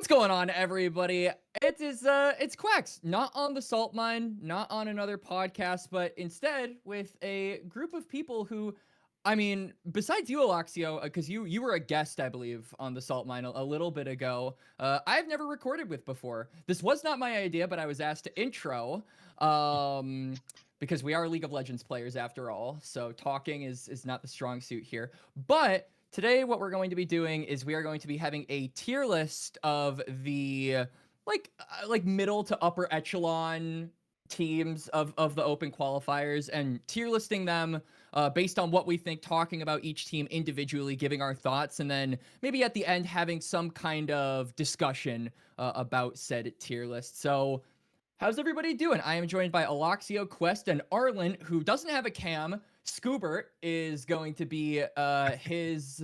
What's going on, everybody? It's Quax, not on the salt mine, not on another podcast, but instead with a group of people who, I mean, besides you, Alaxio, because you were a guest, I believe, on the salt mine a little bit ago. I've never recorded with before. This was not my idea, but I was asked to intro, because we are League of Legends players after all. So talking is not the strong suit here, but. Today, what we're going to be doing is we are going to be having a tier list of the like middle to upper echelon teams of the open qualifiers and tier listing them based on what we think, talking about each team individually, giving our thoughts, and then maybe at the end having some kind of discussion about said tier list. So how's everybody doing? I am joined by Alaxio, Quest, and Arlant, who doesn't have a cam. Scoobert is going to be his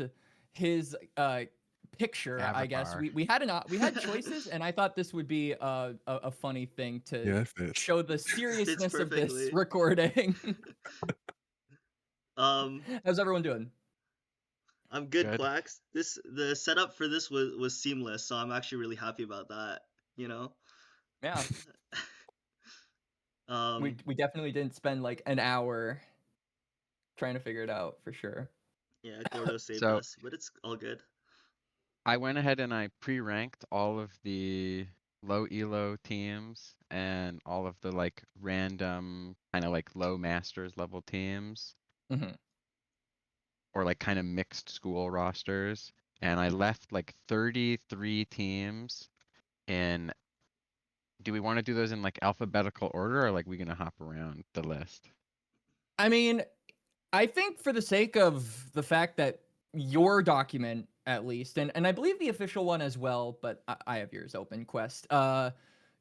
picture, Avatar. I guess. We had choices, and I thought this would be a funny thing to show the seriousness of this recording. How's everyone doing? I'm good, Quax. The setup for this was seamless, so I'm actually really happy about that. You know. Yeah. We definitely didn't spend like an hour trying to figure it out for sure. Yeah, Gordo saved us, but it's all good. I went ahead and I pre-ranked all of the low elo teams and all of the like random kind of like low masters level teams. Mm-hmm. Or like kind of mixed school rosters. And I left like 33 teams in. Do we want to do those in like alphabetical order, or like we gonna hop around the list? I mean, I think for the sake of the fact that your document, at least, and I believe the official one as well, but I have yours open, Quest.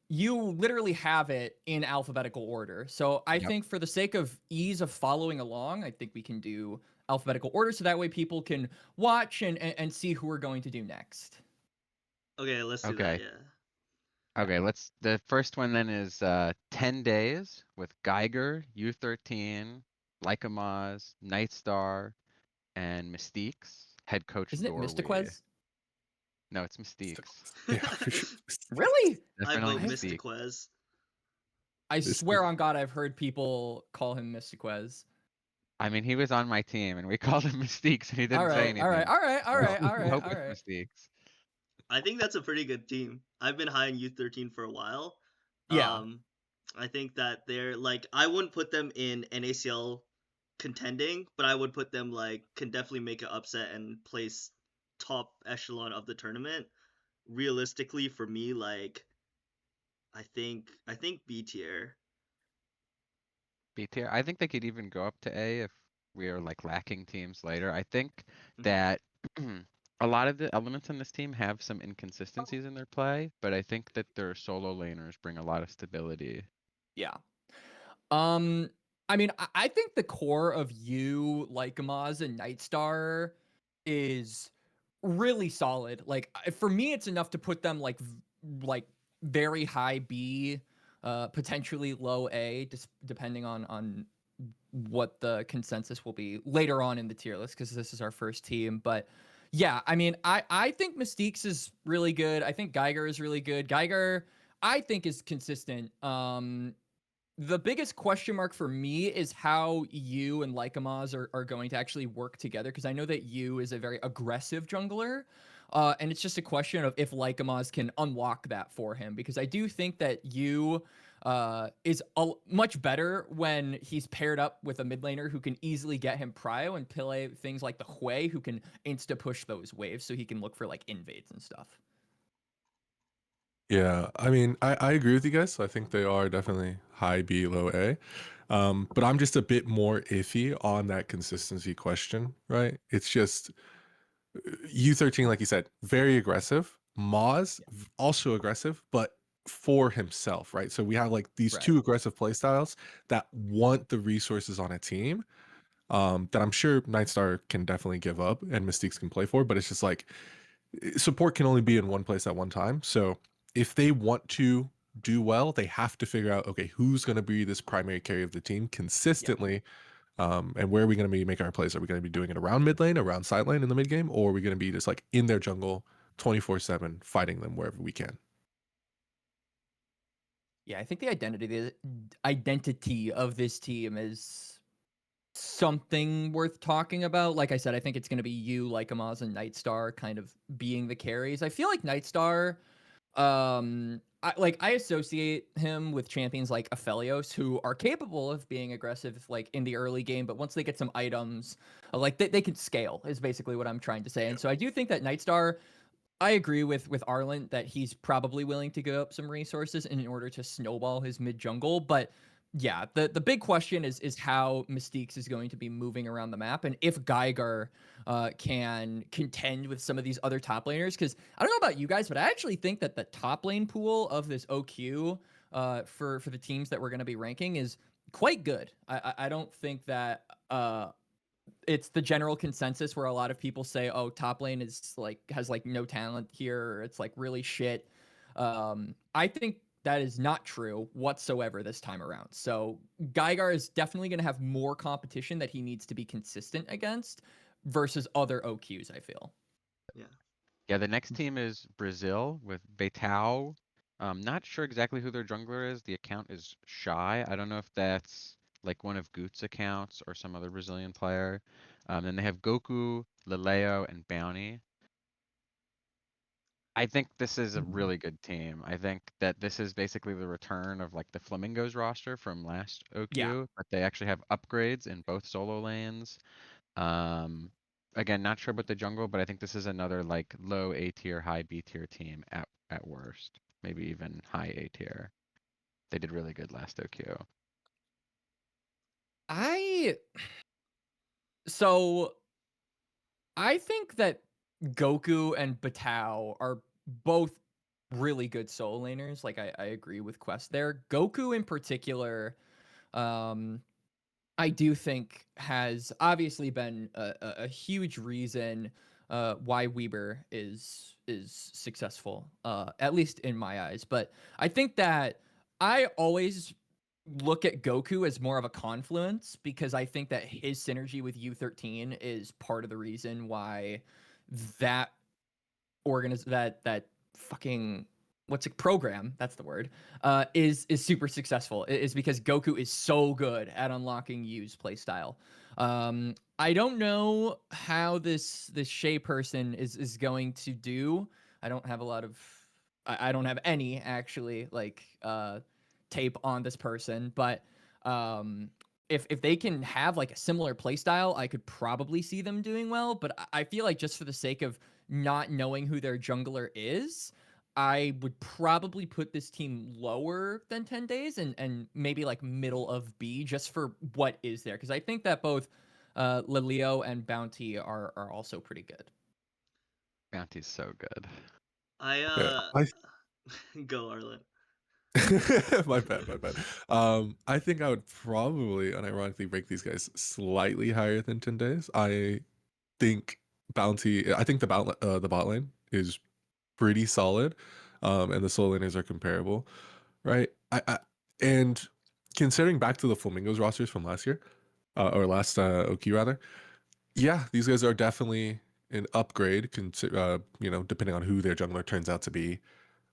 You literally have it in alphabetical order. So I think for the sake of ease of following along, I think we can do alphabetical order so that way people can watch and see who we're going to do next. Okay, let's do that, yeah. Okay, the first one then is 10 Days with Geiger, U13, Lycamaz, Nightstar, and Mystiques. Head coach Isn't it Mystiquez? No, it's Mystiques. Yeah. Really? I vote Mystiquez. I swear on God, I've heard people call him Mystiquez. I mean, he was on my team, and we called him Mystiques, and he didn't say anything. All right. Mystiques. I think that's a pretty good team. I've been high in U13 for a while. Yeah. I think that they're like, I wouldn't put them in NACL contending, but I would put them like can definitely make an upset and place top echelon of the tournament. Realistically, for me, like I think B tier. B tier. I think they could even go up to A if we are like lacking teams later. I think that a lot of the elements in this team have some inconsistencies in their play, but I think that their solo laners bring a lot of stability. Yeah. I mean, I think the core of you, Lycamaz, and Nightstar is really solid. Like, for me, it's enough to put them like very high B, potentially low A, just depending on what the consensus will be later on in the tier list, because this is our first team. But yeah, I mean, I think Mystiques is really good. I think Geiger is really good. Geiger, I think, is consistent. The biggest question mark for me is how you and Lycamaz are going to actually work together, because I know that you is a very aggressive jungler, and it's just a question of if Lycamaz can unlock that for him, because I do think that you is much better when he's paired up with a mid laner who can easily get him prio and play things like the Hui, who can insta push those waves so he can look for like invades and stuff. Yeah, I mean, I agree with you guys. I think they are definitely high B, low A. But I'm just a bit more iffy on that consistency question, right? It's just U13, like you said, very aggressive. Maz, also aggressive, but for himself, right? So we have like these two aggressive playstyles that want the resources on a team that I'm sure Nightstar can definitely give up and Mystiques can play for, but it's just like support can only be in one place at one time. So if they want to do well, they have to figure out, okay, who's going to be this primary carry of the team consistently, and where are we going to be making our plays? Are we going to be doing it around mid lane, around side lane in the mid game, or are we going to be just like in their jungle 24/7 fighting them wherever we can. Yeah, I think the identity of this team is something worth talking about. Like I said, I think it's going to be you, like Amaz, and Nightstar kind of being the carries. I feel like Nightstar, I associate him with champions like Aphelios, who are capable of being aggressive like in the early game, but once they get some items, like they can scale is basically what I'm trying to say. And so I do think that Nightstar, I agree with Arlant that he's probably willing to give up some resources in order to snowball his mid jungle. But yeah, the big question is how Mystiques is going to be moving around the map, and if Geiger can contend with some of these other top laners. Because I don't know about you guys, but I actually think that the top lane pool of this OQ for the teams that we're going to be ranking is quite good. I don't think that it's the general consensus where a lot of people say, "Oh, top lane is like has like no talent here, or it's like really shit." I think that is not true whatsoever this time around. So Geiger is definitely going to have more competition that he needs to be consistent against versus other OQs, I feel. Yeah, the next team is Brazil with Beitao. Not sure exactly who their jungler is. The account is Shy. I don't know if that's like one of Goot's accounts or some other Brazilian player. Then they have Goku, Leleo, and Bounty. I think this is a really good team. I think that this is basically the return of like the Flamingos roster from last OQ, Yeah. but they actually have upgrades in both solo lanes. Again, not sure about the jungle, but I think this is another like low A tier, high B tier team at worst. Maybe even high A tier. They did really good last OQ. So I think that Goku and Batao are both really good solo laners. Like I agree with Quest there. Goku in particular, I do think has obviously been a huge reason why Weber is successful, at least in my eyes. But I think that I always look at Goku as more of a confluence because I think that his synergy with U13 is part of the reason why that that fucking what's a program, that's the word, is super successful, is because Goku is so good at unlocking Yu's playstyle. I don't know how this Shay person is going to do. I don't have a lot of I don't have any actually like tape on this person, but if they can have like a similar playstyle, I could probably see them doing well. But I feel like just for the sake of not knowing who their jungler is, I would probably put this team lower than 10 days and maybe like middle of B just for what is there. Because I think that both Lelio and Bounty are also pretty good. Bounty's so good. I I go Arlen. my bad. I think I would probably unironically rank these guys slightly higher than 10 days. I think the bot lane is pretty solid, and the solo laners are comparable, right? And considering back to the Flamingos rosters from last year, or last OQ rather, yeah, these guys are definitely an upgrade. Depending on who their jungler turns out to be.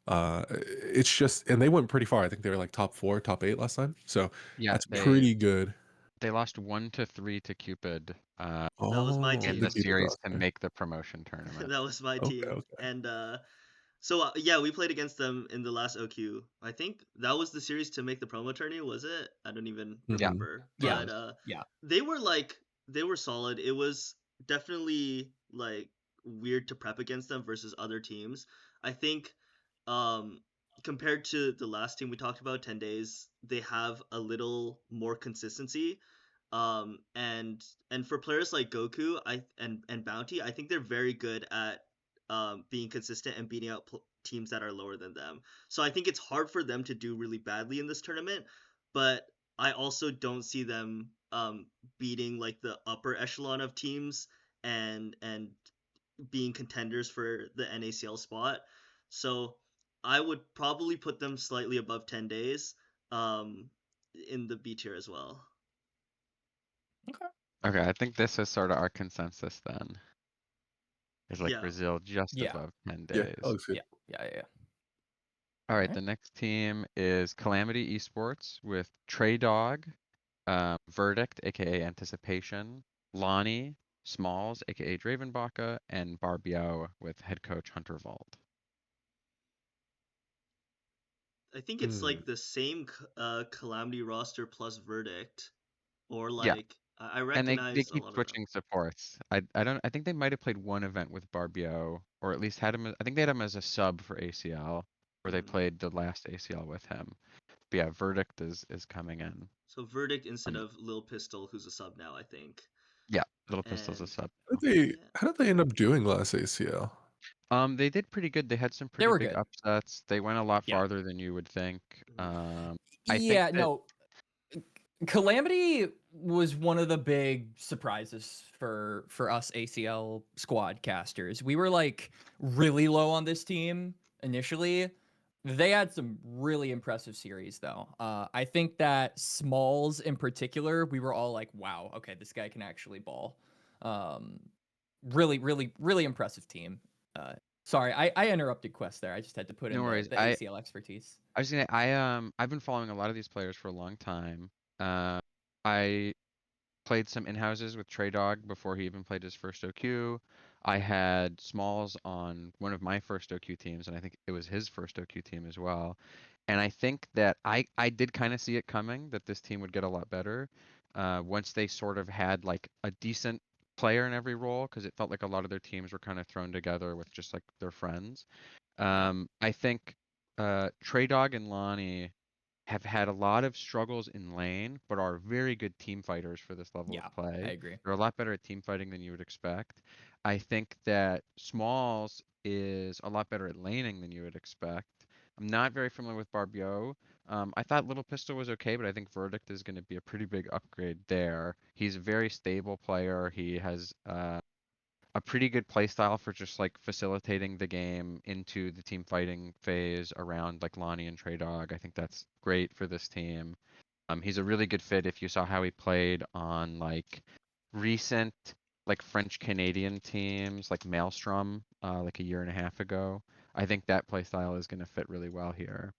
It's just, and they went pretty far. I think they were like top 4, top 8 last time. So Yeah, that's pretty good. they lost 1-3 to Cupid That was my Oh, in team. the the Cupid series to roster. make the promotion tournament. That was my Okay, team. okay. And so yeah, we played against them in the last OQ. I think that was the series to make the promo tourney, was it? I don't even Mhm. remember. Yeah. But Yeah. they were solid. It was definitely like weird to prep against them versus other teams. I think um compared to the last team we talked about, 10 days, they have a little more consistency. And for players like Goku and Bounty, I think they're very good at being consistent and beating out teams that are lower than them. So I think it's hard for them to do really badly in this tournament, but I also don't see them beating like the upper echelon of teams and being contenders for the NACL spot. So I would probably put them slightly above 10 days in the B tier as well. Okay, I think this is sort of our consensus then. is like Yeah. Brazil just Yeah. above 10 Yeah, days. that looks good. Yeah. All right, Alright. the next team is Calamity Esports with Trey Dog, Verdict, aka Anticipation, Lonnie, Smalls, aka Dravenbaka, and Barbiao with head coach Hunter Vald. I think it's Hmm. like the same Calamity roster plus Verdict, or Yeah. like I And they recognize a keep lot of them. switching supports. I think they might have played one event with Barbiao, or at least had him. I think they had him as a sub for ACL, where they Mhm. played the last ACL with him. But yeah, Verdict is coming in. So Verdict instead Um, of Lil Pistol, who's a sub now, I think. Yeah, Little Pistol's a And sub. yeah, How did they end up doing last ACL? They did pretty good. They had some They pretty were big good. upsets. They went a lot Yeah. farther than you would think. Mhm. I think Yeah, that no. Calamity was one of the big surprises for us ACL squad casters. We were like really low on this team initially. They had some really impressive series though. I think that Smalls in particular, we were all like, wow, okay, this guy can actually ball. Really impressive team. Sorry, I interrupted Quest there. I just had to put no in worries. the ACL expertise. I was gonna I've been following a lot of these players for a long time. I played some in-houses with Trey Dog before he even played his first OQ. I had Smalls on one of my first OQ teams, and I think it was his first OQ team as well. And I think that I did kind of see it coming that this team would get a lot better once they sort of had like a decent player in every role, because it felt like a lot of their teams were kind of thrown together with just like their friends. I think Trey Dog and Lonnie have had a lot of struggles in lane, but are very good team fighters for this level Yeah, of play. I agree. They're a lot better at team fighting than you would expect. I think that Smalls is a lot better at laning than you would expect. I'm not very familiar with Barbiao. I thought Little Pistol was okay, but I think Verdict is going to be a pretty big upgrade there. He's a very stable player. He has a pretty good play style for just like facilitating the game into the team fighting phase around like Lonnie and Trey Dog. I think that's great for this team. He's a really good fit if you saw how he played on like recent like French Canadian teams like Maelstrom like a year and a half ago. I think that play style is going to fit really well here.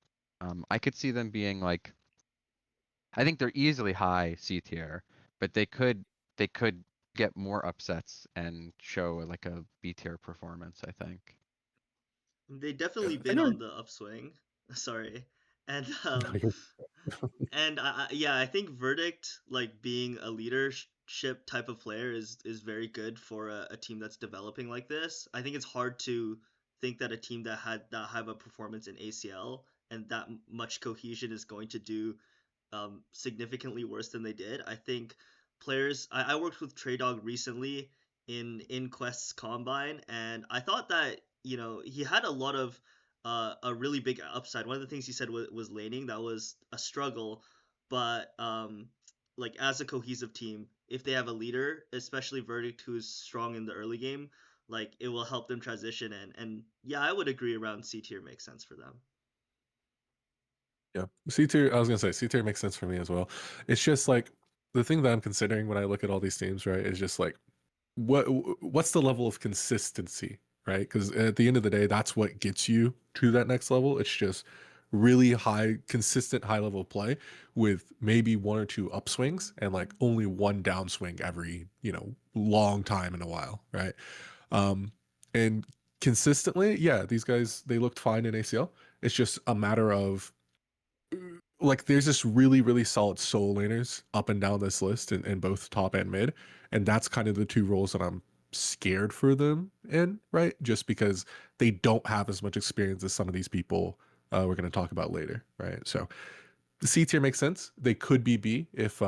I could see them being like I think they're easily high C tier, but they could get more upsets and show like a B tier performance, I think. they definitely I been know. on the upswing. Sorry, and yeah, I think Verdict, like being a leadership type of player, is very good for a team that's developing like this. I think it's hard to think that a team that had that high of a performance in ACL and that much cohesion is going to do significantly worse than they did. I think players. I worked with Trey Dog recently in Quest's combine, and I thought that he had a lot of a really big upside. One of the things he said was laning. That was a struggle, but like as a cohesive team, if they have a leader, especially Verdict, who's strong in the early game, like it will help them transition. And yeah, I would agree around C tier makes sense for them. Yeah, C tier. I was gonna say C tier makes sense for me as well. It's just like the thing that I'm considering when I look at all these teams, right? Is just like what's the level of consistency, right? Because at the end of the day, that's what gets you to that next level. It's just really high, consistent high level play with maybe one or two upswings and like only one downswing every long time in a while, right? And consistently, yeah, these guys they looked fine in ACL. It's just a matter of like there's this really solid soul laners up and down this list in both top and mid, and that's kind of the two roles that I'm scared for them in, right? Just because they don't have as much experience as some of these people we're going to talk about later, right? So the C tier makes sense. They could be B if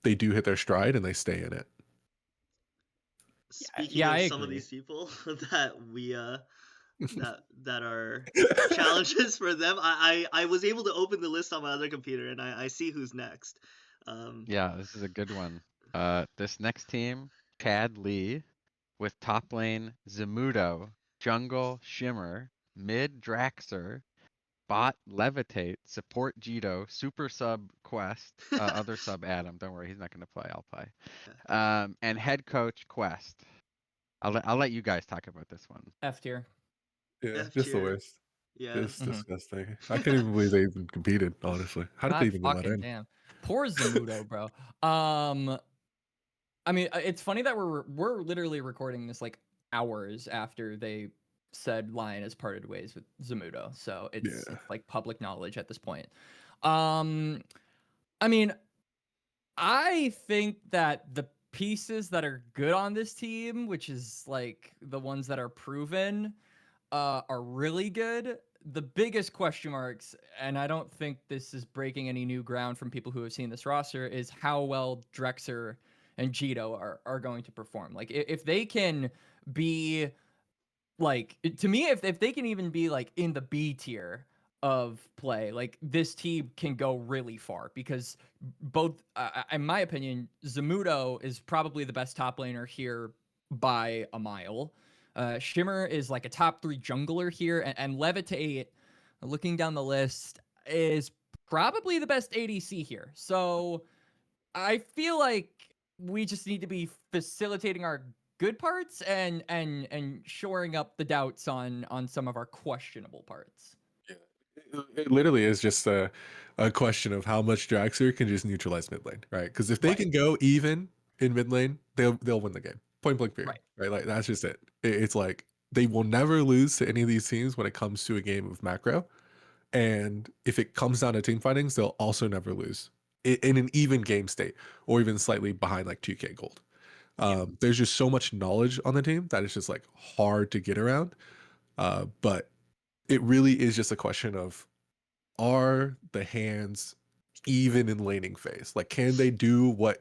they do hit their stride and they stay in it. Speaking Yeah, I of some of agree. these people that we that are challenges for them, I was able to open the list on my other computer and I see who's next. Yeah, this is a good one. This next team, CAD Lee, with top lane Zamudo, jungle Shimmer, mid Draxer, bot Levitate, support Jito, super sub Quest, other sub Adam. Don't worry, he's not gonna play. I'll play. And head coach Quest. I'll let you guys talk about this one. F tier. Yeah, F just the tier. worst. Yeah. It's Mhm. disgusting. I can't even believe they even competed, honestly. How did they God even get let fucking in? damn. Poor Zamudo, bro. I mean, it's funny that we're literally recording this like hours after they said Lion has parted ways with Zamudo, so it's Yeah. like public knowledge at this point. I mean, I think that the pieces that are good on this team, which is like the ones that are proven, are really good. The biggest question marks, and I don't think this is breaking any new ground from people who have seen this roster, is how well Drexer and Jito are going to perform. Like if they can be like, to me, if they can even be like in the B tier of play, like this team can go really far because both, in my opinion, Zamudo is probably the best top laner here by a mile. Shimmer is like a top 3 jungler here, and Levitate, looking down the list, is probably the best ADC here. So I feel like we just need to be facilitating our good parts and shoring up the doubts on some of our questionable parts. It literally is just a question of how much Draxler can just neutralize mid lane, right? Because if they Right. can go even in mid lane, they'll win the game. Point blank period. Right. Right? Like that's just it. It's like they will never lose to any of these teams when it comes to a game of macro. And if it comes down to team fightings, they'll also never lose in an even game state or even slightly behind like 2K gold. There's just so much knowledge on the team that it's just like hard to get around. But it really is just a question of, are the hands even in laning phase? Like, can they do what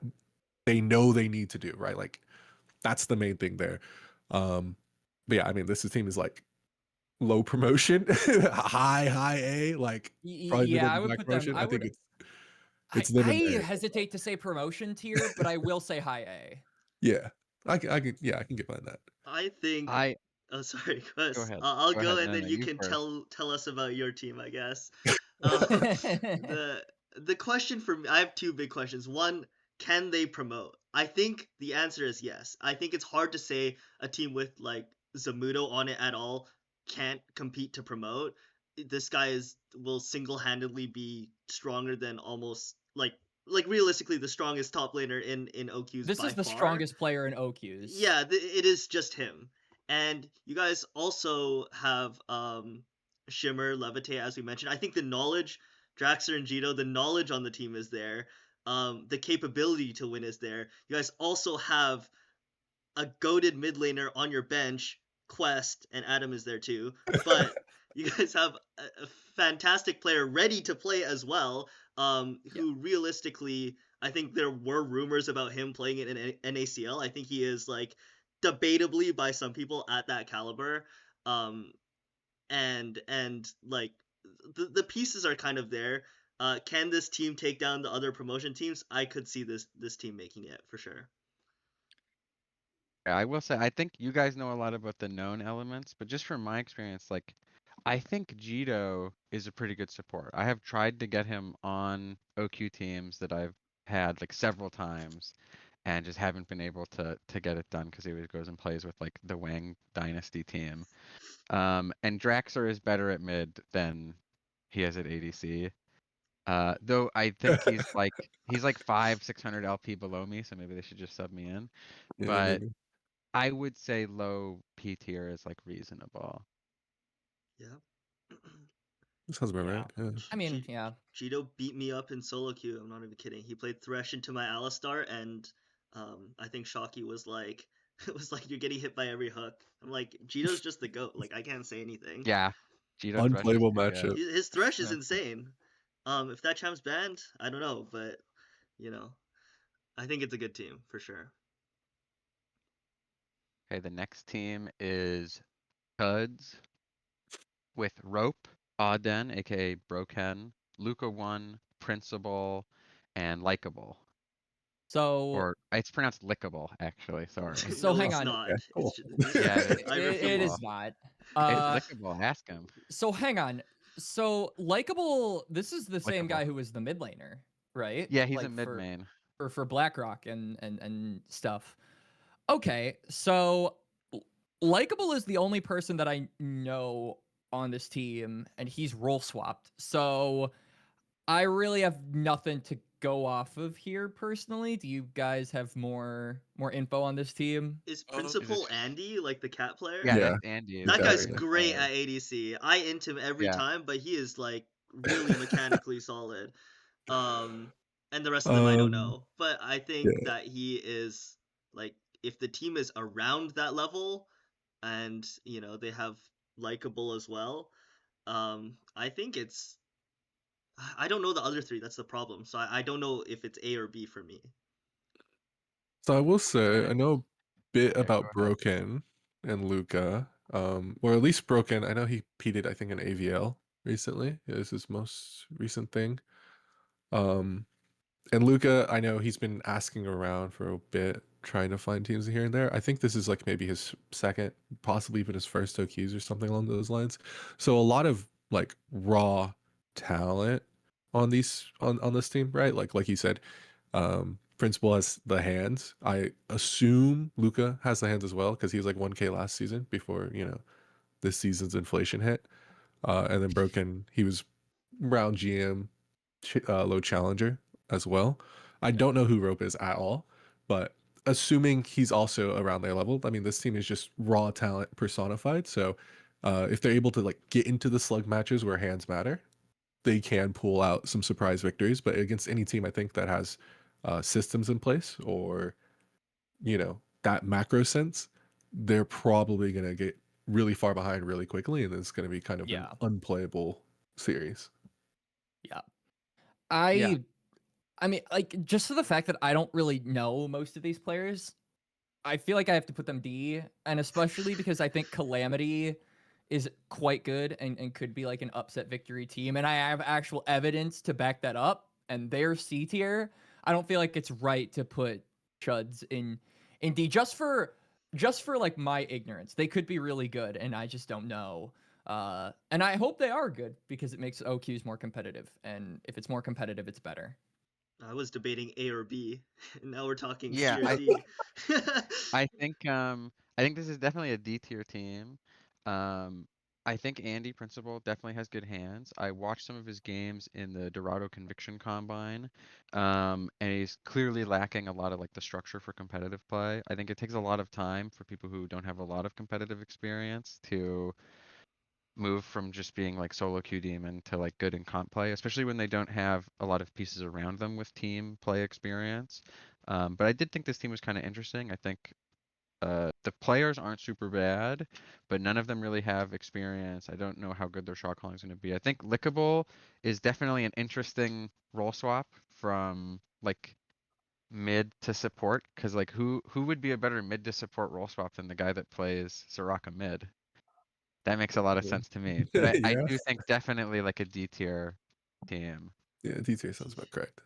they know they need to do, right? Like, that's the main thing there. But yeah, I mean, this team is like low promotion, high A, like probably middle Yeah, of I the would back put them. promotion. I I think would. it's them I and there. hesitate to say promotion tier, but I will say high A. Yeah, I can get behind that. I think. I Oh, sorry, Go Quest. ahead. I'll Go go ahead. and No, then no, you you can first. tell us about your team, I guess. Um, the question for me, I have two big questions. One, can they promote? I think the answer is yes. I think it's hard to say a team with like Zamudo on it at all can't compete to promote. This guy will single-handedly be stronger than almost like realistically the strongest top laner in OQs This by is the far. strongest player in OQs. Yeah, it is just him. And you guys also have Shimmer, Levitate, as we mentioned. I think the knowledge, Draxler and Jito, the knowledge on the team is there. The capability to win is there. You guys also have a goated mid laner on your bench, Quest, and Adam is there too. But you guys have a fantastic player ready to play as well. Who realistically, I think there were rumors about him playing it in NACL. I think he is like debatably by some people at that caliber. Um, and like the pieces are kind of there. Can this team take down the other promotion teams? I could see this team making it for sure. I will say, I think you guys know a lot about the known elements, but just from my experience, like, I think Jito is a pretty good support. I have tried to get him on OQ teams that I've had like several times and just haven't been able to get it done because he always goes and plays with like the Wang Dynasty team. And Draxler is better at mid than he is at ADC. Though I think he's like 600 LP below me, so maybe they should just sub me in. Yeah, But maybe. I would say low P tier is like reasonable. Yeah. Sounds about Yeah. right. Yeah. I mean, yeah. Jito beat me up in solo queue. I'm not even kidding. He played Thresh into my Alistar, and I think Shocky was like, it was like you're getting hit by every hook. I'm like, Jito's just the goat. Like I can't say anything. Yeah, Jito Thresh is Unplayable pretty good. matchup. His Thresh is Yeah. insane. If that champ's banned, I don't know, but you know, I think it's a good team for sure. Okay, the next team is Cuds with Rope, Auden, aka Broken, Luca 1, Principal, and Likeable. So Or it's pronounced Lickable, actually. Sorry. So No, hang it's on. not. Yeah, cool. Yeah, it is. I it refuse. is not. It's Lickable. Ask him. So hang on. So Likeable, this is the same Lickable. guy who was the mid laner, right? Yeah, he's like a mid main. for BlackRock and stuff. Okay, so Likeable is the only person that I know on this team, and he's role swapped. So I really have nothing to go off of here personally. Do you guys have more info on this team? Is Is it Principal Andy like the cat player? Yeah, Yeah. that's Andy. That Yeah, guy's yeah. great at ADC. I int him every Yeah. time, but he is like really mechanically solid. And the rest of them I don't know. But I think yeah. that he is like, if the team is around that level and they have likable as well, I think it's, I don't know the other three, that's the problem. So I don't know if it's A or B for me. So I will say Yeah. I know a bit Yeah, go about ahead. Broken and Luca. Or at least Broken. I know he peated, I think, in AVL recently. It was his most recent thing. And Luca, I know he's been asking around for a bit, trying to find teams here and there. I think this is like maybe his second, possibly even his first OQs or something along those lines. So a lot of like raw talent on this team, right? Like you said, Principal has the hands. I assume Luca has the hands as well because he was like 1K last season before this season's inflation hit. And then Broken, he was round GM, low challenger as well. I don't know who Rope is at all, but assuming he's also around their level, I mean, this team is just raw talent personified. So if they're able to like get into the slug matches where hands matter, they can pull out some surprise victories. But against any team, I think that has systems in place or that macro sense, they're probably gonna get really far behind really quickly, and it's gonna be kind of an unplayable series. Yeah. Yeah. I mean, like, just for the fact that I don't really know most of these players, I feel like I have to put them D, and especially because I think Calamity is quite good and could be like an upset victory team, and I have actual evidence to back that up, and they're C tier. I don't feel like it's right to put Chuds in D just for like my ignorance. They could be really good, and I just don't know. And I hope they are good because it makes OQs more competitive, and if it's more competitive, it's better. I was debating A or B, and now we're talking Yeah, C or D. I think this is definitely a D tier team. I think Andy Principal definitely has good hands. I watched some of his games in the Dorado Conviction Combine, and he's clearly lacking a lot of like the structure for competitive play. I think it takes a lot of time for people who don't have a lot of competitive experience to move from just being like solo Q demon to like good in comp play, especially when they don't have a lot of pieces around them with team play experience. But I did think this team was kind of interesting. I think the players aren't super bad, but none of them really have experience. I don't know how good their shot calling is going to be. I think Lickable is definitely an interesting role swap from like mid to support, because like who would be a better mid to support role swap than the guy that plays Soraka mid? That makes a lot of Yeah. sense to me. But I Yeah. do think definitely like a D tier team. Yeah, D tier sounds about correct.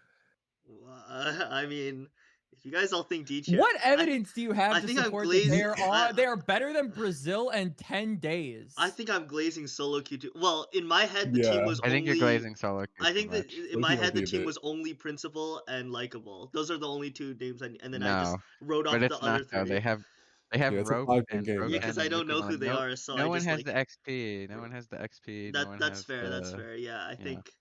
I mean, if you guys all think D tier, What evidence do you have I to think I'm support that glazing. they are better than Brazil in 10 days? I think I'm glazing solo Q2. Well, in my head, the team Yeah. was I think you're only. glazing solo Q I too think that much. in Loki my might head, the be a team bit. was only Principal and Likeable. Those are the only two names, and then I just No, wrote but off the it's other not though. three. They have Yeah, it's a rope 5-game and game, Yeah, man. because broken I and don't know who Lucaman. they are, so I No one just has like the XP. No one has the XP. No one that's has fair. That's the fair. Yeah, I yeah. think.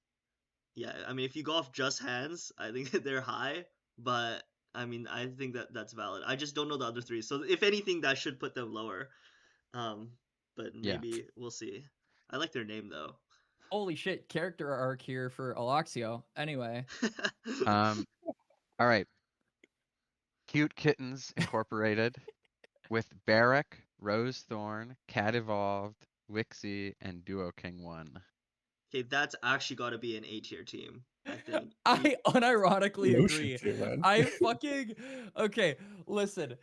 Yeah, I mean, if you go off just hands, I think they're high, but I mean, I think that that's valid. I just don't know the other three, so if anything, that should put them lower. Um, but Yeah. maybe we'll see. I like their name though. Holy shit, character arc here for Aloxio. Anyway. All right. Cute Kittens Incorporated with Barrack, Rose Thorn, Cat Evolved, Wixie, and Duo King 1. Okay, that's actually got to be an A tier team, I think. I unironically No agree. shit tier, man. I fucking okay. Listen,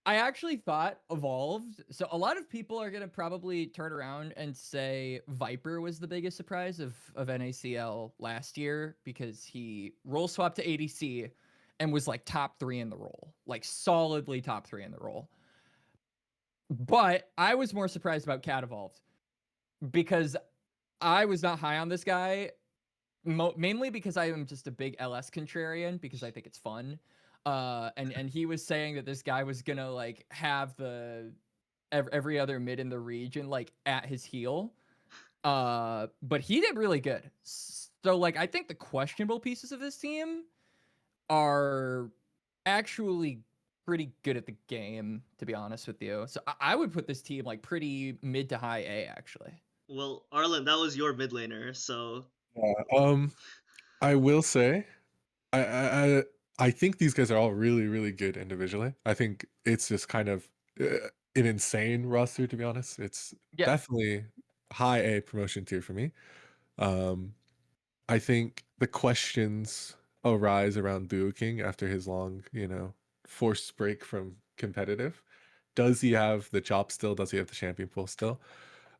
I actually thought Evolved. So a lot of people are gonna probably turn around and say Viper was the biggest surprise of NACL last year because he role swapped to ADC and was like top 3 in the role, like solidly top 3 in the role. But I was more surprised about CAD Evolved because I was not high on this guy, mainly because I am just a big LS contrarian because I think it's fun. and he was saying that this guy was gonna like have every other mid in the region like at his heel. But he did really good. So like I think the questionable pieces of this team are actually pretty good at the game, to be honest with you. So I would put this team like pretty mid to high A actually. Well, Arlen, that was your mid laner, so I will say, I think these guys are all really, really good individually. I think it's just kind of an insane roster, to be honest. It's Yeah. definitely high A promotion tier for me. I think the questions arise around Duo King after his long, forced break from competitive. Does he have the chop still? Does he have the champion pool still?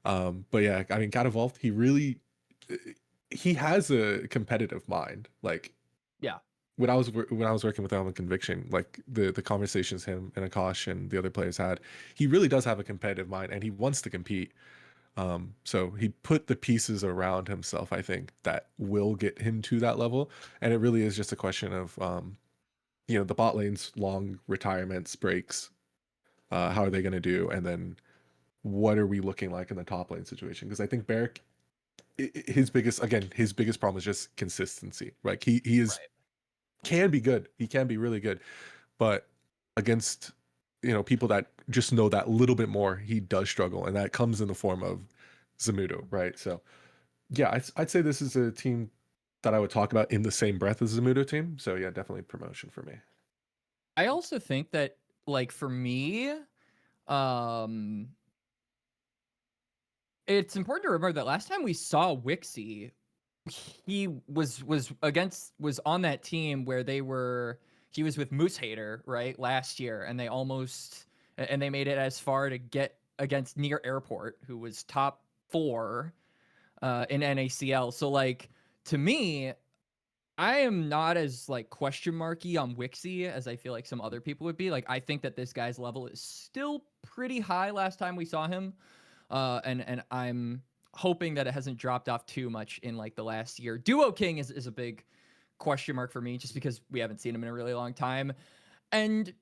But yeah, I mean, God Evolved, he has a competitive mind. Like, Yeah. when I was working with him on Conviction, like the conversations him and Akash and the other players had, he really does have a competitive mind and he wants to compete. So he put the pieces around himself, I think, that will get him to that level. And it really is just a question of, the bot lane's long retirements, breaks. How are they going to do? And then what are we looking like in the top lane situation? Because I think Barrick, his biggest problem is just consistency. Right? He is Right. can be good. He can be really good, but against people that just know that little bit more, he does struggle, and that comes in the form of Zamudo, right? So yeah, I'd say this is a team that I would talk about in the same breath as the Zamudo team. So yeah, definitely promotion for me. I also think that like for me, um it's important to remember that last time we saw Wixie, he was on that team where he was with Moose Hater, right, last year, and they made it as far to get against Near Airport, who was top 4 in NACL. So like to me, I am not as like question marky on Wixie as I feel like some other people would be. Like I think that this guy's level is still pretty high last time we saw him. And I'm hoping that it hasn't dropped off too much in like the last year. Duo King is a big question mark for me just because we haven't seen him in a really long time. And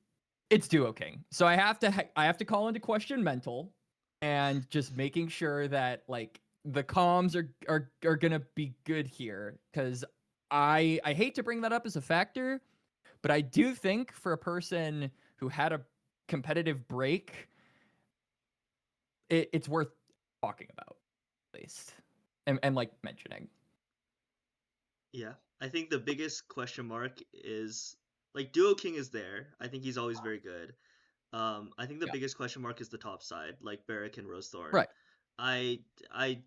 it's Duo King. So I have to call into question mental and just making sure that like the comms are going to be good here cuz I hate to bring that up as a factor, but I do think for a person who had a competitive break, it's worth talking about at least and like mentioning. yeah. I think the biggest question mark is like Duo King is there. I think he's always very good. I think the Yeah. biggest question mark is the top side, like Barrick and Rosethorn. Right. I I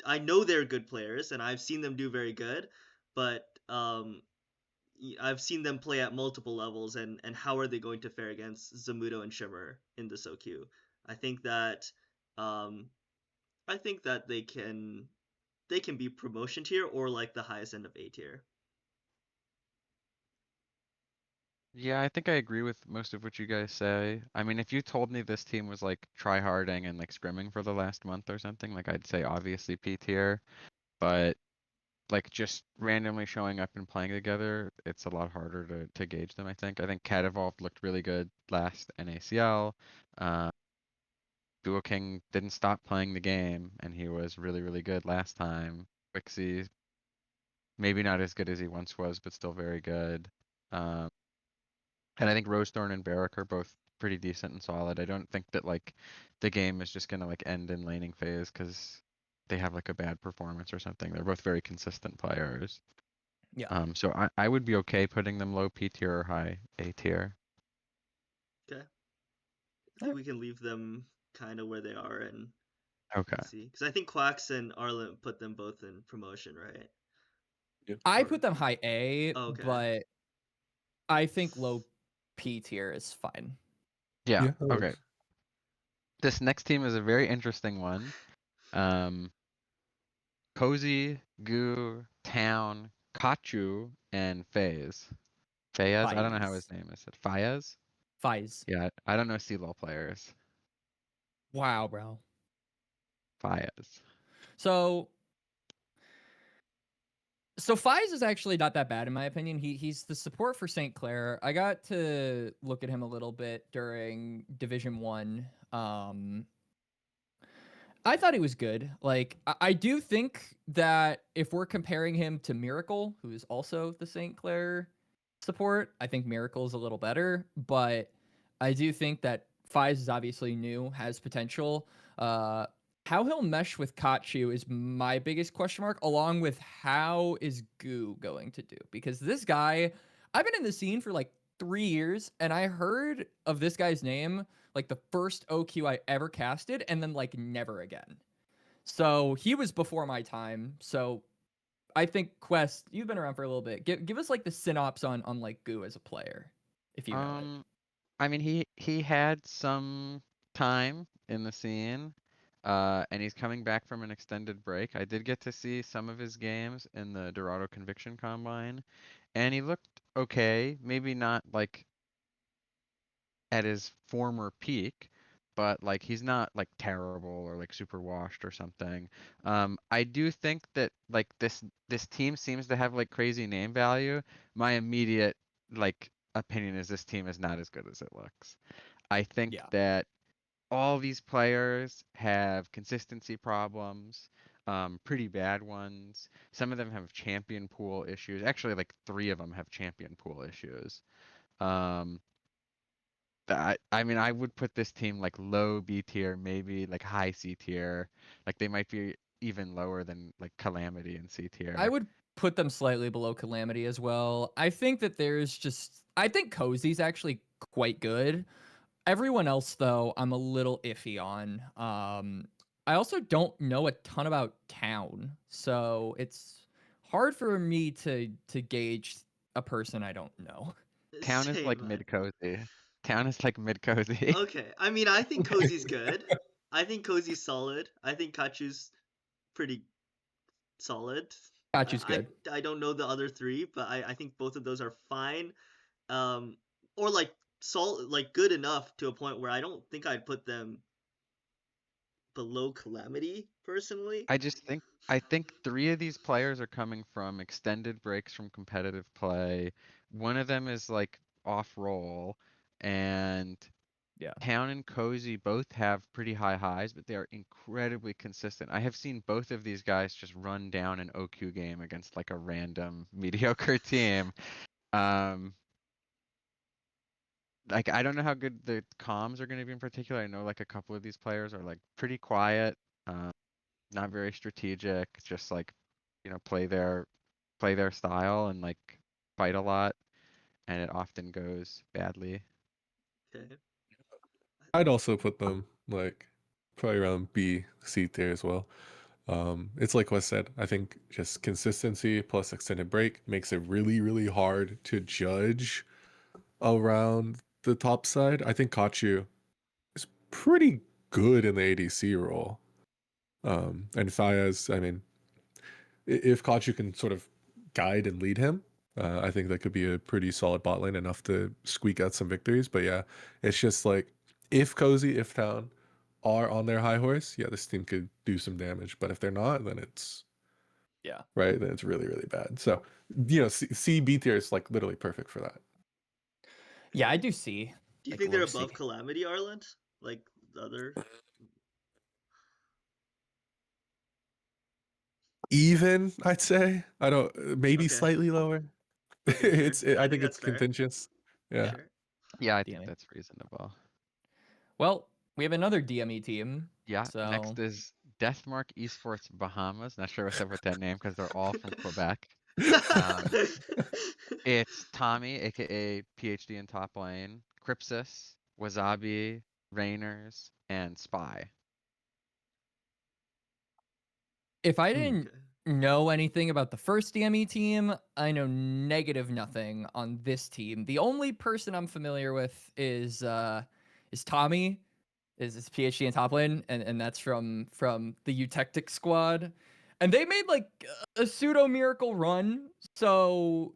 I know they're good players and I've seen them do very good, but I've seen them play at multiple levels, and how are they going to fare against Zamudo and Shimmer in the SoQ? I think that um they can be promotion tier or like the highest end of A tier. Yeah, I think I agree with most of what you guys say. I mean, if you told me this team was like tryharding and like scrimming for the last month or something, like I'd say obviously P tier, but like just randomly showing up and playing together, it's a lot harder to gauge them, I think. I think CAD Evolved looked really good last NACL. Duo King didn't stop playing the game and he was really, really good last time. Wixie, maybe not as good as he once was, but still very good. And I think Rosethorn and Barrack are both pretty decent and solid. I don't think that like the game is just gonna like end in laning phase because they have like a bad performance or something. They're both very consistent players. Yeah. So I would be okay putting them low P tier or high A tier. Okay. I think we can leave them kind of where they are and Okay. see. Because I think Quax and Arlant put them both in promotion, right? I Or put them high A, okay. but I think low P tier is fine. Yeah. Yeah, that Okay. works. This next team is a very interesting one. Cozy, Goo, Town, Kachu, and Faze. Fayez? I don't know how his Fies. name is. It Fayez? Fies. Yeah, I don't know CLOL players. Wow, bro. Fayez. So So Fies is actually not that bad in my opinion. He's the support for St. Clair. I got to look at him a little bit during Division 1. I thought he was good. Like I do think that if we're comparing him to Miracle, who is also the St. Clair support, I think Miracle is a little better, but I do think that Fies is obviously new, has potential. How he'll mesh with Kachu is my biggest question mark, along with how is Goo going to do? Because this guy, I've been in the scene for like 3 years, and I heard of this guy's name like the first OQ I ever casted, and then like never again. So he was before my time. So I think Quest, you've been around for a little bit. Give us like the synopsis on like Goo as a player, if you know it. I mean, he had some time in the scene, and he's coming back from an extended break. I did get to see some of his games in the Dorado Conviction Combine, and he looked okay. Maybe not like at his former peak, but like he's not like terrible or like super washed or something. I do think that like this team seems to have like crazy name value. My immediate like opinion is this team is not as good as it looks. I think Yeah. that all these players have consistency problems, pretty bad ones. Some of them have champion pool issues. Actually, like 3 of them have champion pool issues. Um, I mean, I would put this team like low B tier, maybe like high C tier. Like they might be even lower than like Calamity and C I tier. would put them slightly below Calamity as well. I think that I think Cozy's actually quite good. Everyone else, though, I'm a little iffy on. I also don't know a ton about Town, so it's hard for me to gauge a person I don't know. Town is like Same. mid cozy. Town is like mid cozy. Okay, I mean, I think Cozy's good. I think Cozy's solid. I think Kachu's pretty solid. Kachu's good. I don't know the other 3, but I think both of those are fine. Or like like good enough to a point where I don't think I'd put them below Calamity personally. I think 3 of these players are coming from extended breaks from competitive play. One of them is like off roll, and Yeah. Town and Cozy both have pretty high highs, but they are incredibly consistent. I have seen both of these guys just run down an OQ game against like a random mediocre team. Like I don't know how good the comms are going to be in particular. I know like a couple of these players are like pretty quiet, not very strategic, just like play their style and like fight a lot, and it often goes badly. Okay. I'd also put them like probably around B, C tier as well. It's like Wes said, I think just consistency plus extended break makes it really, really hard to judge around the top side. I think Kachu is pretty good in the ADC role. And Fayez, I mean, if Kachu can sort of guide and lead him, I think that could be a pretty solid bot lane, enough to squeak out some victories. But yeah, it's just like if Cozy, if Town are on their high horse, yeah, this team could do some damage. But if they're not, then it's right, then it's really, really bad. So C B tier is like literally perfect for that. Yeah, I do see. Do you Like think they're low C. above Calamity, Arlant? Like the other? Even, I'd say. I don't, maybe Okay. slightly lower. Okay, sure. I I think think it's that's fair. contentious. Yeah. Sure. Yeah, I think DME. that's reasonable. Well, we have another DME team. Yeah, So next is Deathmark Esports Bahamas. Not sure what's up with that name because they're all from Quebec. It's Tommy, aka PhD in top lane, Crypsis, Wasabi, Rainers, and Spy. if I Hmm. didn't Okay. know anything about the first DME team, I know negative nothing on this team. The only person I'm familiar with is Tommy, is his PhD in top lane, and that's from the Eutectic squad. And they made like a pseudo miracle run. So,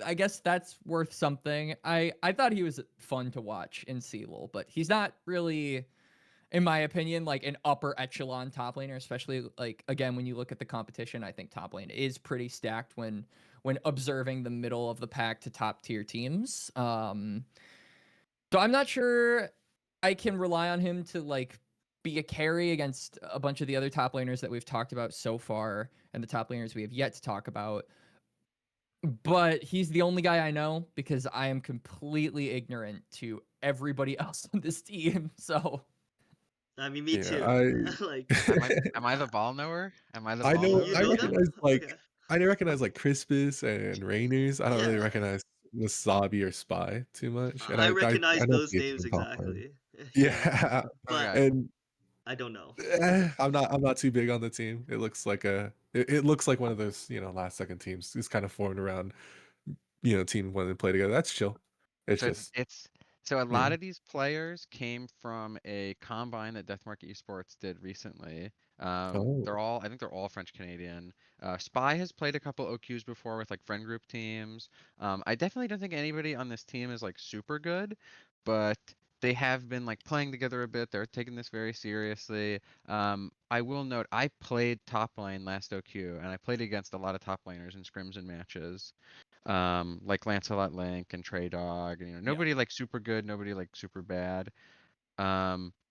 I guess that's worth something. I thought he was fun to watch in CAD, but he's not really in my opinion, like an upper echelon top laner, especially like again when you look at the competition. I think top lane is pretty stacked when observing the middle of the pack to top tier teams. So I'm not sure I can rely on him to like be a carry against a bunch of the other top laners that we've talked about so far and the top laners we have yet to talk about. But he's the only guy I know because I am completely ignorant to everybody else on this team. So I mean, me too. I Like, Am I the ball knower? Am I the I ball know you knower? I know them? recognize Okay. like Crispus and Rainers. I don't really Yeah. recognize Wasabi or Spy too much. And I I recognize know those PH names in top lane. exactly. Yeah. Yeah. But Okay. And I don't know. I'm not too big on the team. It looks like it looks like one of those, last second teams. It's kind of formed around, team when they play together. That's chill. It's So just so a yeah. lot of these players came from a combine that Deathmark Esports did recently. Oh. I think they're all French Canadian. Spy has played a couple OQs before with like friend group teams. I definitely don't think anybody on this team is like super good, but they have been like playing together a bit. They're taking this very seriously. I will note I played top lane last OQ, and I played against a lot of top laners in scrims and matches. Like Lancelot Link and Trey Dog, and nobody like super good, nobody like super bad.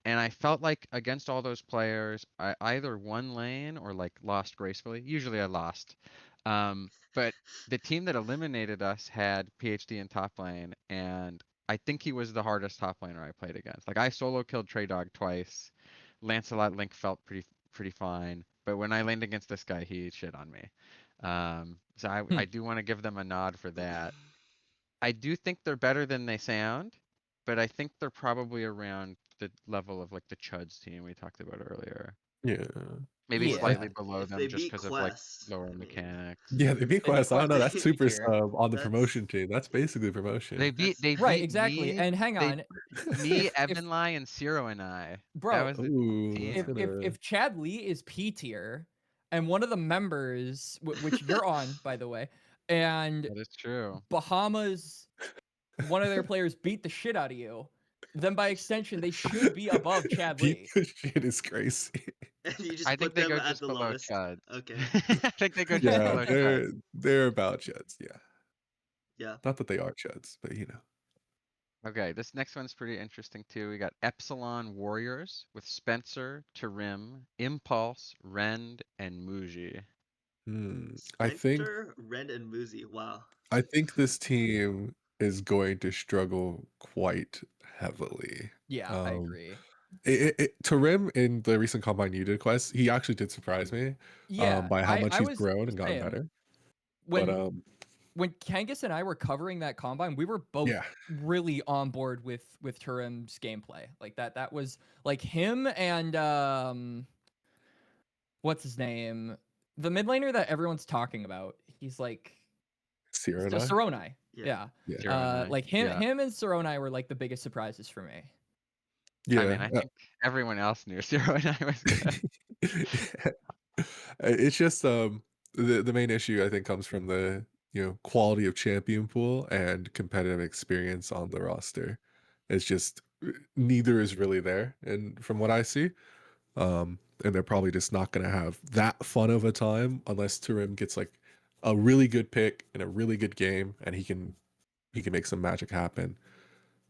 And I felt like against all those players, I either won lane or like lost gracefully. Usually I lost. But the team that eliminated us had PhD in top lane, and I think he was the hardest top laner I played against. Like I solo killed Trey Dog twice. Lancelot Link felt pretty fine, but when I laned against this guy, he shit on me. So I do want to give them a nod for that. I do think they're better than they sound, but I think they're probably around the level of like the Chuds team we talked about earlier. Yeah. Maybe Yeah. slightly below If them they just beat because of like Quest, lower I mean, mechanics. Yeah, they beat They beat Quest. I don't know. Quest. That's super Here. sub on the that's promotion team. That's basically promotion. that's They Right, beat exactly. me. And hang They on. me, If Evanlai, and Zero and I. That bro, was the Ooh, that's team. gonna if CAD Lee is P tier and one of the members which you're on by the way, and That is true. Bahamas one of their players beat the shit out of you, then by extension they should be above Chad beat Lee. the shit is crazy. and you just I put think they them go at just the below lowest. Chud. Okay. I think they go just Yeah, below Chud. they're about Chuds. Yeah, Yeah. not that they are Chuds, but Okay, this next one's pretty interesting too. We got Epsilon Warriors with Spencer, Tarim, Impulse, Rend, and Muji. Spectre, Ren, and Muzi. Wow. I think this team is going to struggle quite heavily. Yeah, I agree. Tarim in the recent combine you did Quest, he actually did surprise me. Yeah, By how much I he's was grown and gotten saying better. But when Kangas and I were covering that combine, we were both yeah, really on board with Turim's gameplay. Like that was like him and what's his name? The mid laner that everyone's talking about. He's like Sirona. Saronai. Yeah. Yeah, Zero and I. Like him Yeah. him and Saronai were like the biggest surprises for me. yeah. I mean, I think everyone else knew Zero and I was good. It's just the main issue I think comes from the quality of champion pool and competitive experience on the roster. It's just neither is really there, and from what I see, and they're probably just not gonna have that fun of a time unless Turim gets like a really good pick in a really good game, and he can make some magic happen.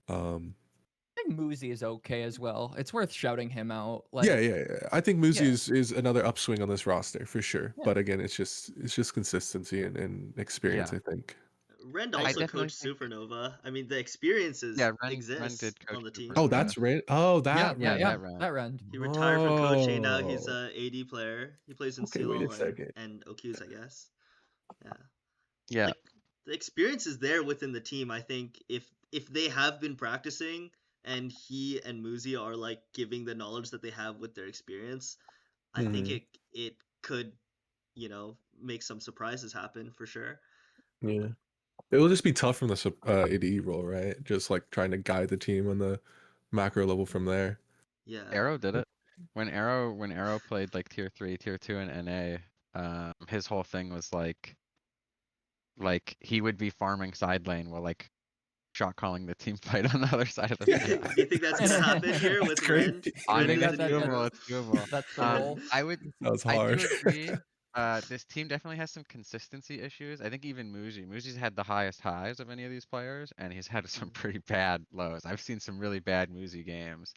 I think Muzi is okay as well. It's worth shouting him out. Yeah. I think Muzi Yeah. is another upswing on this roster for sure. Yeah. But again, it's just consistency and experience. Yeah. I think. Rend I also definitely coached think- Supernova. I mean, the experiences Yeah, Ren exist did coach on the team. Oh, Supernova. that's right. Oh, that Yeah, right. that round. That round. He retired from coaching. Now Oh. he's a AD player. He plays in Okay, wait a CLL second. and OQs, I guess. Yeah. Yeah. Like, the experience is there within the team. I think if they have been practicing and he and Muzi are like giving the knowledge that they have with their experience, I think Mhm. it could, make some surprises happen for sure. Yeah. It will just be tough from the ADE role, right? Just like trying to guide the team on the macro level from there. Yeah. Arrow did it. When Arrow played like tier 3, tier 2 in NA, his whole thing was like he would be farming side lane while like shot calling the team fight on the other side of the Do map. you think that's gonna happen here That's with crazy. Ren? I Ren think is it's the new that- doable. hero? It's doable. That's the role. I would. That was I do harsh. agree. This team definitely has some consistency issues. I think even Muzi's had the highest highs of any of these players, and he's had some pretty bad lows. I've seen some really bad Muzi games,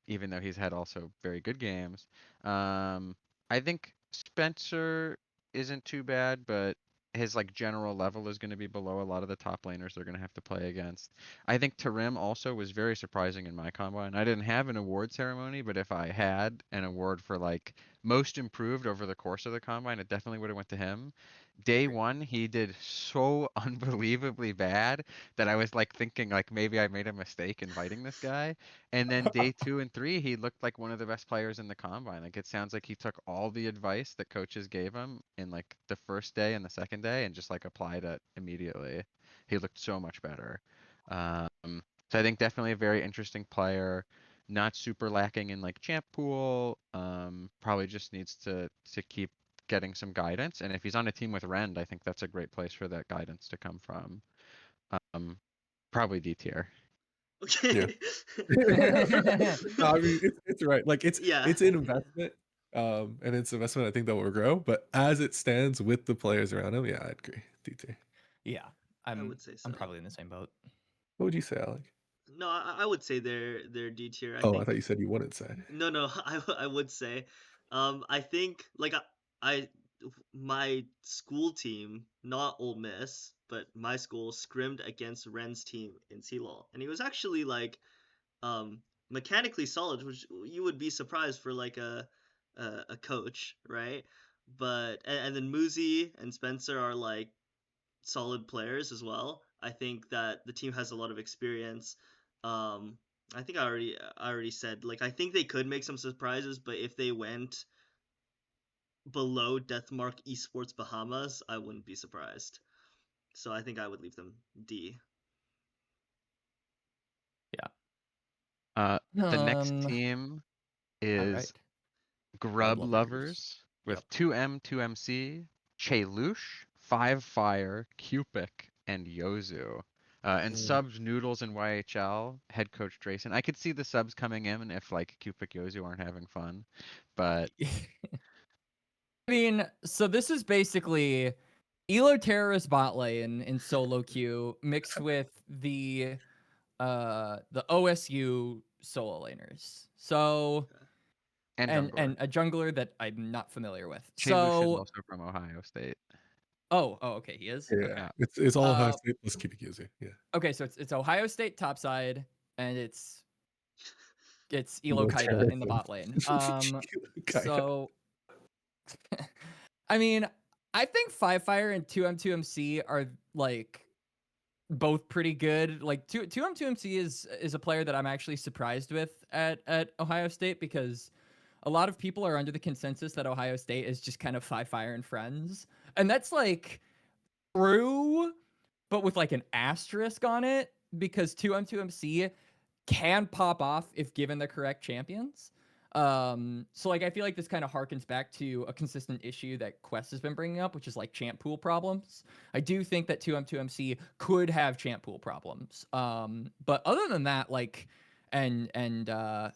even though he's had also very good games. I think Spencer isn't too bad, but his like general level is going to be below a lot of the top laners they're going to have to play against. I think Tarim also was very surprising in my combine. I didn't have an award ceremony, but if I had an award for like most improved over the course of the combine, it definitely would have went to him. Day one, he did so unbelievably bad that I was like thinking like maybe I made a mistake inviting this guy. And then day 2 and 3, he looked like one of the best players in the combine. Like it sounds like he took all the advice that coaches gave him in like the first day and the second day and just like applied it immediately. He looked so much better. So I think definitely a very interesting player. Not super lacking in like champ pool. Probably just needs to keep getting some guidance. And if he's on a team with Rend, I think that's a great place for that guidance to come from. Probably D tier. Okay. No, I mean it's right. Like Yeah. it's an investment. And it's an investment I think that will grow. But as it stands with the players around him, yeah, I'd agree. DT. Yeah, I I'm would say so. I'm probably in the same boat. What would you say, Alec? No, I would say they're D tier. I Oh, I think thought you said you wouldn't say. no, I would say, I think like I my school team, not Ole Miss, but my school scrimmed against Ren's team in CLOL, and he was actually like mechanically solid, which you would be surprised for like a coach, right? But and then Muzi and Spencer are like solid players as well. I think that the team has a lot of experience. I think I already said like I think they could make some surprises, but if they went below Deathmark Esports Bahamas, I wouldn't be surprised. So I think I would leave them D. The next Um, team all is right. Grub Lovers. Lovers with Yep. 2M, 2MC, Chelush, 5Fire, Cupic, and Yozu. And subs Noodles and YHL, head coach Drayson. I could see the subs coming in if like Cupic Yozu aren't having fun, but I mean, so this is basically Elo Terrorist bot lane in solo queue mixed with the OSU solo laners. So and and Jungler. a jungler that I'm not familiar with. Chelush is So also from Ohio State. oh okay, he is. Yeah, Okay. it's all Ohio State plus Cubic Yuzu. Yeah. Okay, so it's Ohio State topside and it's Elo Elo Kaida in the Terrorist. bot lane. Kaida. So I mean, I think 5Fire and 2M2MC are like both pretty good. Like 2M2MC is a player that I'm actually surprised with at Ohio State because a lot of people are under the consensus that Ohio State is just kind of 5Fire and friends. And that's like true, but with like an asterisk on it because 2M2MC can pop off if given the correct champions. So like I feel like this kind of harkens back to a consistent issue that Quest has been bringing up, which is like champ pool problems. I do think that 2M2MC could have champ pool problems. But other than that, like and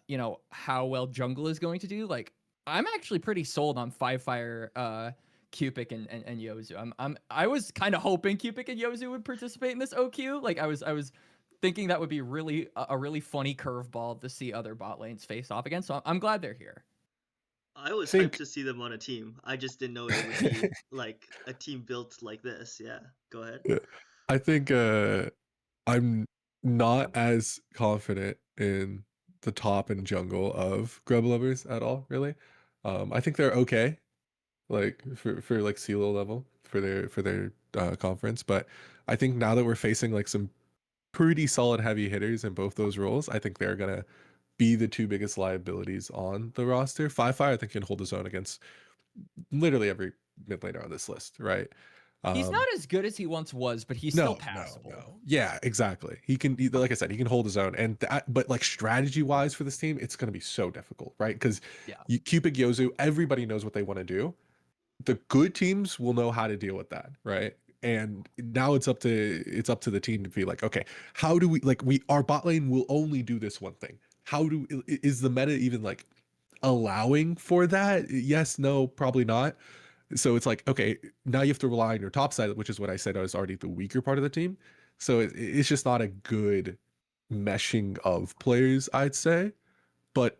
you know how well jungle is going to do, like I'm actually pretty sold on 5Fire Cupic and Yozu. I was kind of hoping Cupic and Yozu would participate in this OQ. Like I was thinking that would be really a really funny curveball to see other bot lanes face off against. So I'm glad they're here. I was Think- hyped to see them on a team. I just didn't know it would be like a team built like this. Yeah, go ahead. Yeah. I think I'm not as confident in the top and jungle of Grub Lovers at all, really. I think they're okay, like for like CELO level for their conference, but I think now that we're facing like some pretty solid heavy hitters in both those roles, I think they're gonna be the two biggest liabilities on the roster. 5Fire I think can hold his own against literally every mid laner on this list, right? He's not as good as he once was, but he's still passable. No. Yeah, exactly. Like I said, he can hold his own. And but like strategy wise for this team, it's going to be so difficult, right? Because Yeah. Cupic Yozu, everybody knows what they want to do. The good teams will know how to deal with that, right? And now it's up to the team to be like, okay, how do we our bot lane will only do this one thing. Is the meta even like allowing for that? Yes, no, probably not. So it's like, okay, now you have to rely on your top side, which is what I said is already the weaker part of the team. So it's just not a good meshing of players, I'd say. But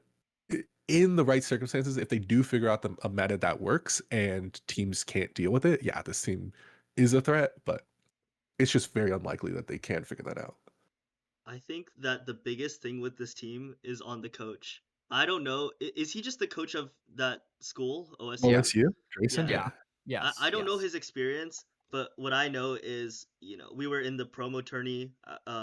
in the right circumstances, if they do figure out a meta that works and teams can't deal with it, yeah, this team is a threat, but it's just very unlikely that they can figure that out. I think that the biggest thing with this team is on the coach. I don't know. Is he just the coach of that school, OSU? Yeah. OSU, Grayson, Yeah. Yeah. I don't know yes. his experience, but what I know is, we were in the promo tourney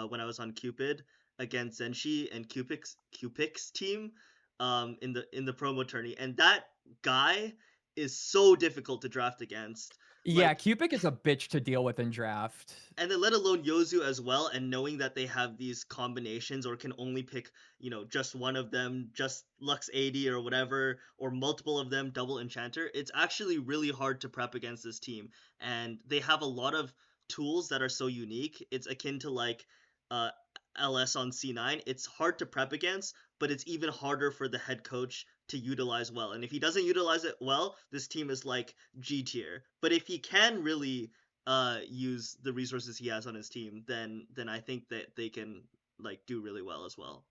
when I was on Cupid against Zenshi and Cupix team in the promo tourney, and that guy is so difficult to draft against. Yeah, Like, Cupic is a bitch to deal with in draft. and then let alone Yozu as well, and knowing that they have these combinations or can only pick, just one of them, just Lux 80 or whatever, or multiple of them, double Enchanter, it's actually really hard to prep against this team. And they have a lot of tools that are so unique. It's akin to like uh, LS on C9. It's hard to prep against, but it's even harder for the head coach to utilize well. And if he doesn't utilize it well, this team is like G tier. But if he can really use the resources he has on his team, then I think that they can like do really well as well.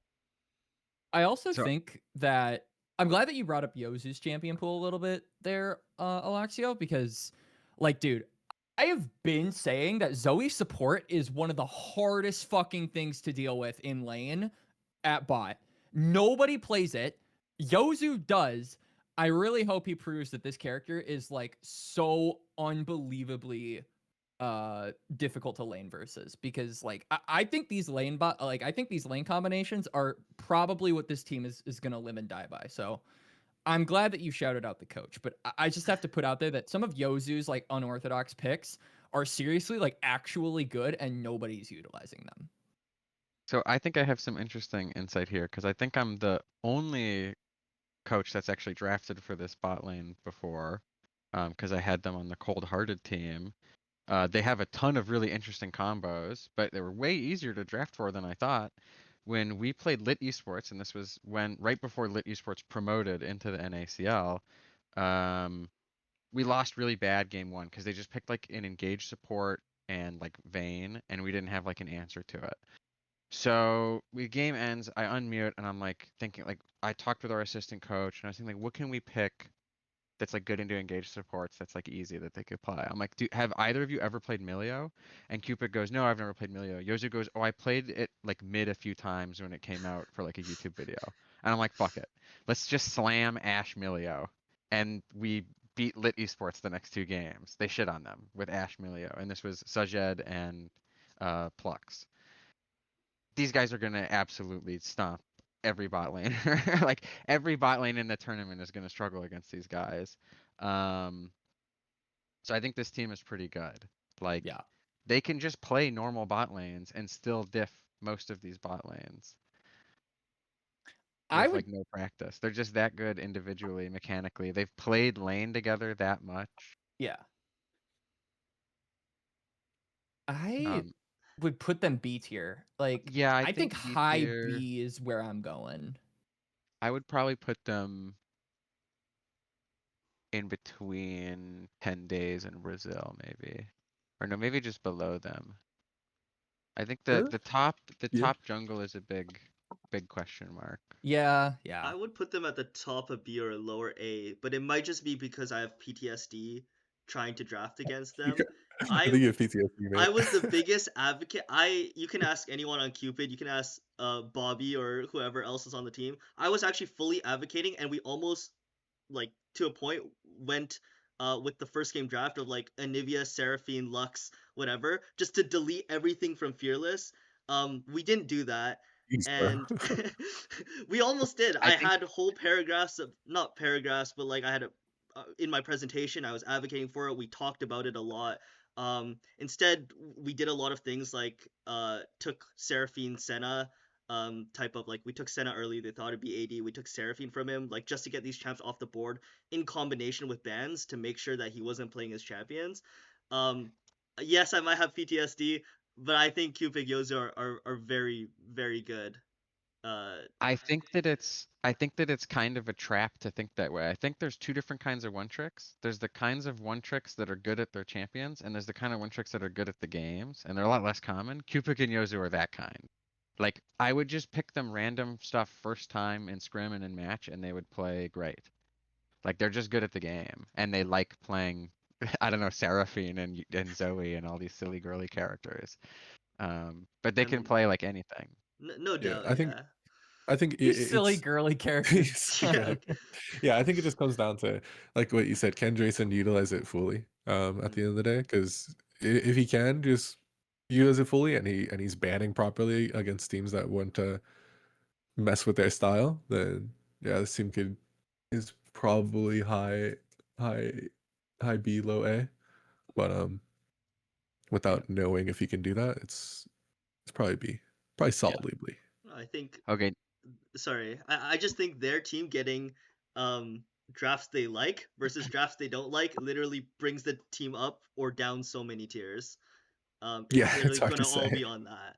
I also So- think that I'm glad that you brought up Yozu's champion pool a little bit there, Alexio, because, like, dude, I have been saying that Zoe support is one of the hardest fucking things to deal with in lane at bot. Nobody plays it. Yozu does. I really hope he proves that this character is like so unbelievably difficult to lane versus, because like I think these lane combinations are probably what this team is gonna live and die by. So I'm glad that you shouted out the coach, but I just have to put out there that some of Yozu's like unorthodox picks are seriously like actually good and nobody's utilizing them. So I think I have some interesting insight here because I think I'm the only coach that's actually drafted for this bot lane before, because I had them on the Cold Hearted team. They have a ton of really interesting combos, but they were way easier to draft for than I thought. When we played Lit Esports, and this was right before Lit Esports promoted into the NACL, we lost really bad game one because they just picked like an engaged support and like Vayne, and we didn't have like an answer to it. So game ends, I unmute, and I'm like thinking, like, I talked with our assistant coach, and I was thinking, like, what can we pick that's like good into engaged supports that's like easy that they could play? I'm like, have either of you ever played Milio? And Cupid goes, no, I've never played Milio. Yozu goes, oh, I played it like mid a few times when it came out for like a YouTube video. And I'm like, fuck it, let's just slam Ash Milio. And we beat Lit Esports the next two games. They shit on them with Ash Milio, and this was Sajed and Plux. These guys are gonna absolutely stomp every bot lane. Like every bot lane in the tournament is gonna struggle against these guys. So I think this team is pretty good. Like, Yeah. they can just play normal bot lanes and still diff most of these bot lanes I with would like no practice. They're just that good individually, mechanically. They've played lane together that much. yeah. I Um, would put them B tier. Like, yeah, I I think B high tier. B is where I'm going. I would probably put them in between 10 days and Brazil, maybe. Or no, maybe just below them. I think the Sure. the top Yeah. top jungle is a big question mark. Yeah, yeah. I would put them at the top of B or lower A, but it might just be because I have PTSD trying to draft against them. I think you have PTSD, I mate. was the biggest advocate. You can ask anyone on Cupid, you can ask Bobby or whoever else is on the team. I was actually fully advocating, and we almost, like, to a point went with the first game draft of like Anivia, Seraphine, Lux, whatever, just to delete everything from Fearless. We didn't do that, Jeez, and bro. we almost did. I I think had whole paragraphs of, not paragraphs, but like I had in my presentation, I was advocating for it. We talked about it a lot. Instead, we did a lot of things like took Seraphine Senna, type of, like, we took Senna early. They thought it'd be AD. We took Seraphine from him, like, just to get these champs off the board in combination with bans to make sure that he wasn't playing his champions. Um, yes, I might have PTSD, but I think Cupid Yozu are very, very good. I think that it's kind of a trap to think that way. I think there's two different kinds of one tricks. There's the kinds of one tricks that are good at their champions, and there's the kind of one tricks that are good at the games, and they're a lot less common. Cupid and Yozu are that kind. Like I would just pick them random stuff first time in scrim and in match, and they would play great. Like they're just good at the game, and they like playing. I don't know, Seraphine and Zoe and all these silly girly characters. But they I can mean, play like anything. no Yeah, doubt, I think yeah. I think These silly it's girly characters. Yeah. yeah, I think it just comes down to like what you said. Can Jason utilize it fully at the end of the day? Because if he can just utilize it fully and he's banning properly against teams that want to mess with their style, then yeah, this team is probably high high B low A. But without knowing if he can do that, it's probably B, probably solidly B. I think Okay, sorry. I just think their team getting drafts they like versus drafts they don't like literally brings the team up or down so many tiers. It's Yeah, it's literally hard to gonna all say. be on that.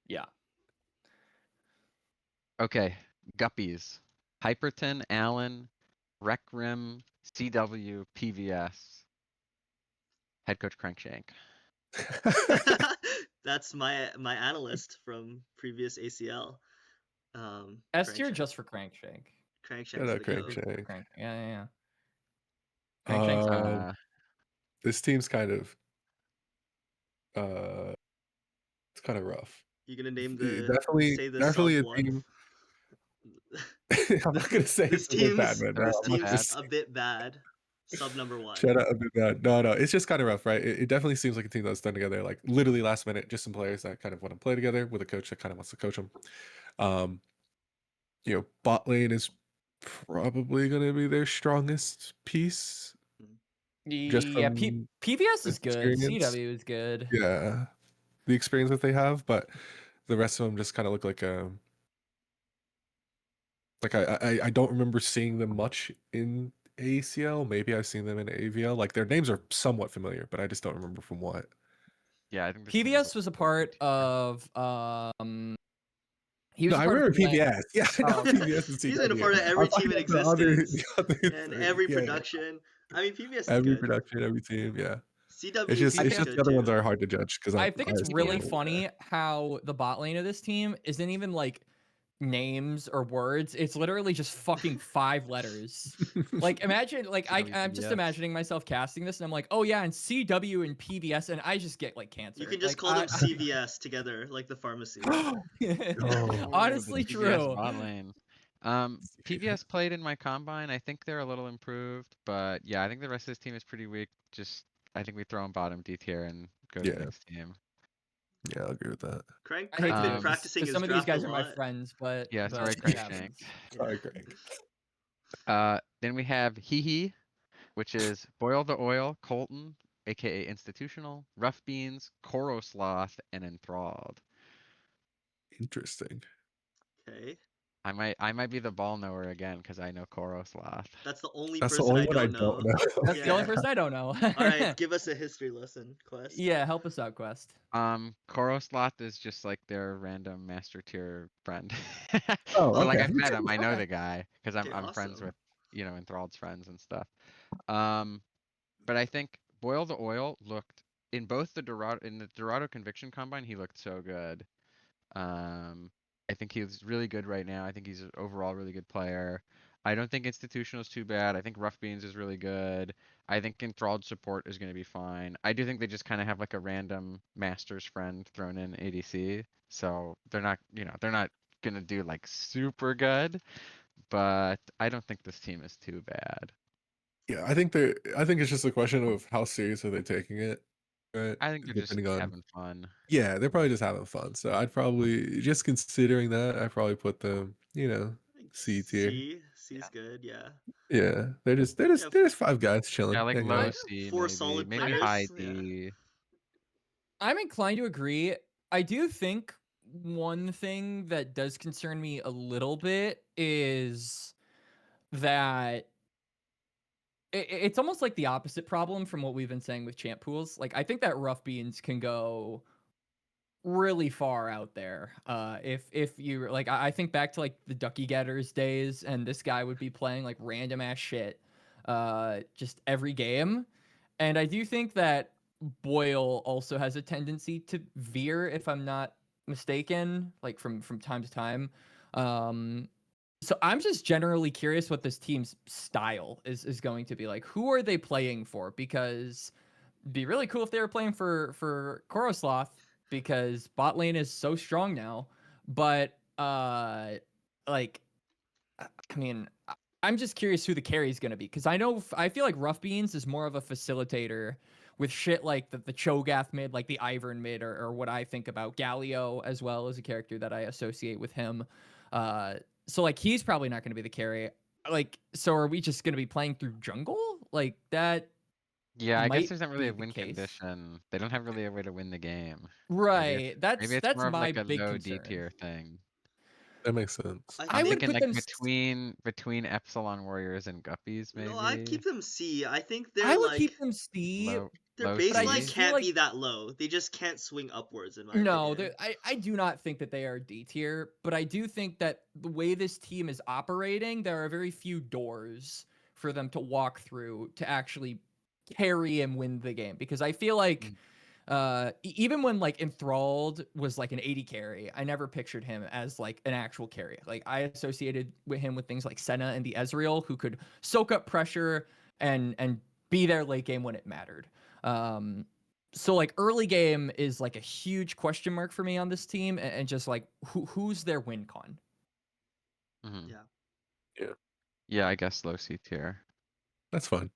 Yeah. okay. Guppies. Hyperton, Allen, Rec Rim, CW, PVS. Head coach Crankshank. That's my analyst from previous ACL. S tier Crankshank. just for Crankshank. Crankshank's Shout out the goat. Crankshank. Yeah. Crankshank's Uh, This team's kind of it's kind of rough. You gonna name Definitely say the definitely sub a one? team. I'm not gonna say This it's a bit bad, team's man. That was this I'm not team's gonna bad. say, a bit bad. Sub number one. shout out a bit bad. No, it's just kind of rough, right? It definitely seems like a team that's done together, like literally last minute. Just some players that kind of want to play together with a coach that kind of wants to coach them. Um, bot lane is probably gonna be their strongest piece, just Yeah, from PVS is good. experience. CW is good. Yeah, the experience that they have, but the rest of them just kind of look like I don't remember seeing them much in ACL. Maybe I've seen them in AVL. Like their names are somewhat familiar, but I just don't remember from what. Yeah, I think this team is PVS was a part of he was No, a I part of remember Clan- PBS. Yeah, I know Oh. PBS and He's been a CW. part of every I'm talking team in about the existence other and three. every Yeah, production. I mean, PBS is every good. production, every team. Yeah, CW it's just seems the good other ones too. are hard to judge because I think it's just don't really know. funny how the bot lane of this team isn't even like names or words. It's literally just fucking 5 letters. Like imagine like I'm just CWPBS. imagining myself casting this and I'm like, oh yeah, and CW and PVS, and I just get like cancer. You can just Like, call them CVS together, like the pharmacy. Oh, honestly the PVS true. bot lane. PVS played in my combine. I think they're a little improved, but yeah, I think the rest of this team is pretty weak. Just I think we throw them bottom D tier and go to Yeah. the next team. yeah, I'll agree with that. Crank's I hate to been do this, practicing 'cause his some of these draft a guys are my lot. friends, but Yeah, but sorry, it Crankshank. happens. Sorry, Greg. Then we have Heihei, which is Boil the Oil, Colton, aka Institutional, Rough Beans, Koro Sloth, and Enthralled. Interesting. Okay, I might be the ball knower again because I know Koro Sloth. that's the only That's the person only I one I don't know. don't know. That's the only Yeah. person I don't know. All right, give us a history lesson, Quest. Yeah, help us out, Quest. Koro Sloth is just like their random master tier friend. Oh, So like okay. I've met him, I know Okay. the guy because Okay, I'm friends awesome. with Enthralled's friends and stuff. But I think Boil the Oil looked in both the Dorado Conviction Combine, he looked so good. I think he's really good right now. I think he's an overall really good player. I don't think Institutional is too bad. I think Rough Beans is really good. I think Enthralled support is going to be fine. I do think they just kind of have like a random Masters friend thrown in ADC. So they're not going to do like super good, but I don't think this team is too bad. Yeah, I think it's just a question of how serious are they taking it, right? I think they're just Depending on having fun. yeah, they're probably just having fun. So I'd probably just considering that I'd probably put them, I think C tier. C's good. Yeah. Yeah, they're just Yeah, they're just 5 guys chilling. Yeah, like hanging low out. C, 4 maybe solid maybe players. high Yeah. D. I'm inclined to agree. I do think one thing that does concern me a little bit is that it's almost like the opposite problem from what we've been saying with champ pools. Like I think that Rough Beans can go really far out there. If you like, I think back to like the Ducky Getters days, and this guy would be playing like random ass shit, just every game. And I do think that Boyle also has a tendency to veer, if I'm not mistaken, like from time to time. So I'm just generally curious what this team's style is going to be like. Who are they playing for? Because it'd be really cool if they were playing for Korosloth, because bot lane is so strong now. But like, I mean, I'm just curious who the carry is going to be, because I feel like Rough Beans is more of a facilitator with shit like the Cho'Gath mid, like the Ivern mid, or what I think about Galio as well as a character that I associate with him. So like he's probably not going to be the carry. Like, so are we just going to be playing through jungle like that? Yeah, I guess Might there's not really be a the win case. condition. They don't have really a way to win the game. Right. Maybe it's That's more of my like a big low D concern. tier thing. That makes sense. I I'm would thinking put like them between Epsilon Warriors and Guppies, maybe. No, I'd keep them C. I think I they're would like keep them C. low their low but I baseline just C. feel can't like be that low. They just can't swing upwards, in my no, opinion. I do not think that they are D tier, but I do think that the way this team is operating, there are very few doors for them to walk through to actually carry and win the game. Because I feel like even when like Enthralled was like an 80 carry, I never pictured him as like an actual carry. Like I associated with him with things like Senna and the Ezreal, who could soak up pressure and be there late game when it mattered. So like early game is like a huge question mark for me on this team, and just like who's their win con. Mhm. Yeah. Yeah, I guess low C tier. That's fun.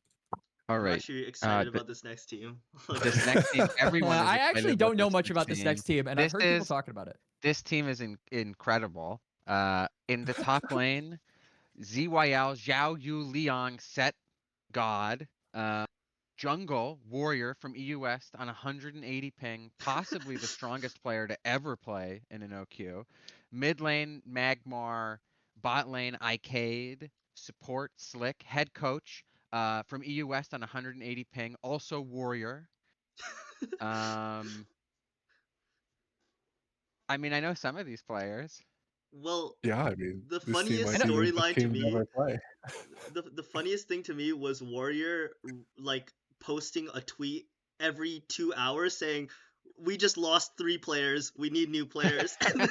All I'm right. actually excited th- about this next team. This next team, everyone is I excited actually about don't know this much next about this next team, and I've This heard people is talking about it. this team is incredible. In the top lane, ZYL Zhao Yu Liang Set God. Jungle Warrior from EU West on 180 ping, possibly the strongest player to ever play in an OQ. Mid lane Magmar, bot lane Icade, support Slick, head coach from EU West on 180 ping, also Warrior. I mean, I know some of these players. Well, Yeah, I mean, the this team funniest might be the best storyline to team to me, ever play. the funniest thing to me was Warrior like posting a tweet every 2 hours saying, "We just lost 3 players. We need new players." and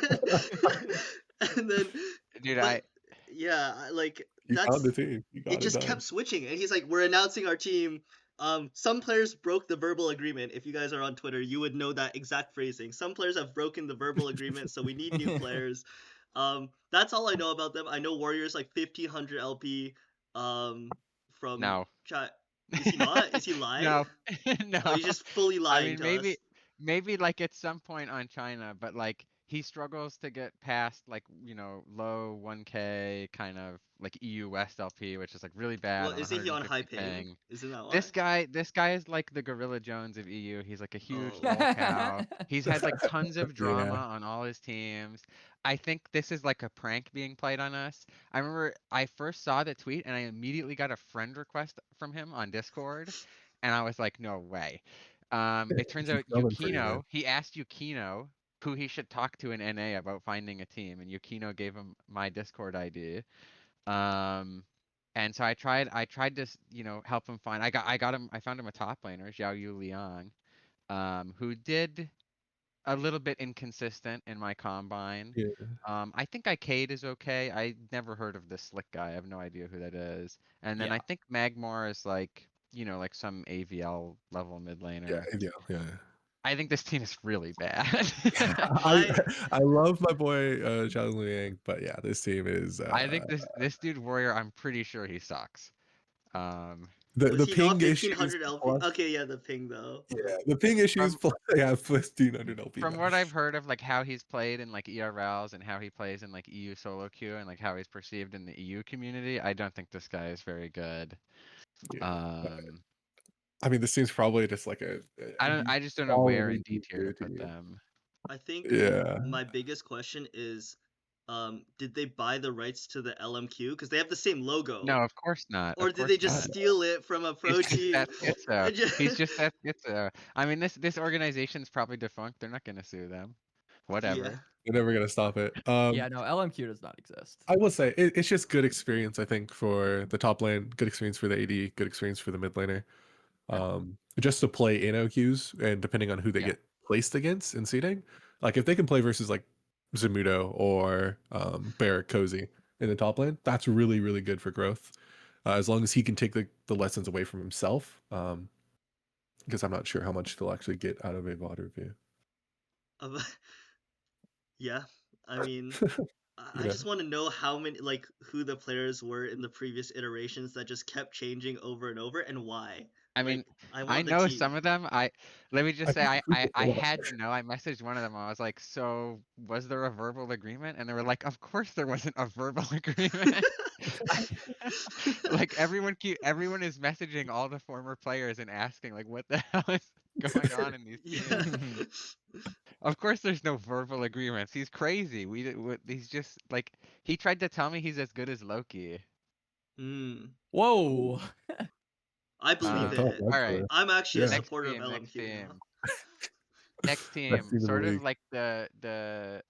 then Dude, but, yeah, like You that's found the team. You got it. Just done. kept switching, and he's like, "We're announcing our team." Some players broke the verbal agreement. If you guys are on Twitter, you would know that exact phrasing. Some players have broken the verbal agreement, so we need new players. That's all I know about them. I know Warriors like 1500 LP. From no. chat. Is he not? Is he lying? No, no. Oh, he's just fully lying I mean, to us. maybe like at some point on China, but like he struggles to get past like low 1K kind of like EU West LP, which is like really bad. Well, On isn't he on high 150 ping? Isn't that why? This guy is like the Gorilla Jones of EU. He's like a huge Oh. lol cow. He's had like tons of drama Yeah. on all his teams. I think this is like a prank being played on us. I remember I first saw the tweet and I immediately got a friend request from him on Discord, and I was like, no way. It turns out He's coming for you, man. he asked Yukino who he should talk to in NA about finding a team, and Yukino gave him my Discord ID. And so I tried to help him find. I found him a top laner, Xiao Yu Liang, who did a little bit inconsistent in my combine. Yeah. I think Icade is okay. I never heard of this Slick guy. I have no idea who that is. And then Yeah. I think Magmar is like like some AVL level mid laner. Yeah. I think this team is really bad. I love my boy Zhao Liang, but yeah, this team is I think this dude Warrior, I'm pretty sure he sucks. Was the he ping not issues 1500 LP? plus, Okay, yeah, the ping though. yeah, the ping issues plus they have 1500 LP. From what I've heard of like how he's played in like ERLs and how he plays in like EU solo queue and like how he's perceived in the EU community, I don't think this guy is very good. I mean, this seems probably just like I just don't know where quality in D tier to tier put to you. them. I think Yeah. my biggest question is, did they buy the rights to the LMQ? Because they have the same logo. No, of course not. Or Of did course they just not. steal it from a pro He's just team? that schizo. And just- He's just that schizo. I mean, this organization's probably defunct. They're not gonna sue them. Whatever. Yeah. You're never gonna stop it. Yeah, no, LMQ does not exist. I will say it's just good experience. I think for the top lane, good experience for the AD, good experience for the mid laner. Just to play in OQs and depending on who they Yeah. get placed against in seeding, like if they can play versus like Zamudo or Barrack Cozy in the top lane, that's really really good for growth. As long as he can take the lessons away from himself, because I'm not sure how much they'll actually get out of a VOD review. Yeah. I mean, I Yeah. just want to know how many, like, who the players were in the previous iterations that just kept changing over and over, and why. I mean, I I want the know team. some of them. Let me just say, think I had to know. I messaged one of them. I was like, so was there a verbal agreement? And they were like, of course there wasn't a verbal agreement. Like everyone is messaging all the former players and asking like, what the hell is going on in these Yeah. teams? Of course there's no verbal agreements. He's crazy. He's just like, he tried to tell me he's as good as Loki. Whoa. I believe top it. left All right. for- I'm actually a Yeah. supporter of Next LMQ team. now. Next Best team, team in the sort of league. like the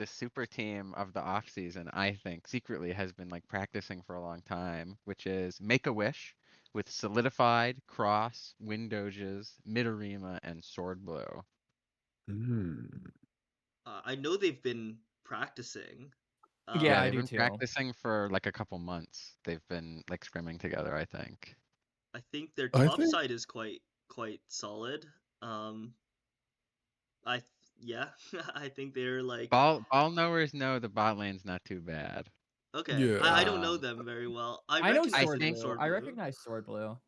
super team of the off season, I think, secretly has been like practicing for a long time, which is Make a Wish with Solidified, Cross, Windoges, Midorima, and Sword Blue. Mm. I know they've been practicing. Yeah, I they've do been too. practicing for like a couple months. They've been like scrimming together, I think. I think their I top think- side is quite solid. I yeah, I think they're like Ball knowers know the bot lane's not too bad. okay. Yeah. I don't know Um, them very well. I I know recognize Sword the Blue. Sword I Blue. recognize Sword Blue.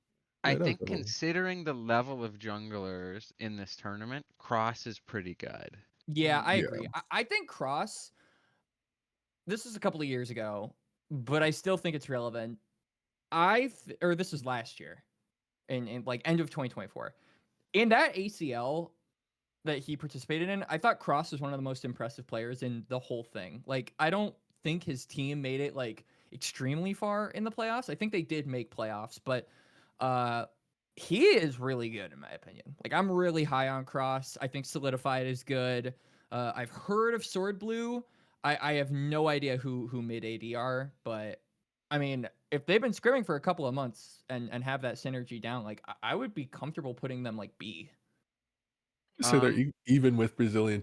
I Yeah, think definitely. considering the level of junglers in this tournament, Cross is pretty good. Yeah, I Yeah. agree. I think Cross, this is a couple of years ago, but I still think it's relevant. Or this was last year, in like end of 2024. In that ACL that he participated in, I thought Cross was one of the most impressive players in the whole thing. Like, I don't think his team made it like extremely far in the playoffs. I think they did make playoffs, but he is really good in my opinion. Like, I'm really high on Cross. I think Solidified is good. I've heard of Sword Blue. I have no idea who mid AD are, but I mean, if they've been scrimming for a couple of months and have that synergy down, like I would be comfortable putting them like B. So they're Um, even with Brazil and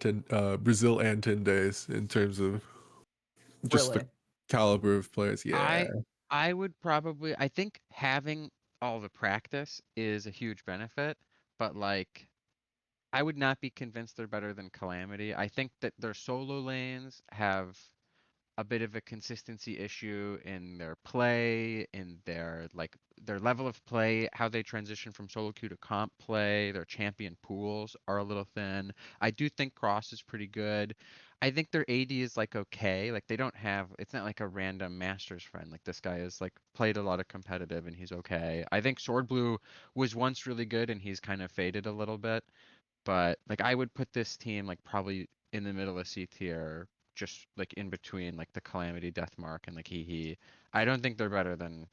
10 days in terms of just Really. the caliber of players. Yeah. I would probably, I think having all the practice is a huge benefit, but like I would not be convinced they're better than Calamity. I think that their solo lanes have a bit of a consistency issue in their play, in their level of play, how they transition from solo queue to comp play, their champion pools are a little thin. I do think Cross is pretty good. I think their AD is like okay. Like they don't have, it's not like a random Masters friend. Like this guy is like played a lot of competitive and he's okay. I think Sword Blue was once really good and he's kind of faded a little bit. But like I would put this team like probably in the middle of C tier, just like in between like the Calamity, Deathmark, and like Heihei. I don't think they're better than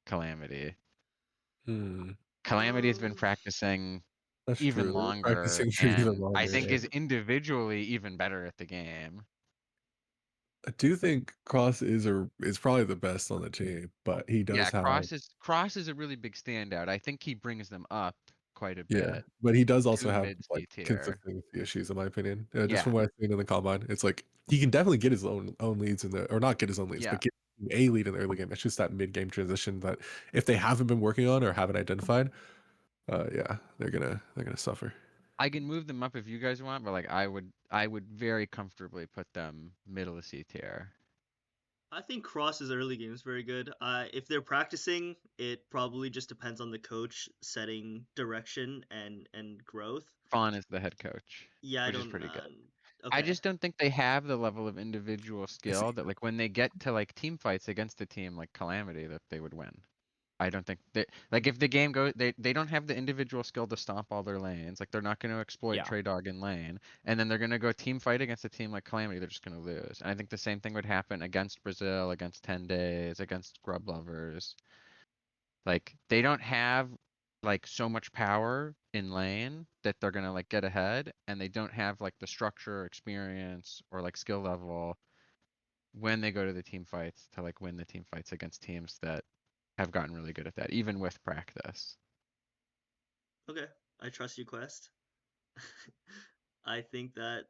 Calamity. Hmm. Calamity has been Um, practicing That's even true. They're longer, practicing for even and I longer. think Yeah. is individually even better at the game. I do think Cross is probably the best on the team, but he Yeah, does have Cross is a really big standout. I think he brings them up quite a yeah, bit but he does also to have mid like C tier. consistency issues in my opinion. Just Yeah, from what I've seen in the combine, it's like he can definitely get his own leads in the or not get his own leads, yeah. but get a lead in the early game. It's just that mid game transition that if they haven't been working on or haven't identified, yeah, they're gonna suffer. I can move them up if you guys want, but like I would very comfortably put them middle of C tier. I think Cross's early game is very good. If they're practicing, it probably just depends on the coach setting direction and growth. Fawn is the head coach, Yeah, I which is don't. pretty good. I Okay. just don't think they have the level of individual I see. skill that like when they get to like team fights against a team like Calamity that they would win. I don't think they like if the game goes they don't have the individual skill to stomp all their lanes. Like they're not going to exploit Yeah. Trey Dog in lane, and then they're going to go team fight against a team like Calamity. They're just going to lose. And I think the same thing would happen against Brazil, against 10 Days, against Grub Lovers. Like they don't have like so much power in lane that they're going to like get ahead, and they don't have like the structure, experience, or like skill level when they go to the team fights to like win the team fights against teams that have gotten really good at that, even with practice. Okay, I trust you, Quest. I think that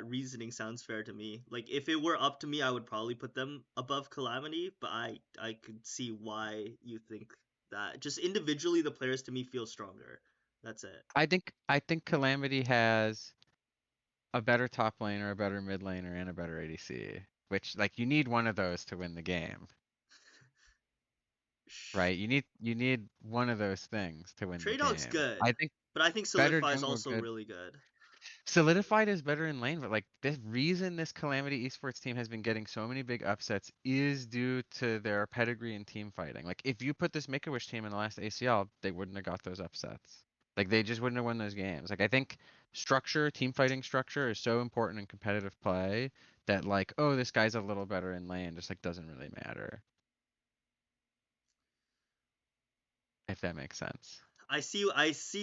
reasoning sounds fair to me. Like if it were up to me, I would probably put them above Calamity, but I could see why you think that. Just individually, the players to me feel stronger. That's it. I think Calamity has a better top laner, a better mid laner, and a better ADC. Which like you need one of those to win the game, right? You need one of those things to win the Trade Dog's game. good, I think but I think better Solidify is jungle also good. really good. Solidified is better in lane, but like the reason this Calamity Esports team has been getting so many big upsets is due to their pedigree in team fighting. Like if you put this Make-A-Wish team in the last ACL, they wouldn't have got those upsets. Like they just wouldn't have won those games. Like I think structure, team fighting structure is so important in competitive play that like, oh, this guy's a little better in lane just like doesn't really matter. If that makes sense. I see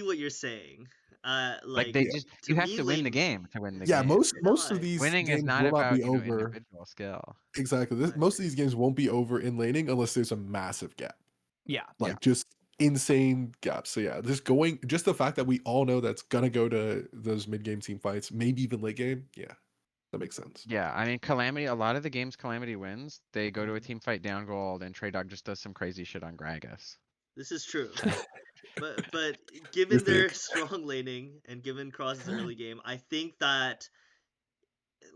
what you're saying. Like Like they Yeah. just to you have me, to win the lane. game to win the Yeah, game. most of Why? these Winning is games not will not about, be over. individual skill. Exactly. Why? Most of these games won't be over in laning unless there's a massive gap. Yeah. Like just insane gaps. So yeah, just the fact that we all know that's gonna go to those mid game team fights, maybe even late game. Yeah, that makes sense. Yeah, I mean Calamity, a lot of the games Calamity wins, they go to a team fight down gold and Trey Dog just does some crazy shit on Gragas. This is true. But given You're their thick. strong laning and given Cross's early game, I think that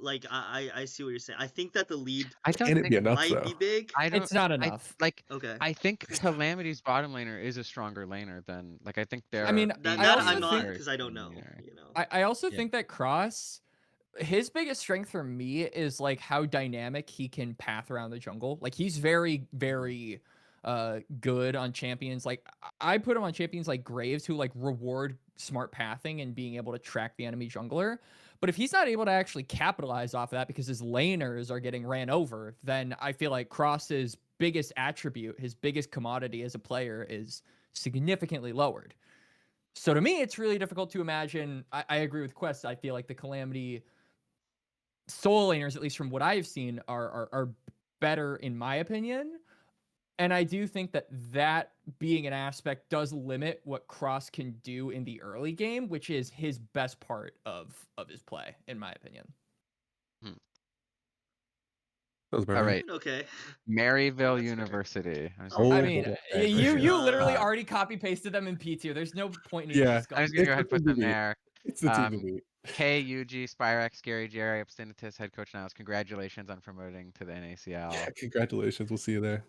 like I see what you're saying. I think that the lead I don't Can it be think enough might be though? big. I don't It's not I enough. like Okay. I think Calamity's bottom laner is a stronger laner than like I think I their mean, That I that also I'm not think because I don't know. You know. I also Yeah. think that Cross, his biggest strength for me is like how dynamic he can path around the jungle. Like he's very, very good on champions. Like I put him on champions like Graves who like reward smart pathing and being able to track the enemy jungler. But if he's not able to actually capitalize off of that because his laners are getting ran over, then I feel like Cross's biggest attribute, his biggest commodity as a player is significantly lowered. So to me, it's really difficult to imagine. I agree with Quest. I feel like the Calamity solo laners, at least from what I've seen, are better in my opinion. And I do think that being an aspect does limit what Cross can do in the early game, which is his best part of his play, in my opinion. That was All very right, Okay. Maryville That's fair. University. I'm just Oh, gonna I go mean, ahead and you- put you them you in, literally already copy pasted them in P tier. There's no point in even yeah. I'm discussing. just gonna go ahead and It's the put them team to beat. there. It's the team to Um, beat. KUG, Spyrex, Gary, Jerry, Abstinitus, head coach Niles. Congratulations on promoting to the NACL. Yeah, congratulations. We'll see you there.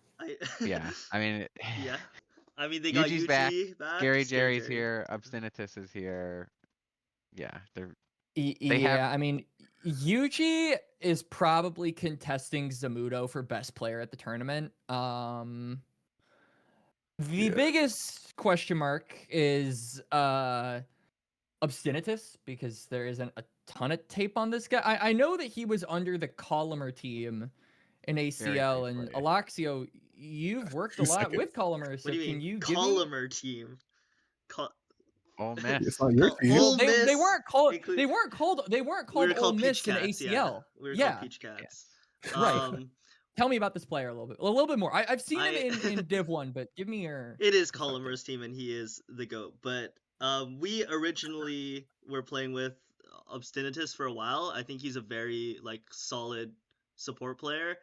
Yeah, I mean, Yeah. I mean, they got Yuji's back. back. Scary Scary Jerry's Jerry. here. Abstinitus is here. Yeah, they Yeah, have- I mean, Yuji is probably contesting Zamudo for best player at the tournament. The Yeah. biggest question mark is Obstinitus, because there isn't a ton of tape on this guy. I know that he was under the Colomer team in ACL, and briefly. Alaxio, you've worked a 2 lot with seconds. Colomer, so What do you can mean? you give me... Colomer team. Ole It's Miss. not your team. Ole They Miss weren't called include- they weren't called We were Ole called Miss Peach in Cats. Yeah. ACL. We were Yeah. called Peach Cats. Right. Tell me about this player a little bit more. I've seen him in Div 1, but give me your... It is perspective. Colomer's team, and he is the GOAT. But we originally were playing with Obstinitus for a while. I think he's a very like solid support player.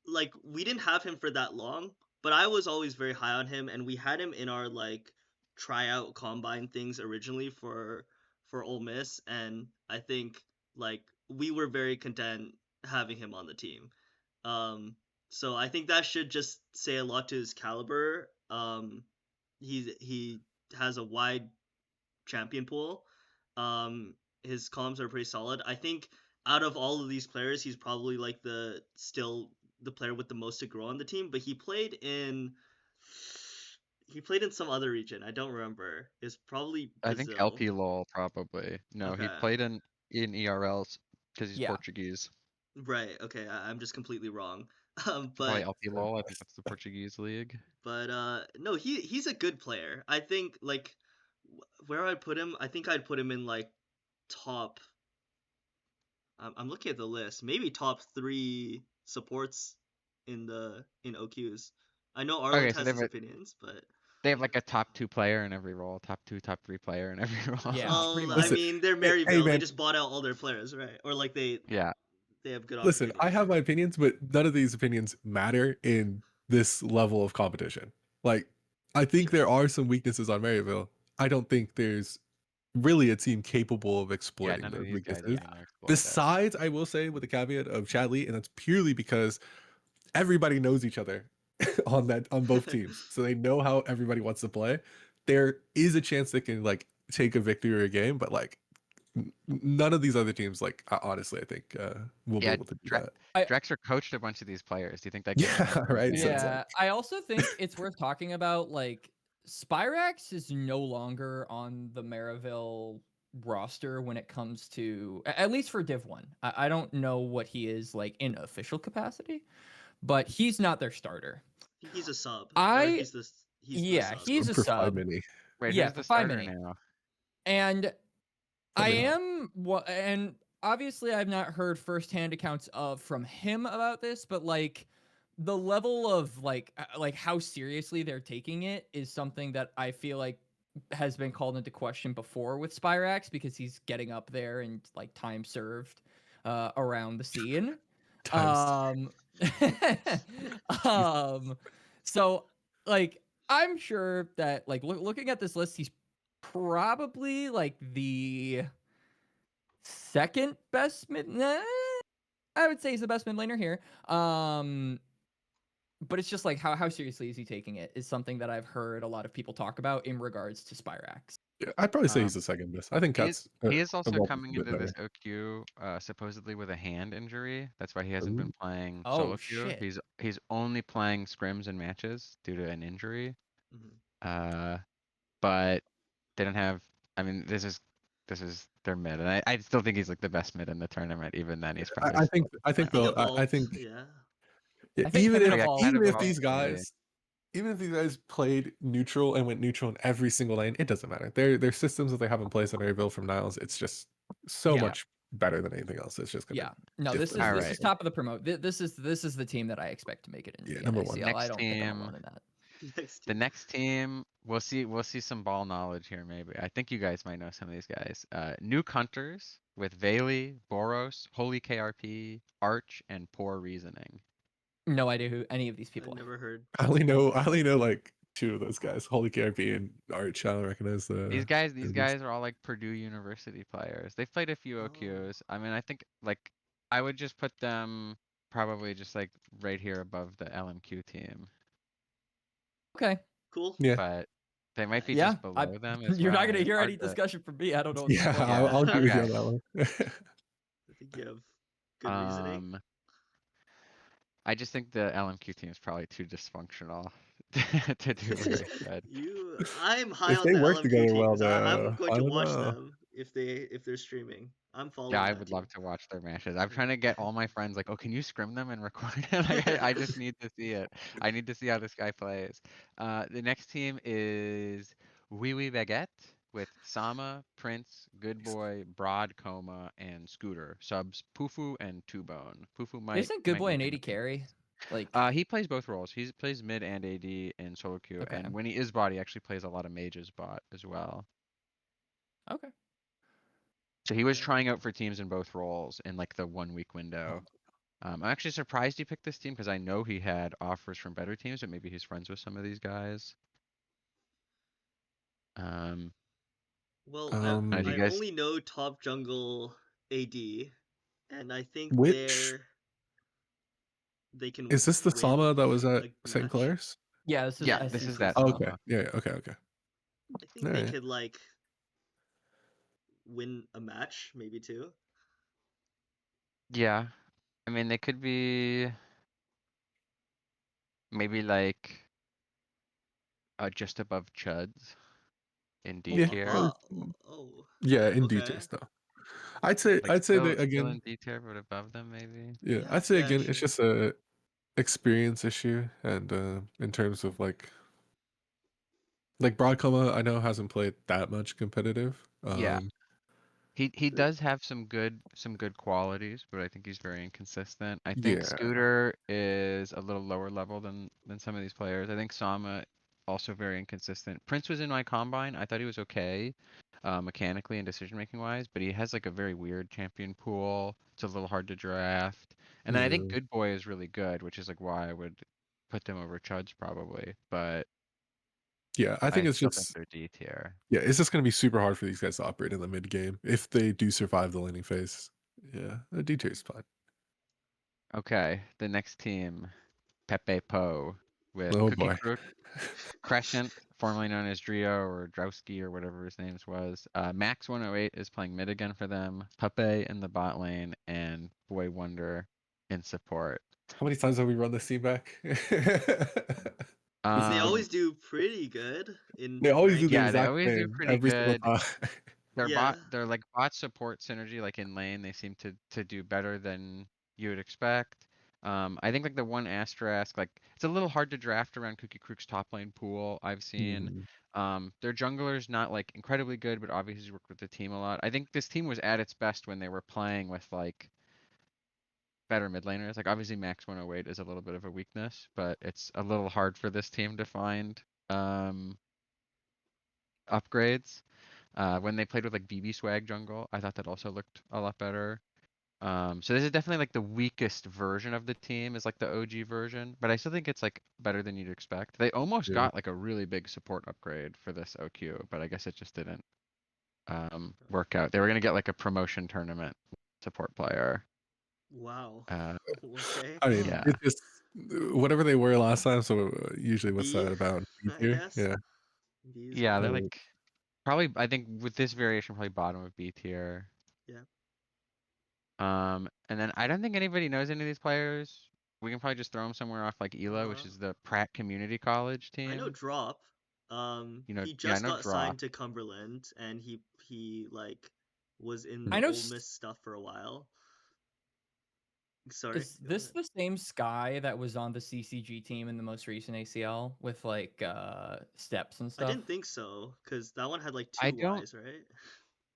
Like we didn't have him for that long, but I was always very high on him, and we had him in our like tryout combine things originally for Ole Miss, and I think like we were very content having him on the team. So I think that should just say a lot to his caliber. He has a wide champion pool. His comms are pretty solid. I think out of all of these players, he's probably like the still the player with the most to grow on the team, but he played in some other region. I don't remember. It's probably I think Brazil. LP LOL probably. No, he Okay. played in ERLs because he's Yeah. Portuguese. Right. Okay. I'm just completely wrong. Probably But LP LOL. I think that's the Portuguese league. no, he's a good player. I think like where I'd put him, I think I'd put him in like top. I'm looking at the list. Maybe top 3 supports in OQs. I know Arlant Okay, so has they have his a, opinions, but they have like a top 2 player in every role, top 2, top 3 player in every role. Yeah, pretty I much. mean they're Hey, Maryville. They man, just bought out all their players, right? Or like Yeah. they have good listen, I opportunities. have my opinions, but none of these opinions matter in this level of competition. Like, I think Sure. there are some weaknesses on Maryville. I don't think there's really a team capable of Yeah, exploiting none of those these guys are weaknesses. gonna exploit that. Besides, I will say with the caveat of CAD Lee, and that's purely because everybody knows each other on both teams, so they know how everybody wants to play. There is a chance they can like take a victory or a game, but like none of these other teams, like honestly, I think will be Yeah, able to do that. Drexler coached a bunch of these players. Do you think that gives Yeah, them right. So it's Yeah, like, I also think it's worth talking about, like, Spyrax is no longer on the Maryville roster when it comes to, at least for Div 1. I don't know what he is, like, in official capacity, but he's not their starter. He's a sub. I, He's the yeah, sub. he's a for 5 sub. mini. Wait, Yeah, who's for the 5 starter mini. now? And I Something else. am, and obviously I've not heard firsthand accounts from him about this, but like the level of like how seriously they're taking it is something that I feel like has been called into question before with Spyrax, because he's getting up there and like time served around the scene. Times. So like I'm sure that like looking at this list, he's probably like the second best mid. I would say he's the best mid laner here. But it's just like how seriously is he taking it is something that I've heard a lot of people talk about in regards to Spyrax. Yeah, I'd probably say he's the second best. I think that's He is also a coming bit into this better. OQ supposedly with a hand injury. That's why he hasn't been playing Oh, solo queue. shit. He's only playing scrims and matches due to an injury. Mhm. But they don't have. I mean, this is their mid, and I still think he's like the best mid in the tournament. Even then, he's probably. I still think playing. though, I think yeah. yeah, I think him and Yeah, Evolve kind even of if are these eventually. guys even if these guys played neutral and went neutral in every single lane, it doesn't matter. Their systems that they have in place on Airville from Niles, it's just so Yeah. much better than anything else. It's just gonna Yeah. No, get this the- is Alright. top of the promote. This is the team that I expect to make it into Yeah, the number NACL. one. I Next don't think I'm team. alone in that. The next team, we'll see some ball knowledge here maybe. I think you guys might know some of these guys. Nuke Hunters with Vayli, Boros, Holy KRP, Arch, and Poor Reasoning. No idea who any of these I people are. never heard. I only know like 2 of those guys, Holy KRP and Arch. I don't recognize the These guys others. are all like Purdue University players. They've played a few Oh. OQs. I mean, I think like I would just put them probably just like right here above the LMQ team. Okay. Cool. Yeah. But they might be Yeah, just below them as you're well. not I mean, gonna it's hear hard any to- discussion from me. I don't know what Yeah, the fuck. I'll agree with you on okay. that one. I think you have good reasoning. I just think the LMQ team is probably too dysfunctional to do very good. I'm high If on they the work LMQ together well, teams. I'm though, going I to don't watch know. them if they're streaming. I'm following Yeah, I that would team. love to watch their matches. I'm trying to get all my friends like, oh, can you scrim them and record it? Like, I just need to see it. I need to see how this guy plays. The next team is Weiwi Baguette with Sama, Prince, Good Boy, Broad, Coma, and Scooter. Subs Pufu and Two Bone. Pufu might. Isn't Good Boy make an an 80 appearance. carry? Like, He plays both roles. He plays mid and AD in solo queue, Okay. and when he is bot, he actually plays a lot of mages bot as well. okay. So he was trying out for teams in both roles in like the 1 week window. I'm actually surprised he picked this team because I know he had offers from better teams, but maybe he's friends with some of these guys. Well, do you I guys? only know top jungle AD, and I think Which they can. is this the win Sama that was at a St. match. Clair's? Yeah, this is Yeah, this SCC is that. Oh, Sama. okay. Yeah, okay. I think All they right. could like win a match, maybe 2. Yeah, I mean they could be. maybe like just above Chuds in D Yeah. tier. Oh. Yeah, in D Okay. tier stuff. I'd say Like that still again. in D tier, but above them maybe. Yeah, Yeah. I'd say Yeah. again, it's Sure. just a experience issue, and in terms of like Broadcoma, I know hasn't played that much competitive. Yeah. He uh, does have some good qualities, but I think he's very inconsistent. I think yeah, Scooter is a little lower level than some of these players. I think Sama also very inconsistent. Prince was in my combine. I thought he was okay, mechanically and decision making wise, but he has like a very weird champion pool. It's a little hard to draft. And then I think yeah, Good Boy is really good, which is like why I would put them over Chuds probably. But yeah. I I think it's still think just they're D tier. yeah, it's just gonna be super hard for these guys to operate in the mid game if they do survive the laning phase. Yeah, a D tier is fine. Okay, the next team. Pepe Po with Oh Cookie boy. Crook, Crescent, formerly known as Drio or Drowski or whatever his name was. Max 108 is playing mid again for them. Pepe in the bot lane and Boy Wonder in support. How many times have we run this team back? They Um, always do pretty good in They always do the yeah, ranking. they exact always do same pretty every single good. time. Yeah. They're like bot support synergy, like in lane, they seem to do better than you would expect. I think like the one asterisk, like it's a little hard to draft around Cookie Crook's top lane pool. I've seen. Mhm. Their jungler's not like incredibly good, but obviously he's worked with the team a lot. I think this team was at its best when they were playing with like better mid laners. Like obviously Max 108 is a little bit of a weakness, but it's a little hard for this team to find upgrades. When they played with like BB Swag jungle, I thought that also looked a lot better. So this is definitely like the weakest version of the team is like the OG version, but I still think it's like better than you'd expect. They almost Yeah. got like a really big support upgrade for this OQ, but I guess it just didn't work out. They were gonna get like a promotion tournament support player. Wow. Uh, Okay. I mean, yeah, it's just whatever they were last time. So usually, what's B, that about? B I tier? guess. Yeah. B is yeah, good. they're Uh, like probably I think with this variation probably bottom of B tier. Yeah. And then I don't think anybody knows any of these players. We can probably just throw them somewhere off like ELA, which Uh, is the Pratt Community College I know team. Drop. You know, He yeah, I just know got Drop. signed to Cumberland, and he like was in I the know. Ole Miss stuff for a while. Sorry, Is go this ahead. the same Sky that was on the CCG team in the most recent ACL with like steps and I stuff? didn't think so, cause that one had like I two don't Ys, right?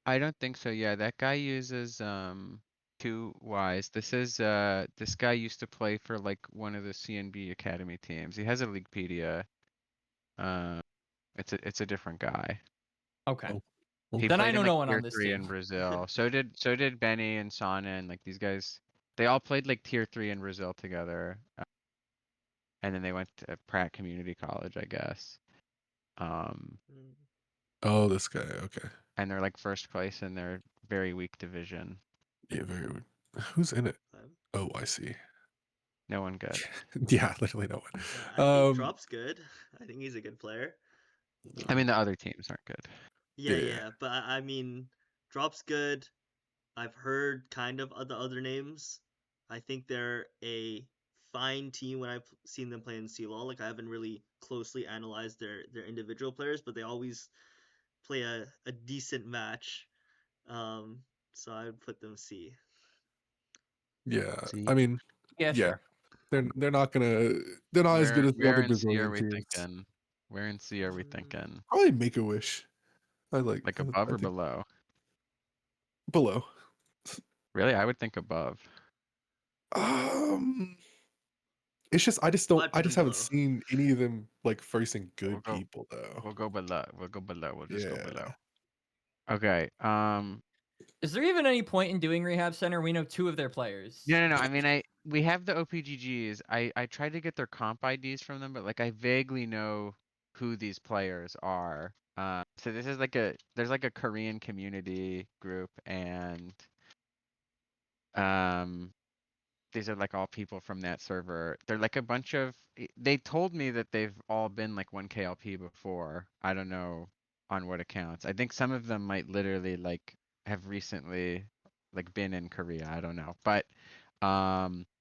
I don't think so. Yeah, that guy uses two Ys. This guy used to play for like one of the CNB Academy teams. He has a Leaguepedia. Uh, it's a different guy. Okay. oh, He okay. Then I played in know like no one on tier this 3 team. in Brazil. So did Benny and Sana and like these guys. They all played like tier 3 in Brazil together. And then they went to Pratt Community College, I guess. Um, Mm, Oh, this guy. Okay. and they're like first place in their very weak division. Yeah. Very. Weird. Who's in it? fine. Oh, I see. No one good. Yeah, literally no I think one. Drop's good. I think he's a good player. I mean, the Um, other teams aren't good. yeah, Yeah. yeah, but I mean, Drop's good. I've heard kind of the other names. I think they're a fine team when I've seen them play in CLOL. Like I haven't really closely analyzed their individual players, but they always play a decent match. Um, so I would put them C. Yeah. I See, mean, Yeah, yeah. sure. They're not gonna. They're not as good as the where other in C are Brazilian we teams. thinking? Where in C are we Mm, thinking? Probably Make a Wish. I like. Like above I or think below? below. Really, I would think above. Um, it's just I just don't. I'd I put just them haven't below. seen any of them like facing We'll good go. people though. We'll go below. We'll go below. We'll just go below. Yeah. Okay. Is there even any point in doing Rehab Center? We know two of their players. No. I mean, we have the OPGGs. I tried to get their comp IDs from them, but like I vaguely know who these players are. So this is like there's like a Korean community group, and um, these are like all people from that server. They're like a bunch of. They told me that they've all been like 1KLP before. I don't know on what accounts. I think some of them might literally like have recently like been in Korea. I don't know, but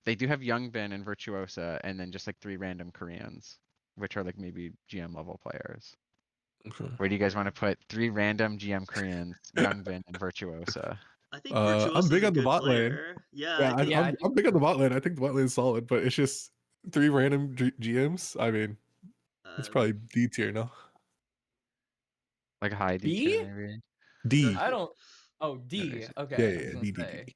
They do have Youngbin and Virtuosa, and then just like 3 random Koreans, which are like maybe GM level players. Okay. Where do you guys want to put 3 random GM Koreans, Youngbin and Virtuosa? I think I'm Virtuoso's big a on the good bot lane. player. Yeah, Yeah, I think. I'm big on the bot lane. I think the bot lane is solid, but it's just 3 random GMs. I mean, it's probably D tier, no? Like a high D B? tier maybe. D. I don't. Oh, That D. makes sense. Okay, Yeah, I yeah, was yeah, gonna D, D, say. D.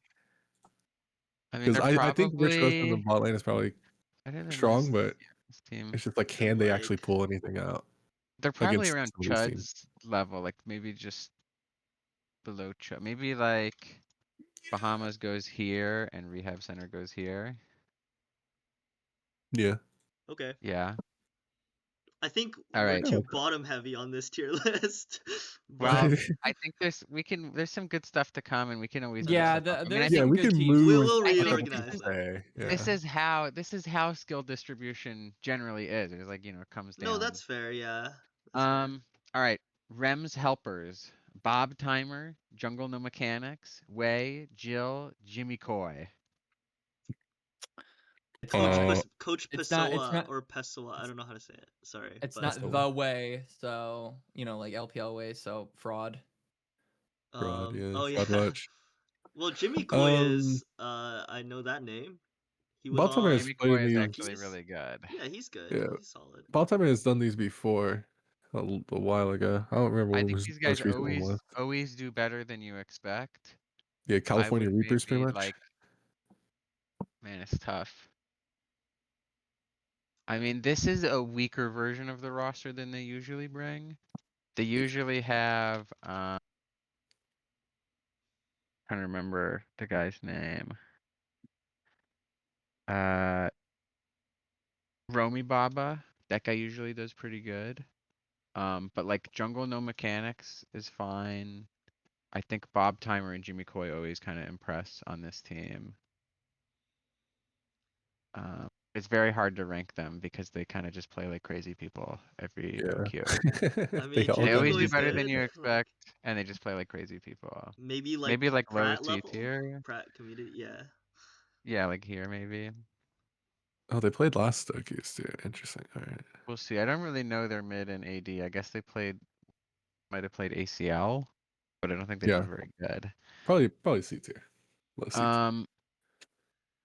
I mean, Because they're I think Virtuoso in the probably bot lane is probably better than strong, but this team. it's just like, can they actually Like- pull anything out They're probably against around some of these teams? Chud's level, like maybe just below Chud. Maybe like Bahamas goes here and Rehab Center goes here. Yeah. Okay. Yeah. I think All we're right. too Okay. bottom heavy on this tier list. Well, But I think there's some good stuff to come, and we can always Yeah, mix stuff up. I mean, I there's think Yeah, some we good can teams. move. We'll I think reorganize it. this is how skill distribution generally is. It's like, it comes down. No, that's fair. Yeah. That's fair. All right. Rem's helpers: Bob Timer, Jungle No Mechanics, Way, Jill, Jimmy Coy. It's Coach not. Coach it's not- it's Pessoa not- or Pessoa. I don't know how to say it. Sorry. It's but, not the the way. So like LPL way. So fraud. Fraud, yeah. Oh Fraud yeah. watch. Well, Jimmy Coy is. I know that name. He was Baltimore on. has Jimmy played Coy is these. actually really good. Yeah, he's good. Yeah. He's solid. Baltimore has done these before a while ago. I don't remember I what think his these guys most recent one was. always do better than you expect. Yeah, I California would Reapers, pretty maybe much. man, it's tough. I mean, this is a weaker version of the roster than they usually bring. They usually have, trying to remember the guy's name. Romy Baba. That guy usually does pretty good. But like Jungle No Mechanics is fine. I think Bob Timer and Jimmy Coy always kind of impress on this team. It's very hard to rank them because they kind of just play like crazy people every Yeah. OQ. I They mean, all They Jimmy do. always do Coy's better than good. you Like, expect, and they just play like crazy people. maybe Maybe like low Pratt C level. tier. Pratt community. Yeah. Yeah, like here maybe. Oh, they played last Tokyo's too. Interesting. All right. We'll see. I don't really know their mid and AD. I guess they might have played ACL, but I don't think they've Yeah. been very good. Probably C tier. Low C tier.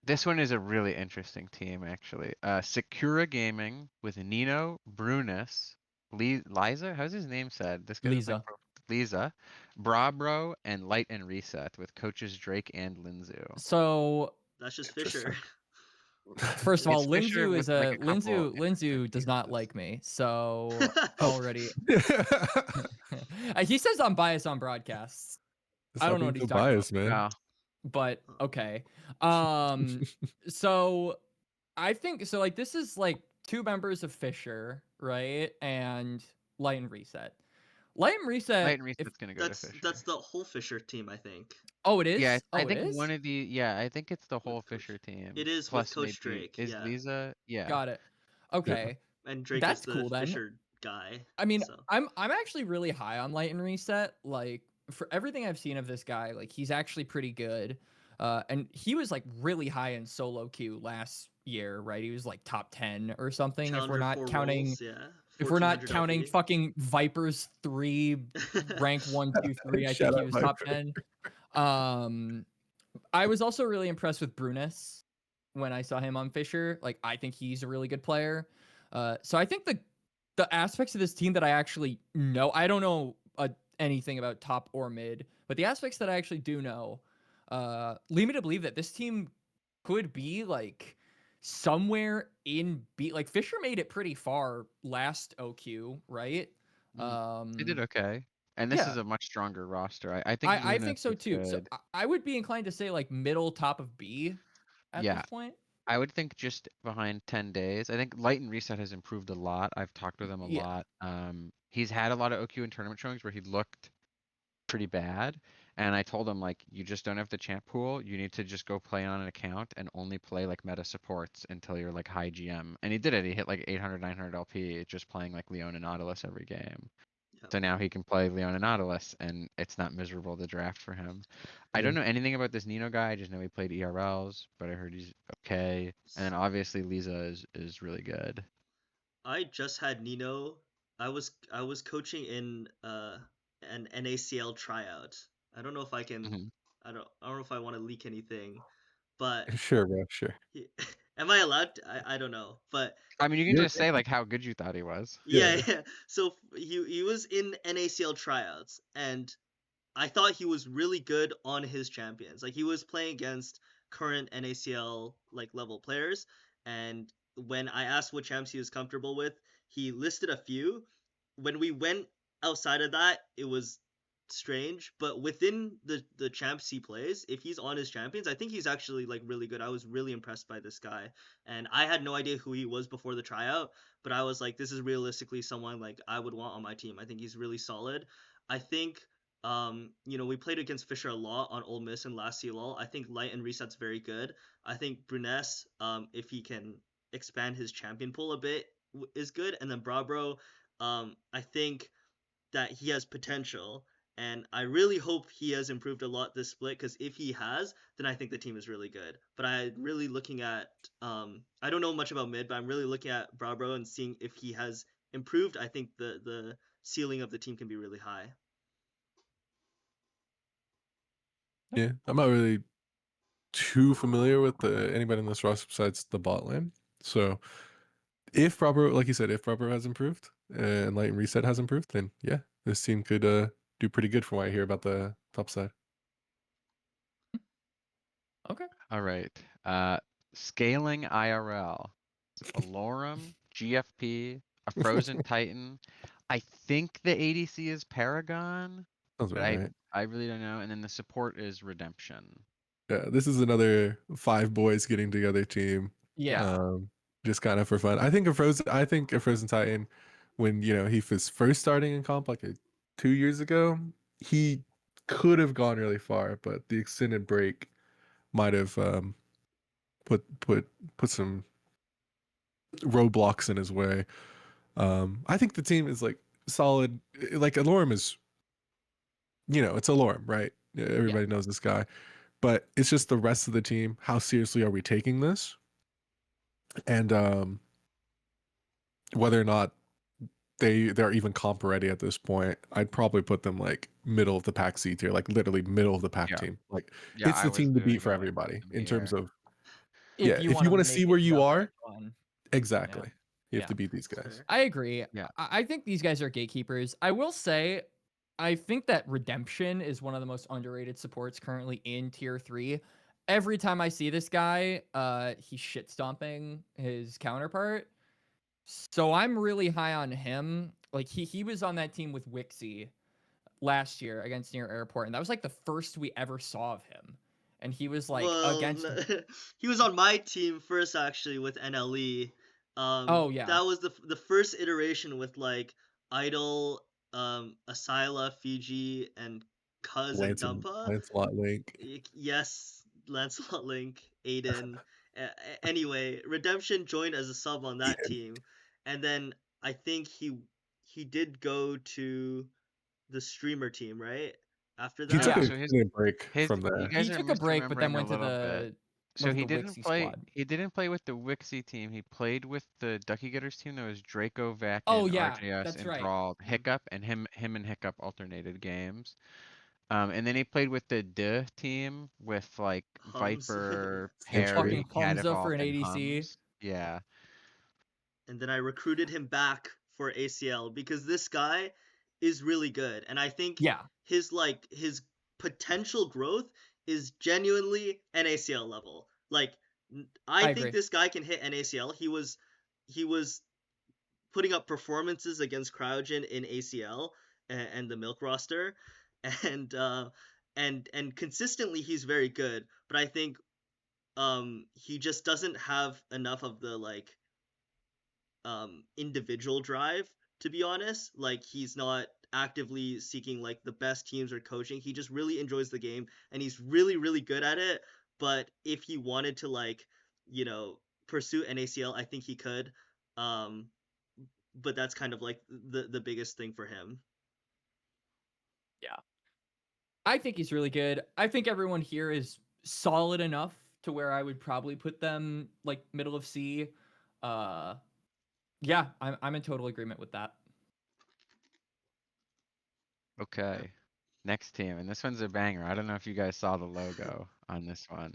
This one is a really interesting team, actually. Sakura Gaming with Nino, Brunis, Liza? How's his name said? This guy's Lisa. Lisa, Brabro, and Light and Reset with coaches Drake and Linzu. So That's just Interesting. Fisher. first of all, It's Fisher Linzu is with, like, a couple Linzu does not pieces. like me. So already, Yeah. he says I'm biased on broadcasts. I don't know what he's so talking biased, man. Wow. But okay. So I think so. Like this is like 2 members of Fisher, right? And Light and Reset. Light and Reset. Light and Reset's gonna go to Fisher. That's the whole Fisher team, I think. Oh, it is. Yeah, Oh, I it think is? one of the I think it's the whole With Coach- Fisher team. It is with plus Coach maybe, Drake, Is yeah. Lisa? Yeah. Got it. Okay. And Drake That's is the cool then. Fisher guy. I mean, so. I'm actually really high on Light and Reset. Like for everything I've seen of this guy, like he's actually pretty good. And he was like really high in solo queue last year, right? He was like top 10 or something. Challenger if we're not 4 counting, roles, yeah. if we're not 1400 counting LP. fucking Vipers 3 rank 1, 2, 3, I Shout think he out was top Viper. 10. I was also really impressed with Brunis when I saw him on Fisher. Like I think he's a really good player. So I think the aspects of this team that I actually know, I don't know anything about top or mid, but the aspects that I actually do know lead me to believe that this team could be like somewhere in B. Like Fisher made it pretty far last OQ, right? They did okay. And this yeah. is a much stronger roster. I think I think Lunas so is too. So good. I would be inclined to say like middle top of B at Yeah. this point. I would think just behind 10 days. I think Light and Reset has improved a lot. I've talked with him a Yeah. lot. He's had a lot of OQ and tournament showings where he looked pretty bad. And I told him, like, you just don't have the champ pool. You need to just go play on an account and only play like meta supports until you're like high GM. And he did it. He hit like 800, 900 LP just playing like Leon and Nautilus every game. Yep. So now he can play Leon and Nautilus, and it's not miserable to draft for him. I don't know anything about this Nino guy. I just know he played ERLs, but I heard he's okay. And then obviously Lisa is really good. I just had Nino. I was coaching in an NACL tryout. I don't know if I can. Mhm. I don't know if I want to leak anything, but Sure, bro. Sure. he, am I allowed? I don't know, but I mean, you can Yeah. just say like how good you thought he was. yeah, Yeah. yeah. So he was in NACL tryouts, and I thought he was really good on his champions. Like he was playing against current NACL like level players, and when I asked what champs he was comfortable with, he listed a few. When we went outside of that, it was strange. But within the champs he plays, if he's on his champions, I think he's actually like really good. I was really impressed by this guy, and I had no idea who he was before the tryout. But I was like, this is realistically someone like I would want on my team. I think he's really solid. I think we played against Fisher a lot on Ole Miss and last CLL. I think Light and Reset's very good. I think Bruness, if he can expand his champion pool a bit, is good. And then Brabro, I think that he has potential. And I really hope he has improved a lot this split, because if he has, then I think the team is really good. But I'm really looking at, I don't know much about mid, but I'm really looking at Brabro and seeing if he has improved. I think the ceiling of the team can be really high. Yeah. I'm not really too familiar with anybody in this roster besides the bot lane. So if Robert, like you said, if Robert has improved and Light and Reset has improved, then yeah, this team could do pretty good from what I hear about the top side. Okay. All right. Scaling IRL. Alorum, GFP, a Frozen Titan. I think the ADC is Paragon, Sounds but about right. I really don't know. And then the support is Redemption. Yeah, this is another 5 boys getting together team. Yeah. Just kind of for fun. I think a Frozen Titan, when he was first starting in comp like 2 years ago, he could have gone really far, but the extended break might have put some roadblocks in his way. I think the team is like solid. Like Alorum is, it's Alorum, right? Everybody knows this guy, but it's just the rest of the team. How seriously are we taking this? And whether or not they're even comp ready at this point, I'd probably put them like middle of the pack C tier, like literally middle of the pack Yeah. team. Like Yeah, it's I the was team to beat doing for that everybody in in the terms air. of If you want to make see it where you tough are, fun. exactly. You have Yeah. to beat these That's guys. fair. I agree. Yeah. I think these guys are gatekeepers. I will say, I think that Redemption is one of the most underrated supports currently in tier 3. Every time I see this guy, he's shit stomping his counterpart. So I'm really high on him. Like he was on that team with Wixie last year against Near Airport, and that was like the first we ever saw of him. And he was like Well, against. he was on my team first actually with NLE. Oh yeah. That was the first iteration with like Idol, Asyla, Fiji, and Cuz and Dumpa. Lancelot Link. Yes, Lancelot Link, Aiden. Anyway, Redemption joined as a sub on that team, and then I think he did go to the streamer team, right? After He that. took No, a so extended break from you there. guys He are took a break, but then misremembering a went to little bit. So he didn't Wixie play. squad. He didn't play with the Wixie team. He played with the Ducky Getters team. That was Draco, Vac, Oh and yeah, RJS, that's and right. Draw, Hiccup, and him and Hiccup alternated games. And then he played with the Duh team with like Hums. Viper, Century. Perry, Fucking Hamza for Catapult, an and ADC. Hums. Yeah. And then I recruited him back for ACL because this guy is really good, and I think Yeah. his potential growth is genuinely NACL level. Like I I think agree. this guy can hit NACL. He was putting up performances against Cryogen in ACL and the Milk roster, and and consistently he's very good. But I think he just doesn't have enough of the like individual drive, to be honest. Like he's not actively seeking like the best teams or coaching. He just really enjoys the game, and he's really good at it. But if he wanted to like pursue NACL, I think he could. But that's kind of like the biggest thing for him. I think he's really good. I think everyone here is solid enough to where I would probably put them like middle of C. Yeah, I'm in total agreement with that. Okay. Next team, and this one's a banger. I don't know if you guys saw the logo on this one.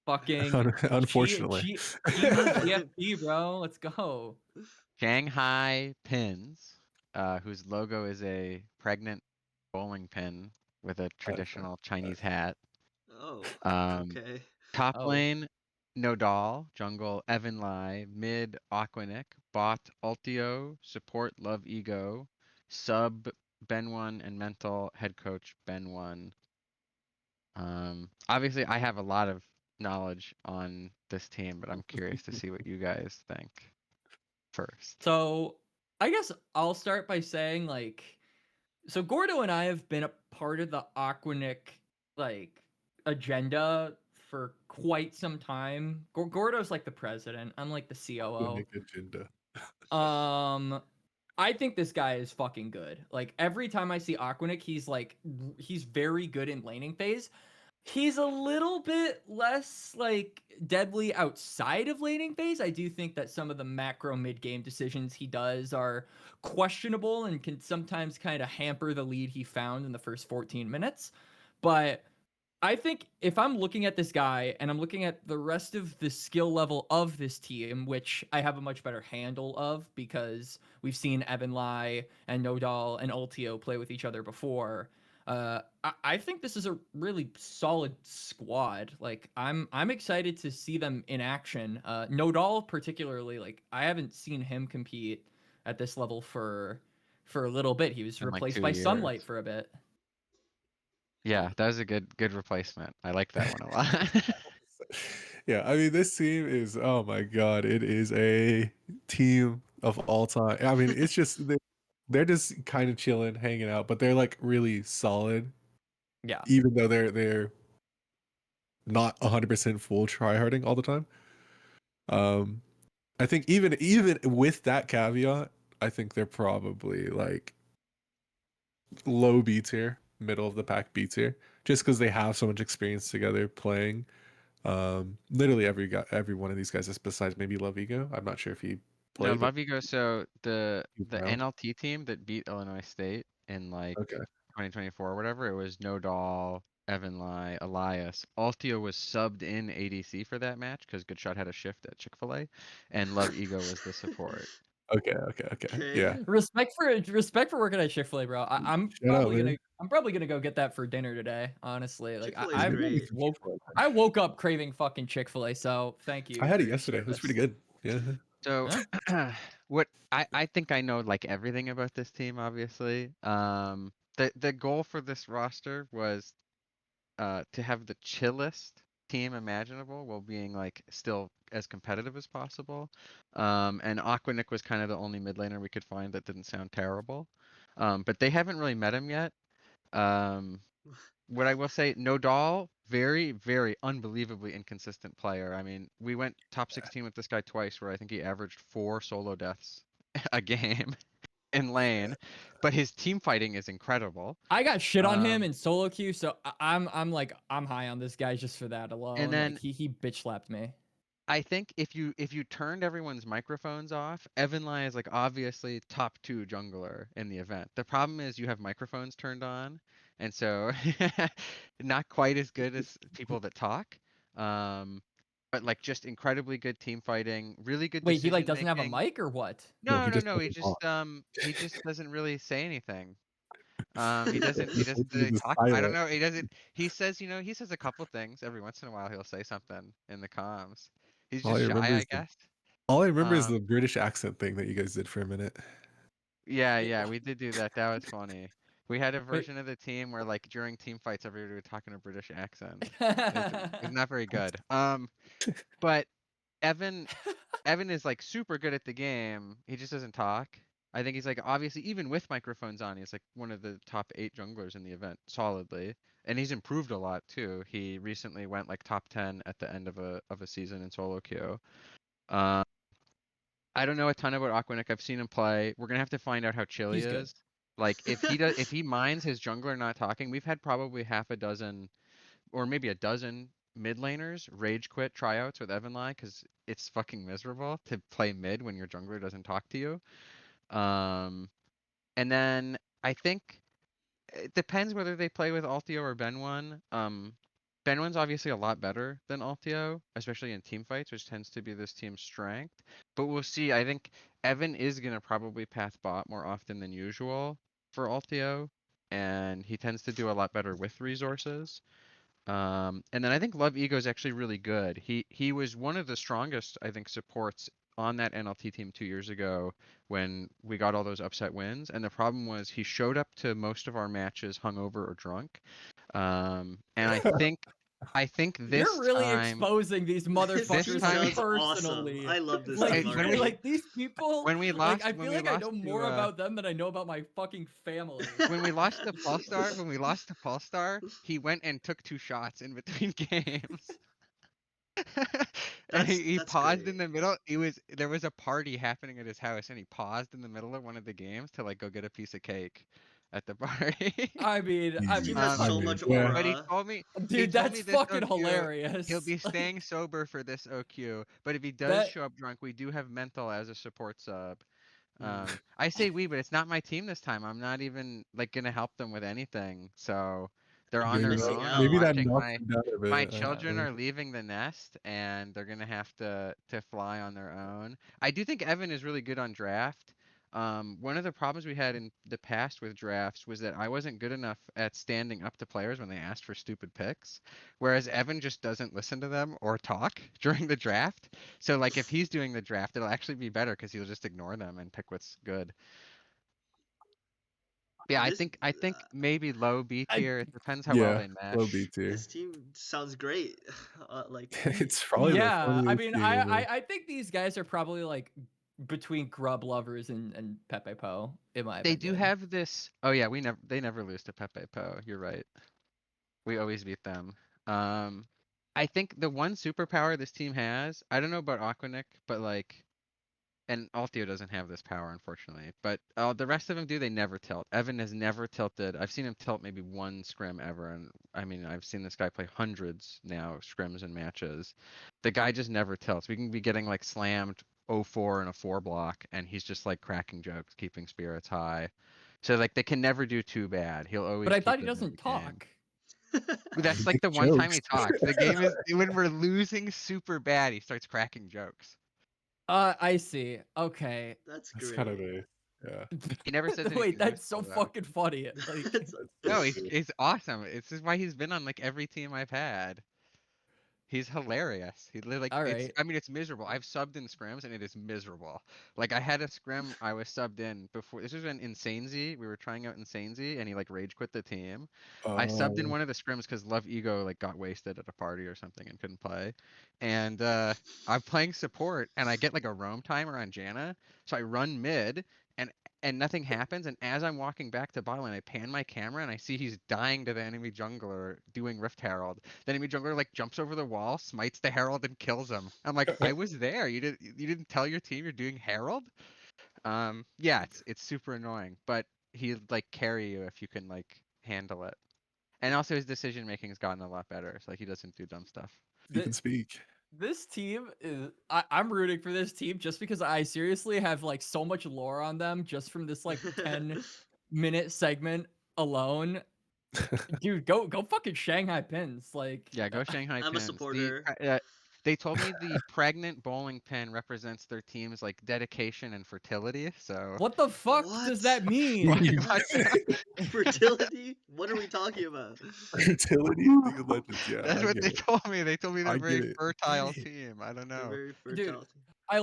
Fucking Unfortunately. Cheesy GFP, bro. Let's go. Shanghai Pins, whose logo is a pregnant bowling pin with a traditional Chinese hat. Oh, Um, okay. Top Oh. lane, Nodal, jungle, Evan Lai, mid, Aquanic, bot, Ultio, support, Love Ego, sub, Ben1, and mental, head coach, Ben1. Obviously, I have a lot of knowledge on this team, but I'm curious to see what you guys think first. So I guess I'll start by saying like, so Gordo and I have been a part of the Aquanic like agenda for quite some time. Gordo's like the president. I'm like the COO. Unique agenda. I think this guy is fucking good. Like every time I see Aquanic, he's very good in laning phase. He's a little bit less like deadly outside of laning phase. I do think that some of the macro mid game decisions he does are questionable and can sometimes kind of hamper the lead he found in the first 14 minutes. But I think if I'm looking at this guy and I'm looking at the rest of the skill level of this team, which I have a much better handle of because we've seen Evan Lai and Nodal and Ultio play with each other before. I think this is a really solid squad. Like I'm excited to see them in action. Nodal particularly, like I haven't seen him compete at this level for a little bit. He was In like replaced 2 by years. Sunlight for a bit. Yeah, that was a good replacement. I like that one a lot. Yeah, I mean, this team is, oh my God, it is a team of all time. I mean, it's just, they're just kind of chilling, hanging out, but they're like really solid, Yeah. even though they're not 100% full tryharding all the time. I think even with that caveat, I think they're probably like low B tier, middle of the pack B tier, just because they have so much experience together playing. Literally every one of these guys is besides maybe Love Ego. I'm not sure if he No, played, but Love Ego. So the he's around. NLT team that beat Illinois State in like Okay. 2024 or whatever, it was Nodal, Evan Lai, Elias. Altio was subbed in ADC for that match because Goodshot had a shift at Chick-fil-A, and Love Ego was the support. Okay. Yeah. Respect for working at Chick-fil-A, bro. I'm Shut up, probably man. gonna go get that for dinner today. Honestly, like Chick-fil-A is I great. I woke up craving fucking Chick-fil-A. So thank you. I had for it your yesterday. It was service. pretty good. Yeah. So Yeah. what I think I know like everything about this team, obviously. The goal for this roster was to have the chillest team imaginable while being like still as competitive as possible. And Aquanic was kind of the only mid laner we could find that didn't sound terrible. But they haven't really met him yet. What I will say, Nodal, very, very unbelievably inconsistent player. I mean, we went top 16 with this guy twice, where I think he averaged 4 solo deaths a game in lane, but his team fighting is incredible. I got shit on him Um, in solo queue, so I'm high on this guy just for that alone. And then Like he bitch slapped me. I think if you turned everyone's microphones off, Evan Lai is like obviously top 2 jungler in the event. The problem is you have microphones turned on, and so not quite as good as people that talk. But like just incredibly good team fighting, really good Wait, he like decision doesn't have a making. mic or what? No, No, he no, just no. doesn't talk. He just doesn't really say anything. He doesn't He's really just talk. I don't silent. know. He doesn't. He says, he says a couple things every once in a while. He'll say something in the comms. He's All just I shy, remember I is the guess. all I remember is Um, the British accent thing that you guys did for a minute. yeah, we did do that. That was funny. We had a Wait. version of the team where, like, during team fights, everybody would talk in a British accent. It's not very good. But Evan is like super good at the game. He just doesn't talk. I think he's like obviously even with microphones on, he's like one of the top 8 junglers in the event solidly, and he's improved a lot too. He recently went like top 10 at the end of a season in solo queue. I don't know a ton about Aquanic. I've seen him play. We're gonna have to find out how chill he He's good. is. Like if he minds his jungler not talking, we've had probably half a dozen or maybe a dozen mid laners rage quit tryouts with Evan Lai because it's fucking miserable to play mid when your jungler doesn't talk to you. And then I think it depends whether they play with Altio or Benwan. Benwan's obviously a lot better than Altio, especially in team fights, which tends to be this team's strength. But we'll see. I think Evan is gonna probably path bot more often than usual for Altio, and he tends to do a lot better with resources. And then I think Love Ego is actually really good. He was one of the strongest, I think, supports on that NLT team 2 years ago when we got all those upset wins. And the problem was he showed up to most of our matches hungover or drunk. And I think this You're really time exposing these motherfuckers This time- sounds personally. awesome. I love this Like, team when already. like these people. when we Like, lost I when feel we like I lost know to, more about them than I know about my fucking family. when we lost to Polestar, he went and took 2 shots in between games. And he That's paused great. in the middle. There was a party happening at his house, and he paused in the middle of one of the games to like go get a piece of cake at the party. I mean, This team has I so mean, much yeah. aura. But he told me dude, told that's me this fucking OQ, hilarious. he'll be Like, staying sober for this OQ. But if he does that- show up drunk, we do have Mental as a support sub. Mm. I say we, but it's not my team this time. I'm not even like gonna help them with anything. So they're on their Missing own. out. I'm Maybe that watching knocks them down a bit. my I children think. are leaving the nest and they're gonna have to fly on their own. I do think Evan is really good on draft. One of the problems we had in the past with drafts was that I wasn't good enough at standing up to players when they asked for stupid picks, whereas Evan just doesn't listen to them or talk during the draft. So like if he's doing the draft, it'll actually be better because he'll just ignore them and pick what's good. Yeah, I This- think maybe low B I- tier. It depends how well Yeah, they mesh. low B tier. This team sounds great. Like It's probably yeah, the I funniest mean, team, I think these guys are probably like between Grub Lovers and Pepe Po. In my They opinion. do have this. Oh yeah, they never lose to Pepe Po. You're right. We always beat them. I think the one superpower this team has, I don't know about Aquanic, but like, and Altio doesn't have this power unfortunately, but the rest of them do. They never tilt. Evan has never tilted. I've seen him tilt maybe one scrim ever, and I mean I've seen this guy play hundreds now scrims and matches. The guy just never tilts. We can be getting like slammed 0-4 in a 4 block, and he's just like cracking jokes, keeping spirits high. So like they can never do too bad. He'll always. But I keep thought he them in doesn't the game. talk. That's like the Make one time he jokes. talks. The game is when we're losing super bad, he starts cracking jokes. I see. Okay. that's That's great. kind of a yeah. He never says anything Wait, that's so useful, though. fucking funny. Like, It's- No, he's awesome. It's just why he's been on like every team I've had. He's hilarious. He like all it's right. I mean it's miserable. I've subbed in scrims and it is miserable. Like I had a scrim I was subbed in before. This was in Insanezy. We were trying out Insanezy and he like rage quit the team. I subbed in one of the scrims because Love Ego like got wasted at a party or something and couldn't play. And I'm playing support and I get like a roam timer on Janna. So I run mid and nothing happens. And as I'm walking back to bot lane, I pan my camera and I see he's dying to the enemy jungler doing Rift Herald. The enemy jungler like jumps over the wall, smites the Herald and kills him. I'm like, I was there. You didn't tell your team you're doing Herald? Yeah, it's super annoying, but he'd like carry you if you can like handle it. And also his decision making has gotten a lot better. So like he doesn't do dumb stuff. You can speak. This team is I'm rooting for this team just because I seriously have like so much lore on them just from this like 10-minute segment alone. Dude, go fucking Shanghai Pins. Like, Yeah, go Shanghai I'm a Pins. supporter. They told me the pregnant bowling pin represents their team's like dedication and fertility. So what the fuck What? does that mean? Fertility? What are we talking about? Fertility, League of Legends. Yeah, That's I what get they it. told me. They told me they're I a very get it. fertile Get it. team. I don't They're know. very Dude, fertile. I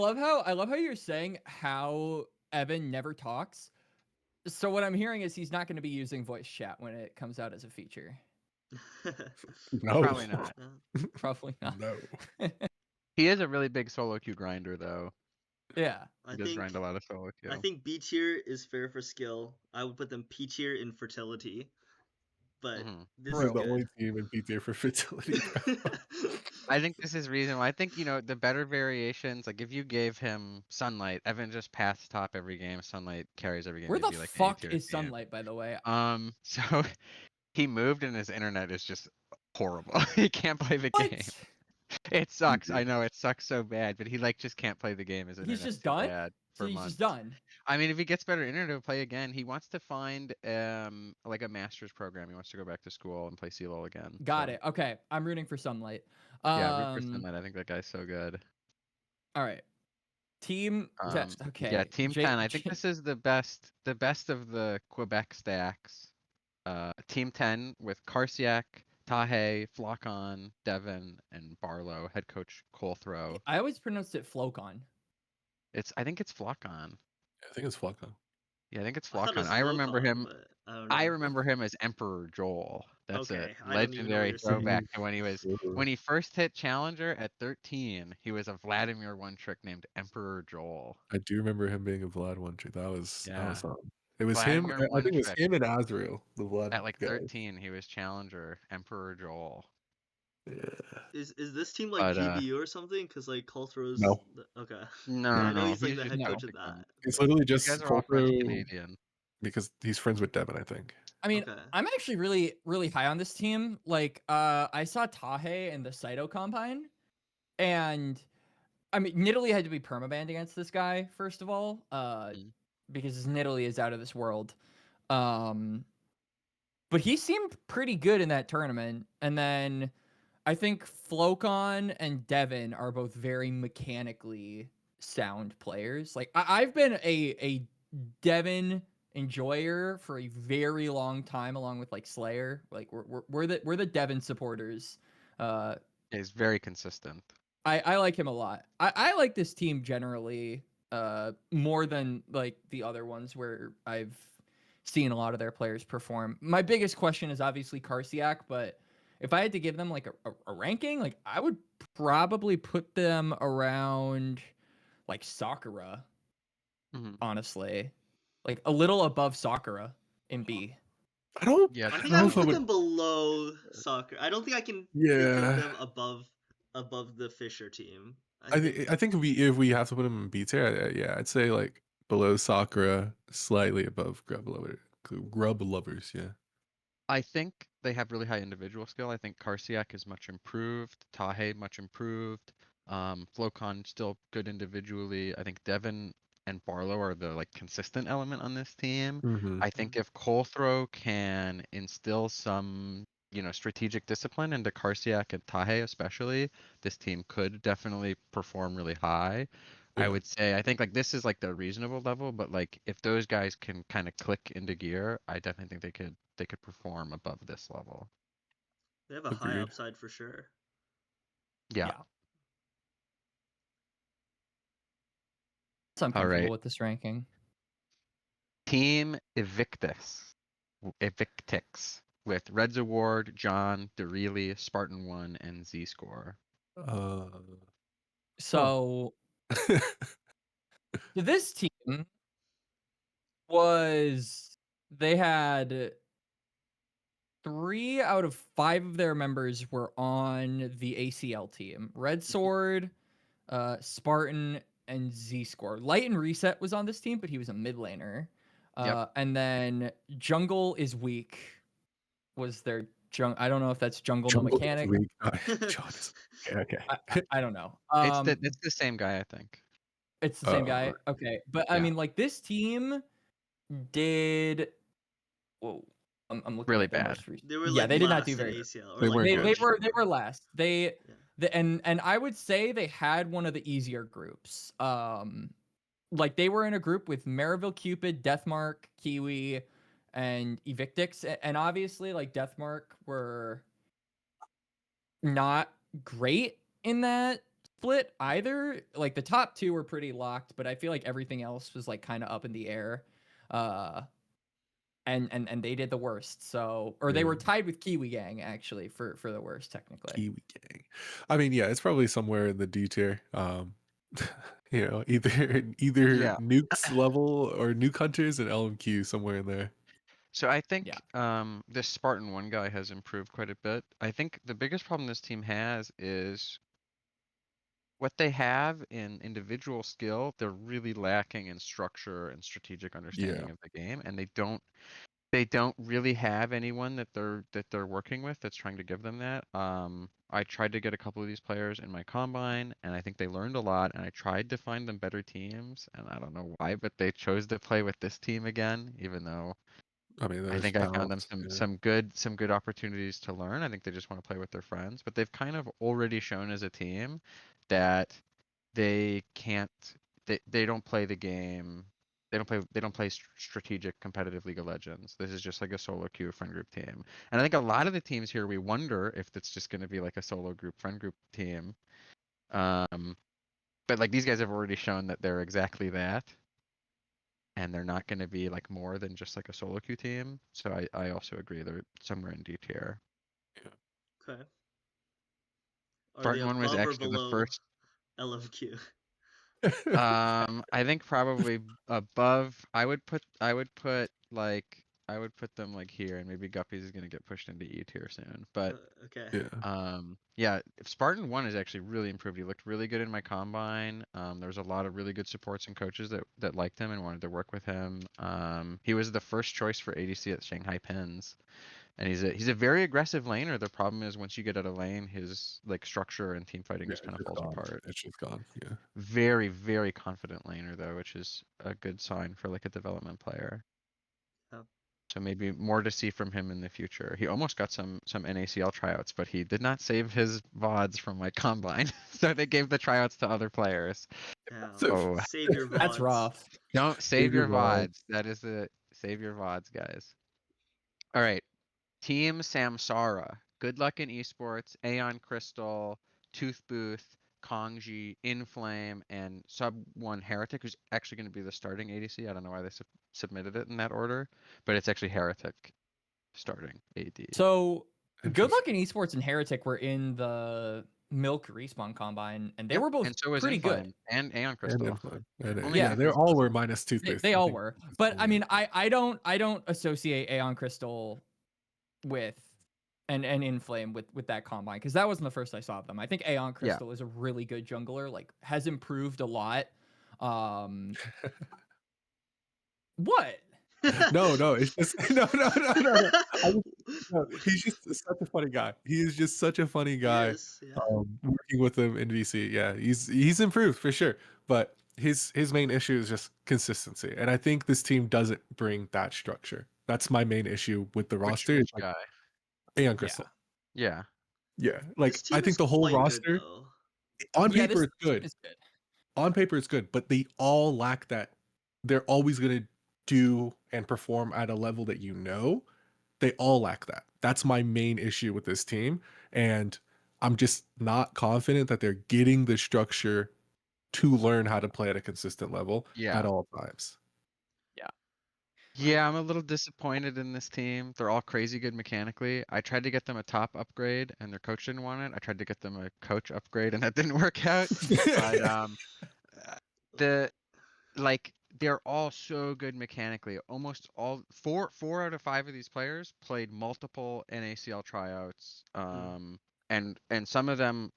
love how you're saying how Evan never talks. So what I'm hearing is he's not going to be using voice chat when it comes out as a feature. No, Probably not. Probably not. No. He is a really big solo queue grinder though. Yeah. I He does think grind a lot of solo queue. I think B tier is fair for skill. I would put them P tier in fertility. But Mhm. this This is is the good. only team in B tier for fertility. Bro. I think this is reasonable. I think, the better variations, like if you gave him Sunlight, Evan just passed top every game, Sunlight carries every game. Where He'd the be like an fuck A-tier is team. Sunlight, by the way? So he moved and his internet is just horrible. He can't play the game. What? It sucks. I know it sucks so bad, but he just can't play the game. His He's internet's just too done? bad So for he's months. just done. I mean, if he gets better internet, he'll play again. He wants to find like a master's program. He wants to go back to school and play CLOL again. Got so. it. Okay, I'm rooting for Sunlight. Yeah, root for Sunlight. I think that guy's so good. All right. Team 10. Okay. Yeah, Team 10. I think this is the best of the Quebec stacks. Team 10 with Karsiak, Heihei, Flocon, Devin, and Barlow. Head coach Colthrow. I always pronounced it Flocon. I think it's Flocon. I think it's Flocon. Yeah, I think it's I thought it Flocon. was I remember Flocon, him. but I don't know. I remember him as Emperor Joel. That's Okay, a I don't even know what legendary you're saying. throwback to when he first hit Challenger at 13. He was a Vladimir one trick named Emperor Joel. I do remember him being a Vlad one trick. That was fun. It was Vladimir him. I one think it was trick. him and Azrael, the Vlad At like guy. 13, he was Challenger Emperor Joel. Yeah. Is this team like But, GBU or something? Because like Colthro's. No. Okay. No, I know no, he's like the just head no. coach of Mexican. that. It's literally You just guys are all French Colthrow Canadian. because he's friends with Devin, I think. I mean, Okay. I'm actually really, really high on this team. Like, I saw Heihei in the Saito Combine, and I mean, Nidalee had to be permabanned against this guy, first of all, because his Nidalee is out of this world. But he seemed pretty good in that tournament. And then I think Flocon and Devin are both very mechanically sound players. Like, I've been a Devin enjoyer for a very long time, along with like Slayer. Like, we're the Devin supporters. He's very consistent. I like him a lot. I like this team generally more than like the other ones where I've seen a lot of their players perform. My biggest question is obviously Karsiak, but if I had to give them like a ranking, like I would probably put them around like Sakura, honestly. Like a little above Sakura in B. I don't. Yeah, I think don't I know would if I put would- them below soccer. I don't think I can put Yeah. them above the Fisher team. I think if we have to put him in B tier, yeah, I'd say like below Sakura, slightly above Grub Lovers. Yeah. I think they have really high individual skill. I think Karsiak is much improved. Heihei much improved. Flocon still good individually. I think Devin and Barlow are the like consistent element on this team. Mm-hmm. I think if Colthrow can instill some, strategic discipline into Karsiak and Heihei especially, this team could definitely perform really high. I Yeah. would say I think like this is like the reasonable level, but like if those guys can kind of click into gear, I definitely think they could perform above this level. They have a high Agreed. upside for sure. Yeah. So I'm comfortable right. with this ranking. Team Evictix with Reds Award, John, Dereli, Spartan 1, and Z Score. So this team they had 3 out of 5 of their members were on the ACL team. Red Sword, Spartan, and Z Score. Light and Reset was on this team, but he was a mid laner. And then Jungle is Weak was their I don't know if that's Jungle no mechanic. Okay. I don't know. It's the same guy, I think. It's the same guy. Okay, but I mean, like this team did. Whoa, I'm looking really at their bad. most recent- They were yeah, like they did not last do in very. ACL. They Or weren't like good. They were last. And I would say they had one of the easier groups. Like they were in a group with Maryville Cupid, Deathmark, Kiwi, and Evictix, and obviously like Deathmark were not great in that split either. Like the top 2 were pretty locked, but I feel like everything else was like kind of up in the air. And they did the worst. So, or they were tied with Kiwi Gang actually for the worst technically. Kiwi Gang. I mean, yeah, it's probably somewhere in the D tier. Either Yeah. Nukes level or Nuke Hunters and LMQ somewhere in there. So I think Yeah. this Spartan 1 guy has improved quite a bit. I think the biggest problem this team has is what they have in individual skill, they're really lacking in structure and strategic understanding of the game, and they don't really have anyone that they're working with that's trying to give them that. I tried to get a couple of these players in my combine, and I think they learned a lot. And I tried to find them better teams, and I don't know why, but they chose to play with this team again, even though I mean, I there's think I found them balance. some good opportunities to learn. I think they just want to play with their friends, but they've kind of already shown as a team that they can't they don't play the game. They don't play strategic competitive League of Legends. This is just like a solo queue friend group team. And I think a lot of the teams here we wonder if it's just going to be like a solo group friend group team. But like these guys have already shown that they're exactly that. And they're not going to be like more than just like a solo queue team. So I also agree they're somewhere in D tier. Okay. Are they Spartan 1 was above or actually the below first. LMQ? I think probably above. I would put them like here, and maybe Guppies is gonna get pushed into E tier soon. But Okay. Yeah. yeah, Spartan 1 has actually really improved. He looked really good in my combine. There was a lot of really good supports and coaches that liked him and wanted to work with him. He was the first choice for ADC at Shanghai Pins. And he's a very aggressive laner. The problem is once you get out of lane, his like structure and team fighting Yeah, just kind it's of just falls gone. apart. It's just gone. Yeah. Very, very confident laner though, which is a good sign for like a development player. Yeah. So maybe more to see from him in the future. He almost got some NACL tryouts, but he did not save his VODs from my combine. So they gave the tryouts to other players. Damn. So Oh, Save your That's VODs. rough. don't save save your your VODs. VODs. That is the save your VODs, guys. All right. Team Samsara. Good luck in esports. Aeon Crystal, Tooth Booth, Kongji, Inflame, and Sub 1 Heretic, who's actually going to be the starting ADC. I don't know why they submitted it in that order, but it's actually Heretic starting AD. So good luck Interesting. in esports and Heretic were in the Milk respawn combine, and they were both And so was pretty good. Inflame and Aeon And Crystal. Inflame. And Only Yeah. yeah, they Toothpaste all were wasn't. minus toothpaste. They I all think were, it's but I only- mean, I don't associate Aeon Crystal with and Inflame with that combine because that wasn't the first I saw of them. I think Aeon Yeah. Crystal is a really good jungler, like has improved a lot. What? No, it's just no. No, he's just such a funny guy. He is just such a funny guy. Yes. Yeah. Working with him in VC, yeah, he's improved for sure. But his main issue is just consistency, and I think this team doesn't bring that structure. That's my main issue with the roster. Which It's like guy? Aeon Yeah. Crystal. Yeah. Yeah, like This I team think is the whole quite good roster though. on Yeah, paper this is team good. is good. On paper it's good, but they all lack that. They're always gonna do and perform at a level that you know. They all lack that. That's my main issue with this team, and I'm just not confident that they're getting the structure to learn how to play at a consistent level Yeah. at all times. Yeah, I'm a little disappointed in this team. They're all crazy good mechanically. I tried to get them a top upgrade and their coach didn't want it. I tried to get them a coach upgrade and that didn't work out. But the like they're all so good mechanically. Almost all four out of 5 of these players played multiple NACL tryouts. And some of them,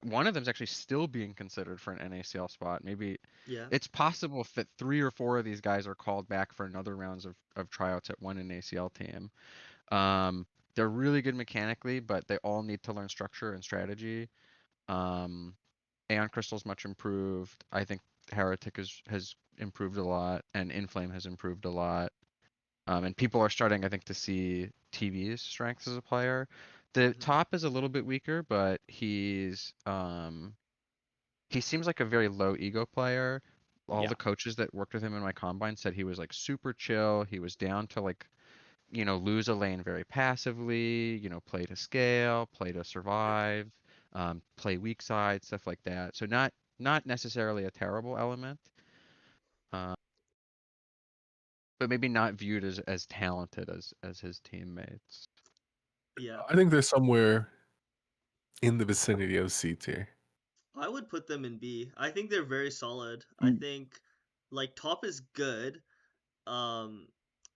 one of them's actually still being considered for an NACL spot. Maybe Yeah. it's possible that 3 or 4 of these guys are called back for another rounds of tryouts at one NACL team. They're really good mechanically, but they all need to learn structure and strategy. Aeon Crystal's much improved. I think Heretic has improved a lot, and Inflame has improved a lot. And people are starting, I think, to see TV's strengths as a player. The top is a little bit weaker, but he seems like a very low ego player. All Yeah. the coaches that worked with him in my combine said he was like super chill. He was down to like, lose a lane very passively, play to scale, play to survive, play weak side, stuff like that. So not necessarily a terrible element, but maybe not viewed as talented as his teammates. Yeah. I think they're somewhere in the vicinity of C tier. I would put them in B. I think they're very solid. I think like top is good. Um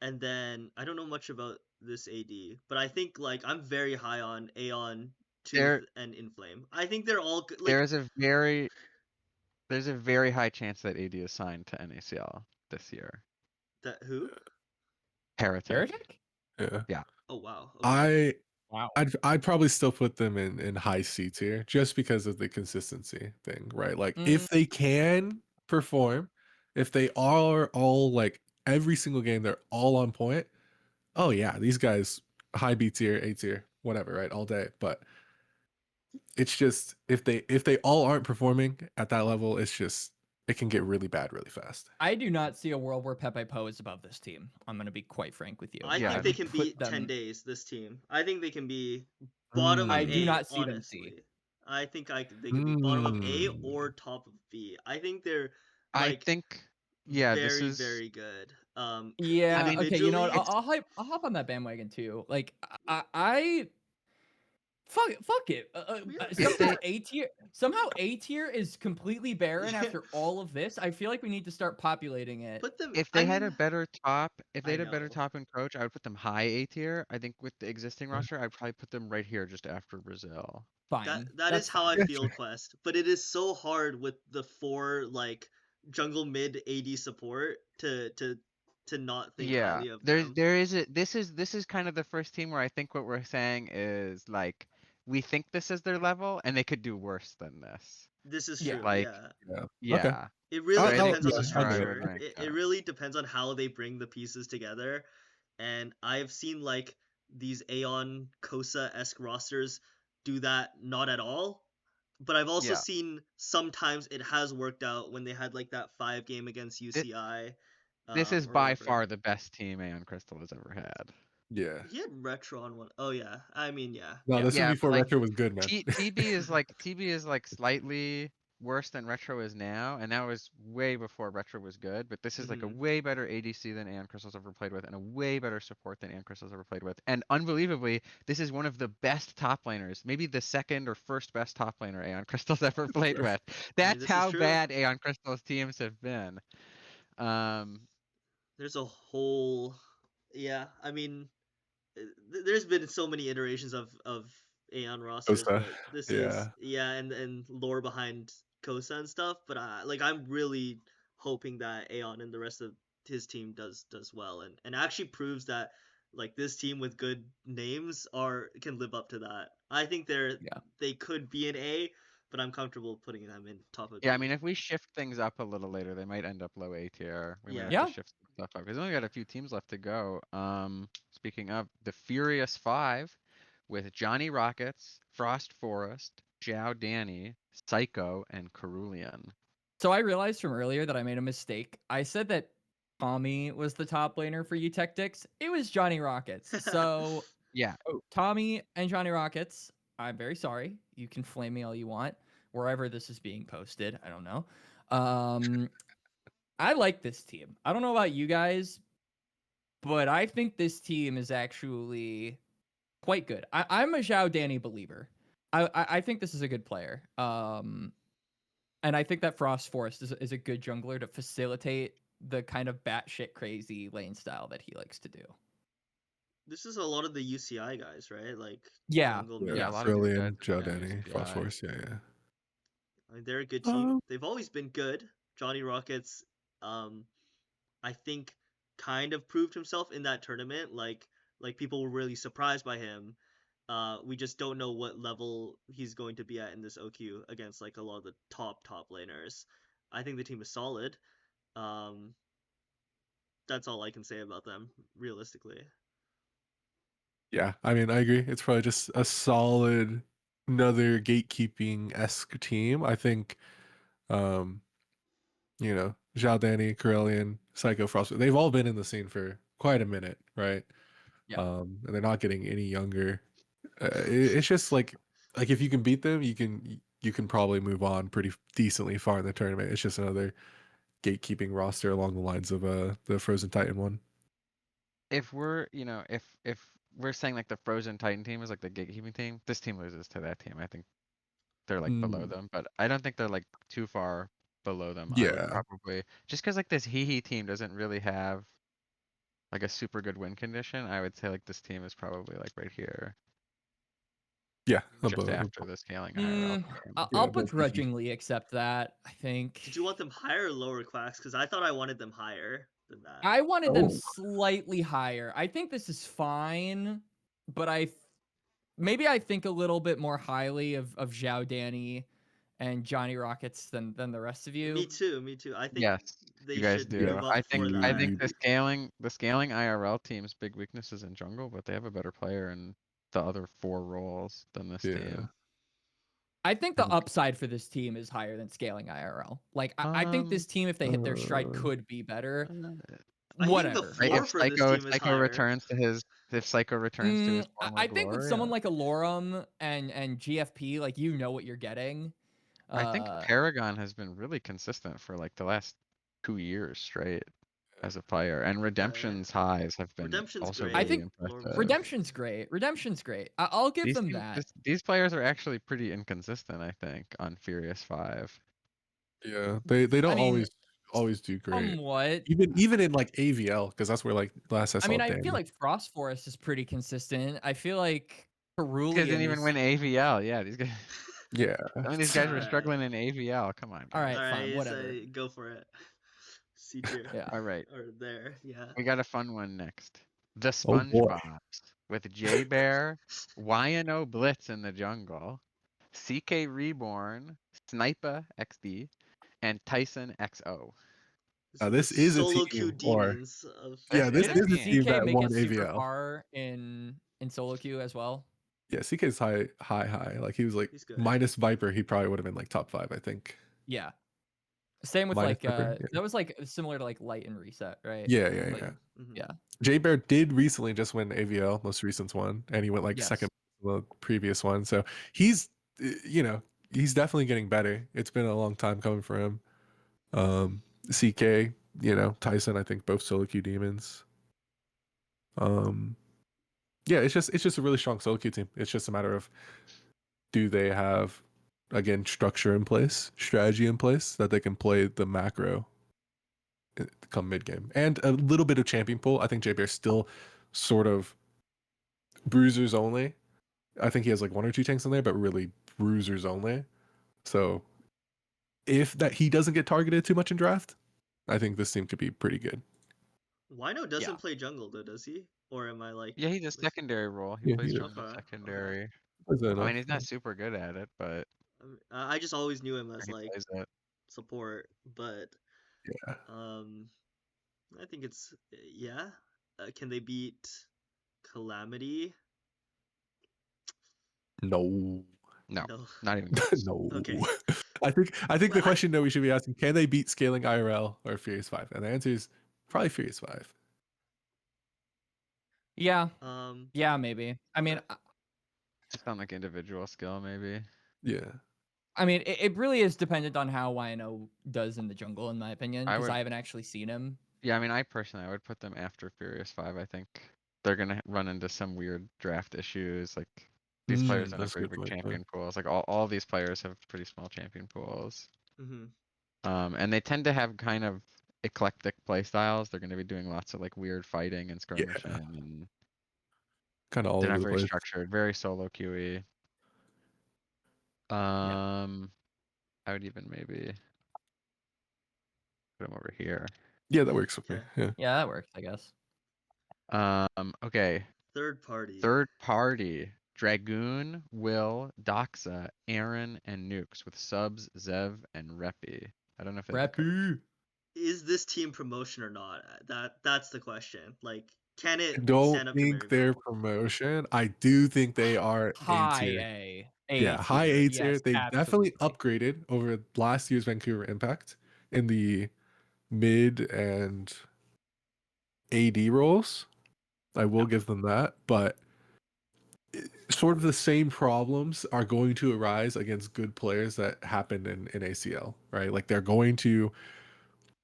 and then I don't know much about this AD, but I think like I'm very high on Aeon, There, Tooth, and Inflame. I think they're all good. Like there's a very high chance that AD is signed to NACL this year. that who? Heretic. Heretic? Yeah. Yeah. Oh wow. Okay. I Wow. I'd probably still put them in high C tier just because of the consistency thing, right? Like if they can perform, if they are all like every single game they're all on point, oh yeah, these guys high B tier, A tier, whatever, right? All day. But it's just if they all aren't performing at that level, it's just it can get really bad really fast. I do not see a world where Pepe Po is above this team. I'm going to be quite frank with you. I Yeah, think I they would can put beat them- 10 days. This team. I think they can be bottom of I Mm. do A. not see them Honestly, C. I think they could be bottom of A Mm. or top of B. I think they're I like think, yeah, this very is. very good. Yeah. mean, Okay. You know what? individually, I'll hop on that bandwagon too. Like I fuck it. We are- Somehow A tier. Somehow A tier is completely barren after all of this. I feel like we need to start populating it. put them. If I they had a mean, better top, if they I had a better know. top and coach, I would put them high A tier. I think with the existing roster, I'd probably put them right here just after Brazil. Fine. That is That's how fine. I Yeah, feel, sure. Quest. But it is so hard with the 4 like jungle mid AD support to not think Yeah, highly of them. this is kind of the first team where I think what we're saying is like we think this is their level and they could do worse than this. This is Yeah. true. Like, Yeah. Yeah. Okay. yeah. It really So I think depends on this the is where I do would structure. rank It them. really depends on how they bring the pieces together. And I've seen like these Aeon Kosa-esque rosters do that not at all. But I've also Yeah. seen sometimes it has worked out when they had like that 5 game against UCI. This is Or by whatever. far the best team Aeon Crystal has ever had. Yeah. He had retro on one. Oh yeah. I mean yeah. No, Yeah. this Yeah, was but before like retro was good, man. TB is like slightly worse than Retro is now, and that was way before Retro was good. But this is like a Mhm. way better ADC than Aeon Crystal's ever played with, and a way better support than Aeon Crystal's ever played with. And unbelievably, this is one of the best top laners, maybe the second or first best top laner Aeon Crystal's ever played with. That's This is how true. bad Aeon Crystal's teams have been. There's a whole yeah, I mean there's been so many iterations of Aeon rosters, Kosa. but this is Yeah. yeah, and lore behind Kosa and stuff. But like I'm really hoping that Aeon and the rest of his team does well and actually proves that like this team with good names can live up to that. I think Yeah. they could be an A, but I'm comfortable putting them in top of Yeah, I B. mean, if we shift things up a little later, they might end up low A tier. We might have Yeah. to shift some stuff up because we only got a few teams left to go. Speaking of the Furious Five, with Johnny Rockets, Frost Forest, Zhao Danny, Psycho, and Cerulean. So I realized from earlier that I made a mistake. I said that Tommy was the top laner for you Tactics. It was Johnny Rockets. So Yeah, Tommy and Johnny Rockets, I'm very sorry. You can flame me all you want wherever this is being posted. I don't know. I like this team. I don't know about you guys, but I think this team is actually quite good. I'm a Zhao Danny believer. I think this is a good player. And I think that Frost Forest is a good jungler to facilitate the kind of batshit crazy lane style that he likes to do. This is a lot of the UCI guys, right? Like Yeah. jungle Yeah, mid. a lot of these guys Brilliant. Joe are Yeah. Danny, UCI. Frost Force. Yeah, yeah. I mean, they're a good team. Um, They've always been good. Johnny Rockets, I think, kind of proved himself in that tournament. Like people were really surprised by him. We just don't know what level he's going to be at in this OQ against like a lot of the top laners. I think the team is solid. Um, that's all I can say about them, realistically. Yeah, I mean, I agree. It's probably just a solid, another gatekeeping esque team. I think, um, Zhao Danny, Corellian, Psycho Frost, they've all been in the scene for quite a minute, right? Yeah. And they're not getting any younger. It's just like if you can beat them, you can probably move on pretty decently far in the tournament. It's just another gatekeeping roster along the lines of the Frozen Titan one. If we're, if we're saying like the Frozen Titan team is like the gatekeeping team, this team loses to that team. I think they're like below them, but I don't think they're like too far below them. I would Yeah. probably just because like this Heihei team doesn't really have like a super good win condition, I would say like this team is probably like right here, Yeah, just above. after the scaling IRL Mm, team. I'll both easy. begrudgingly accept that. I think Did you want them higher or lower, Quacks? Because I thought I wanted them higher than that. I wanted them Oh. slightly higher. I think this is fine, but maybe I think a little bit more highly of Zhao Danny and Johnny Rockets than the rest of you. Me too. Me too. I think Yes, they you guys should do. move up I for think that. the scaling IRL team's big weakness is in jungle, but they have a better player in the other 4 roles than this Yeah. team. I think the And- upside for this team is higher than scaling IRL. Like I think this team, if they hit their stride, could be better. I think the Whatever. Right, floor if for this Psycho team is Psycho higher. returns to his if Psycho returns to his former I think with glory, someone like a Lorum and GFP, like you know what you're getting. I think Paragon has been really consistent for like the last 2 years straight as a player, and Redemption's highs have been Redemption's also great. I really think impressive. Redemption's great. Redemption's great. I'll give These them teams- that. these players are actually pretty inconsistent, I think, on Furious 5. Yeah, they don't I mean, always do great. somewhat. Even in like AVL, because that's where like last I saw I mean, I Danny. feel like Frost Forest is pretty consistent. I feel like These guys Cerulean didn't even is... win AVL. Yeah, these guys. Yeah. Some of these guys were Alright. struggling in AVL. Come on, All guys. right, All fine, right, whatever. say go for it. C tier. Yeah. All right, Or there, yeah. we got a fun one next. The Oh boy. SpongeBobs with J Bear, YNO Blitz in the jungle, CK Reborn, Sniper XD, and Tyson XO. Now, The this is a solo team, queue or- demons of Yeah, this Didn't is a team CK that make won it super AVL. far in solo queue as well? Yeah, CK's high. Like he was like He's good. minus Viper, he probably would have been like top 5, I think. Yeah. Same with Minus like Viper, yeah. that was like similar to like Light and Reset, right? Yeah. Like, Mhm. yeah. J Bear did recently just win AVL, most recent one, and he went like Yes. second in the previous one. So he's he's definitely getting better. It's been a long time coming for him. CK, Tyson, I think both solo queue demons. Yeah, it's just a really strong solo queue team. It's just a matter of, do they have, again, structure in place, strategy in place that they can play the macro come mid game, and a little bit of champion pool. I think JBR still sort of bruisers only. I think he has like 1 or 2 tanks in there, but really bruisers only. So if that he doesn't get targeted too much in draft, I think this team could be pretty good. Wino doesn't Yeah. play jungle though, does he? Or am I like? Yeah, he does secondary role. He Yeah, plays he does. jungle Okay, okay. secondary. Is that I mean, enough? he's not super good at it, but I just always knew him as he like plays it. support, but Yeah. I think it's yeah. Can they beat Calamity? No. No, No. not even close. No. Okay. I think the Well, question that we should be asking, can they beat scaling IRL or Furious 5? And the answer is probably Furious 5. Yeah. Um. Yeah, maybe. I mean, Okay. Just on like individual skill, maybe. Yeah. it really is dependent on how YNO does in the jungle, in my opinion, I because would- I haven't actually seen him. Yeah, I mean, I would put them after Furious 5. I think they're gonna run into some weird draft issues. Like these players don't have That's a very good big point, yeah. champion pools. Like all these players have pretty small champion pools. Mhm. And they tend to have kind of eclectic play styles. They're gonna be doing lots of like weird fighting and skirmishing, and Kind of all they're over not the very place. structured, very solo QE. I would even maybe put them over here. Yeah, that works with me. Okay. Yeah. Yeah, that works, I guess. Okay. Third party. Third party. Dragoon, Will, Doxa, Aaron, and Nukes with subs, Zev, and Reppy. I don't know if they have the card. Reppy. Is this team promotion or not? That's the question. Like, can I it don't stand up to think they're Maryville? promotion. I do think they are High A tier. A. Yeah, high A tier. Yes, They definitely absolutely. upgraded over last year's Vancouver Impact in the mid and AD roles. I will give them that, but sort of the same problems are going to arise against good players that happened in ACL, right? Like they're going to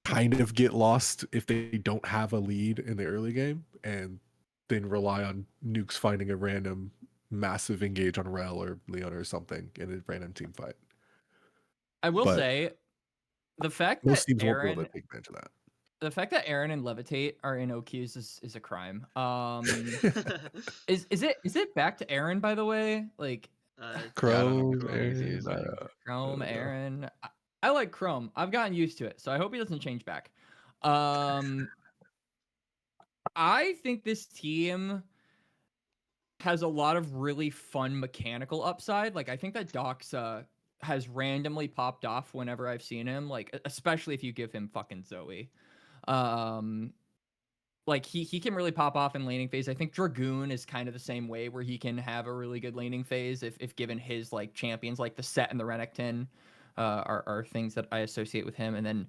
kind of get lost if they don't have a lead in the early game and then rely on Nukes finding a random massive engage on Rel or Leon or something in a random team fight. I will But say, the fact that most teams won't be able Aaron to take advantage of that. The fact that Aaron and Levitate are in OQs is a crime. Is it back to Aaron, by the way? Like Yeah, I don't know Chrome, which one he's Aaron, using. Chrome, don't know. Aaron. I like Chrome. I've gotten used to it, so I hope he doesn't change back. I think this team has a lot of really fun mechanical upside. Like, I think that Doxa has randomly popped off whenever I've seen him, like, especially if you give him fucking Zoe. Like, he can really pop off in laning phase. I think Dragoon is kind of the same way, where he can have a really good laning phase if given his, like, champions, like the Set and the Renekton are things that I associate with him. And then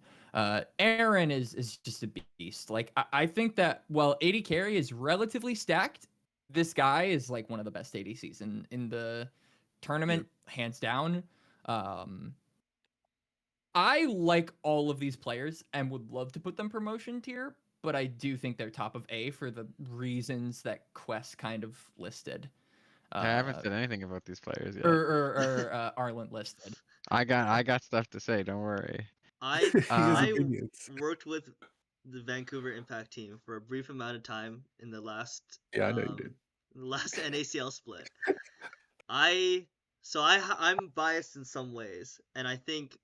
Aaron is just a beast. Like, I think that while AD carry is relatively stacked, this guy is like one of the best ADCs in the tournament, hands down. I like all of these players and would love to put them promotion tier, but I do think they're top of A for the reasons that Quest kind of listed. I haven't said anything about these players yet. Or Arlant listed. I got stuff to say. Don't worry. I He has I opinions. worked with the Vancouver Impact team for a brief amount of time in the last Yeah, I know you did. the last NACL split. I'm biased in some ways, and I think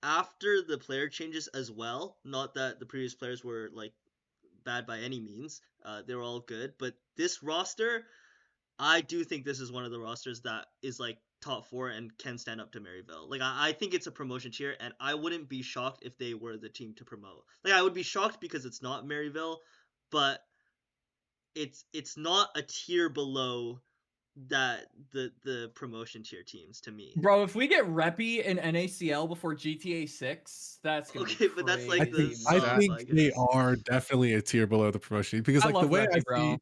after the player changes as well, not that the previous players were like bad by any means, they were all good, but this roster, I do think this is one of the rosters that is like top 4 and can stand up to Maryville. Like I think it's a promotion tier, and I wouldn't be shocked if they were the team to promote. Like I would be shocked because it's not Maryville, but it's not a tier below that the promotion tier teams to me. Bro, if we get Reppy in NACL before GTA 6, that's gonna be Okay, but that's like crazy, the I sub, think I they guess. are definitely a tier below the promotion because I like the love way Reppy, bro.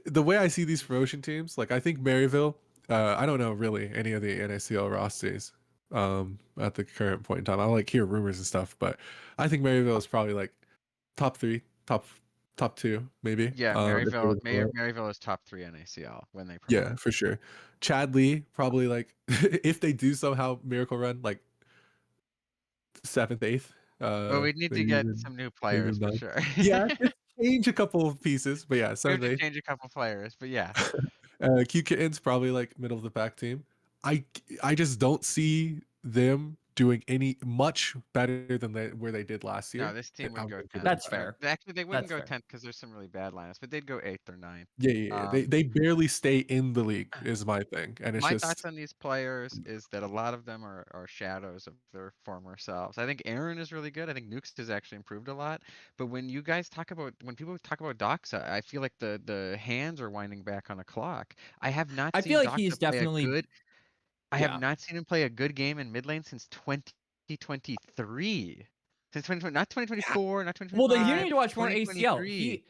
the way I see these promotion teams, like I think Maryville, I don't know really any of the NACL rosters at the current point in time. I like hear rumors and stuff, but I think Maryville is probably like top 3, top 2 maybe. Yeah, if they were to promote. Maryville is top 3 NACL when they promote. Yeah, for sure. CAD Lee probably like if they do somehow miracle run like 7th, 8th. But we need to maybe get even some new players for 9th. sure. Yeah, just change a couple of pieces, but yeah, We have 7th, to 8th. change a couple players, but yeah. Kittens probably like middle of the pack team. I just don't see them doing any much better than where they did last year. No, this team would I'm go gonna 10th. put That's them fair. Actually, they wouldn't That's go fair. 10th because there's some really bad lineups, but they'd go 8th or 9th. Yeah. They barely stay in the league is my thing, and it's My just thoughts on these players is that a lot of them are shadows of their former selves. I think Aaron is really good. I think Nukes has actually improved a lot. But when people talk about Doxa, I feel like the hands are winding back on a clock. I have not I seen feel like Doxa he's play definitely a good. I have yeah. not seen him play a good game in mid lane since 2023. Since 2020, not 2024, not 2025. Well, then you need to watch more ACL. 2023.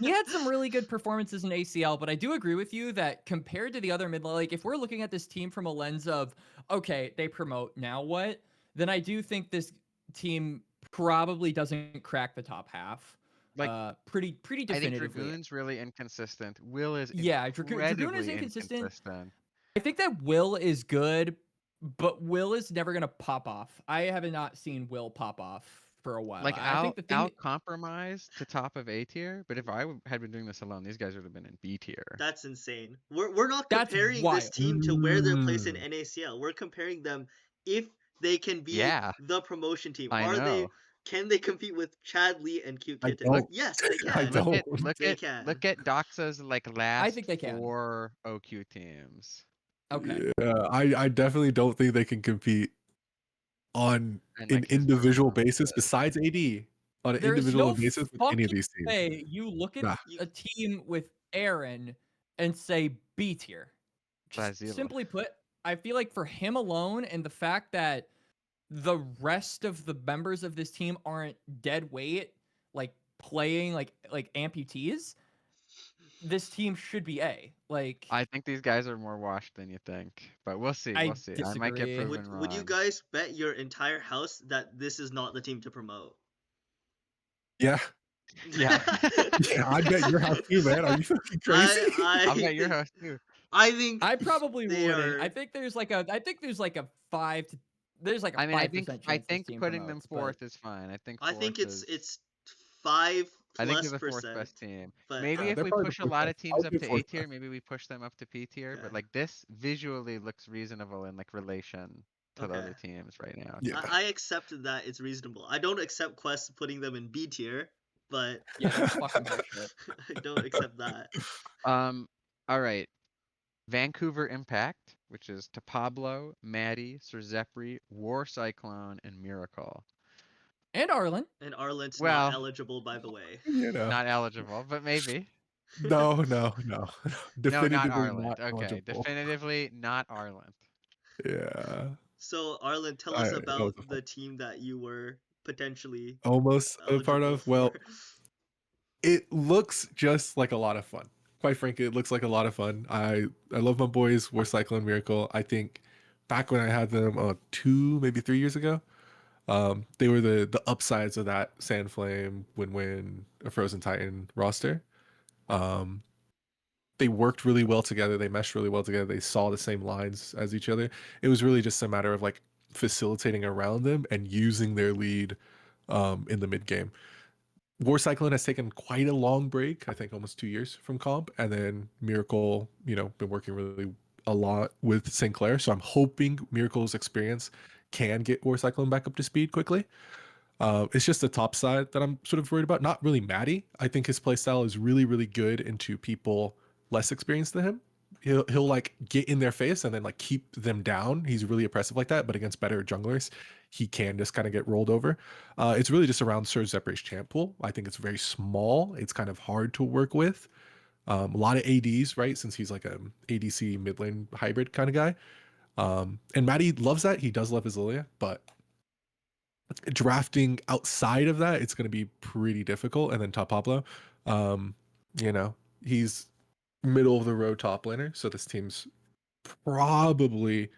He had some really good performances in ACL, but I do agree with you that compared to the other mid, like if we're looking at this team from a lens of, okay, they promote, now what? Then I do think this team probably doesn't crack the top half. Like, pretty I think definitively. Dragoon's really inconsistent. Will is Dragoon is incredibly inconsistent. I think that Will is good, but Will is never gonna pop off. I have not seen Will pop off for a while. Like I think the thing I'll compromise to top of A tier, but if I had been doing this alone, these guys would have been in B tier. That's insane. We're not That's comparing this wild. team to where they're placed in NACL. We're comparing them if they can be Yeah. the promotion team. I know. Can they compete with CAD Lee and Cute I Kittens? don't. Yes, they can. I don't. Look They at can. Doxa's like last think they can. 4 OQ teams. Okay. Yeah, I definitely don't think they can compete on And, an like, his individual performance, basis besides AD on an There's individual no basis with any of fucking these teams. way you look at Nah. a team with Aaron and say B tier. Just Brazil. simply put, I feel like for him alone and the fact that the rest of the members of this team aren't dead weight, like playing like amputees, this team should be A. Like I think these guys are more washed than you think, but we'll see. I We'll see. I might get disagree. proven wrong. Would you guys bet your entire house that this is not the team to promote? Yeah. Yeah. Yeah, I bet your house too, man. Are you fucking crazy? I'll bet your house too. I think I probably they wouldn't. are- I think there's like a 5 to there's like a I mean, 5% I chance this think team putting them promotes, but fourth is fine. I think I think fourth is. it's 5 I think plus they're the fourth percent. best team. But Maybe if they're we probably the push a fourth lot best. of I teams would up say to A fourth tier, best. maybe we push them up to P tier. Okay. But like this visually looks reasonable in like relation to the Okay. other teams right now. Yeah. I accept that it's reasonable. I don't accept Quest putting them in B tier, but yeah, that's fucking bullshit. I don't accept that. All right. Vancouver Impact, which is to Pablo, Maddie, Sir Zepri, War Cyclone, and Miracle. And Arlen. And Arlant's Well- not eligible, by the way. You know. Not eligible, but maybe. No. No, Definitively not Arlant. not Okay, eligible. definitively not Arlant. Yeah. So Arlen, tell us That about was a the team that you were potentially almost a part eligible of. Well, for. it looks just like a lot of fun. Quite frankly, it looks like a lot of fun. I love my boys. War Cyclone Miracle. I think back when I had them 2, maybe 3 years ago, they were the upsides of that Sand Flame, Win-Win, a Frozen Titan roster. They worked really well together. They meshed really well together. They saw the same lines as each other. It was really just a matter of like facilitating around them and using their lead in the mid game. War Cyclone has taken quite a long break, I think almost 2 years from comp, and then Miracle, been working really a lot with St. Clair. So I'm hoping Miracle's experience can get War Cyclone back up to speed quickly. It's just the top side that I'm sort of worried about. Not really Maddie. I think his playstyle is really, really good into people less experienced than him. He'll like get in their face and then like keep them down. He's really oppressive like that. But against better junglers, he can just kind of get rolled over. It's really just around Sir Zepri's champ pool. I think it's very small. It's kind of hard to work with. A lot of ADs, right? Since he's like a ADC mid lane hybrid kind of guy. And Maddie loves that. He does love his Lilia, but drafting outside of that, it's going to be pretty difficult. And then top Pablo, he's middle of the road top laner, so this team's probably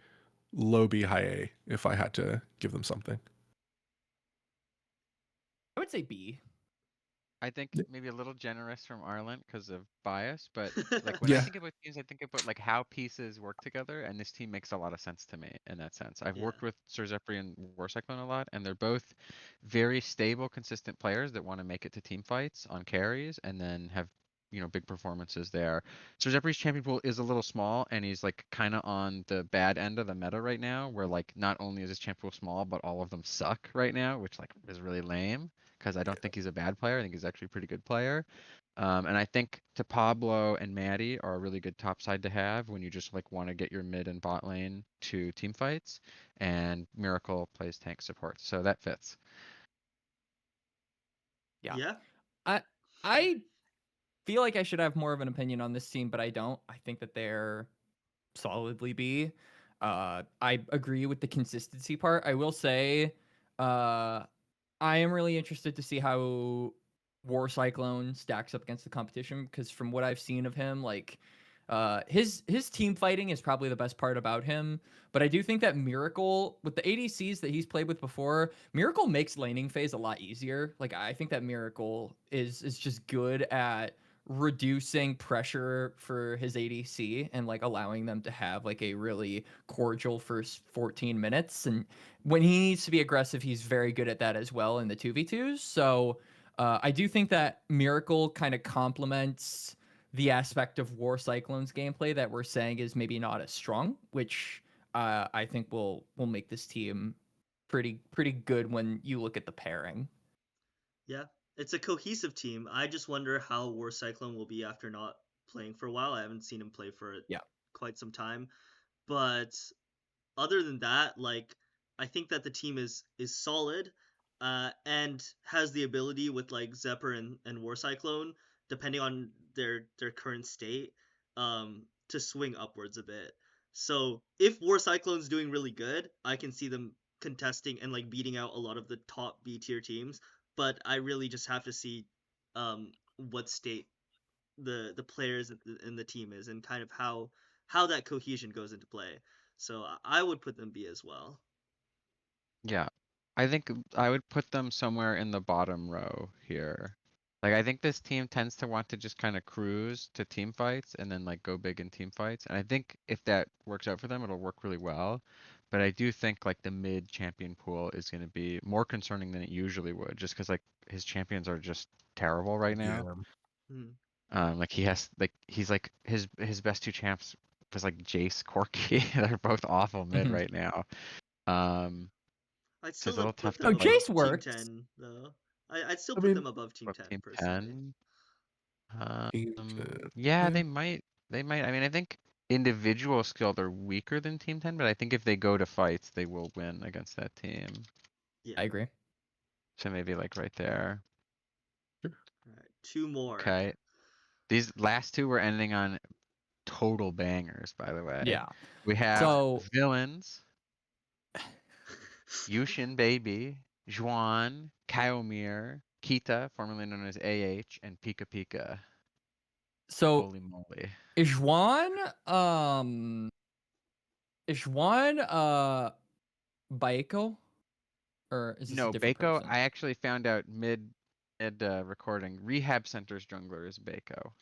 low B high A if I had to give them something. I would say B. I think Yeah. maybe a little generous from Arlant because of bias, but like when I Yeah. think about teams, I think about like how pieces work together, and this team makes a lot of sense to me in that sense. I've Yeah. worked with Sir Zepri and War Cyclone a lot, and they're both very stable, consistent players that want to make it to team fights on carries and then have big performances there. Sir Zepri's champion pool is a little small, and he's like kind of on the bad end of the meta right now, where like not only is his champion pool small, but all of them suck right now, which like is really lame. Because I don't think he's a bad player. I think he's actually a pretty good player. And I think to Pablo and Maddie are a really good top side to have when you just like want to get your mid and bot lane to team fights. And Miracle plays tank support, so that fits. Yeah. I feel like I should have more of an opinion on this team, but I don't. I think that they're solidly B. I agree with the consistency part. I will say, I am really interested to see how War Cyclone stacks up against the competition, because from what I've seen of him, like his team fighting is probably the best part about him. But I do think that Miracle, with the ADCs that he's played with before, Miracle makes laning phase a lot easier. Like I think that Miracle is just good at reducing pressure for his ADC and like allowing them to have like a really cordial first 14 minutes. And when he needs to be aggressive, he's very good at that as well in the 2v2s. So I do think that Miracle kind of complements the aspect of War Cyclone's gameplay that we're saying is maybe not as strong, which I think will make this team pretty good when you look at the pairing. Yeah, it's a cohesive team. I just wonder how War Cyclone will be after not playing for a while. I haven't seen him play for quite some time. But other than that, like I think that the team is solid, and has the ability with like Zephyr and War Cyclone, depending on their current state, to swing upwards a bit. So if War Cyclone's doing really good, I can see them contesting and like beating out a lot of the top B tier teams. But I really just have to see what state the players in the team is, and kind of how that cohesion goes into play. So I would put them B as well. Yeah, I think I would put them somewhere in the bottom row here. Like I think this team tends to want to just kind of cruise to team fights and then like go big in team fights. And I think if that works out for them, it'll work really well. But I do think like the mid champion pool is going to be more concerning than it usually would, just because like his champions are just terrible right now. Yeah. Hmm. Like he's like his best two champs was like Jace, Corki. They're both awful mid Mhm. right now. I'd So still it's a little put tough to them Oh, like above Jace Team works. 10 though. I'd still I put mean, them above Team above 10 Team personally. 10. Team 10. Yeah, Yeah. they might. They might. I mean, I think individual skill they're weaker than Team 10, but I think if they go to fights, they will win against that team. Yeah. I agree. So maybe like right there. All right, 2 more. Okay. These last two were ending on total bangers, by the way. Yeah. We have So Villains, Yushin Baby, Juan, Kaomir, Kita, formerly known as AH, and Pika Pika. so Holy moly. is Juan Baeko? Or is this a No, different Baeko, person? I actually found out mid recording. Rehab Center's jungler is Baeko.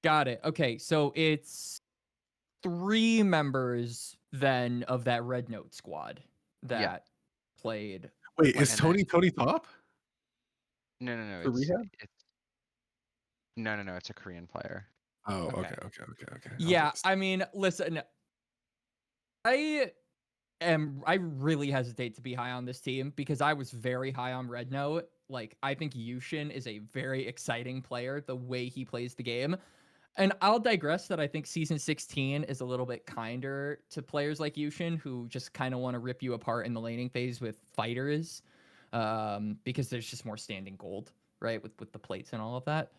Got it. Okay, so it's 3 members then of that Red Note squad that played. Wait, like, is and then- Tony top No. for rehab? No. It's a Korean player. Oh, Okay. okay. I was Yeah, like, I mean, listen, I really hesitate to be high on this team because I was very high on Red Note. Like, I think Yushin is a very exciting player, the way he plays the game. And I'll digress that I think season 16 is a little bit kinder to players like Yushin who just kind of want to rip you apart in the laning phase with fighters, because there's just more standing gold, right, with the plates and all of that.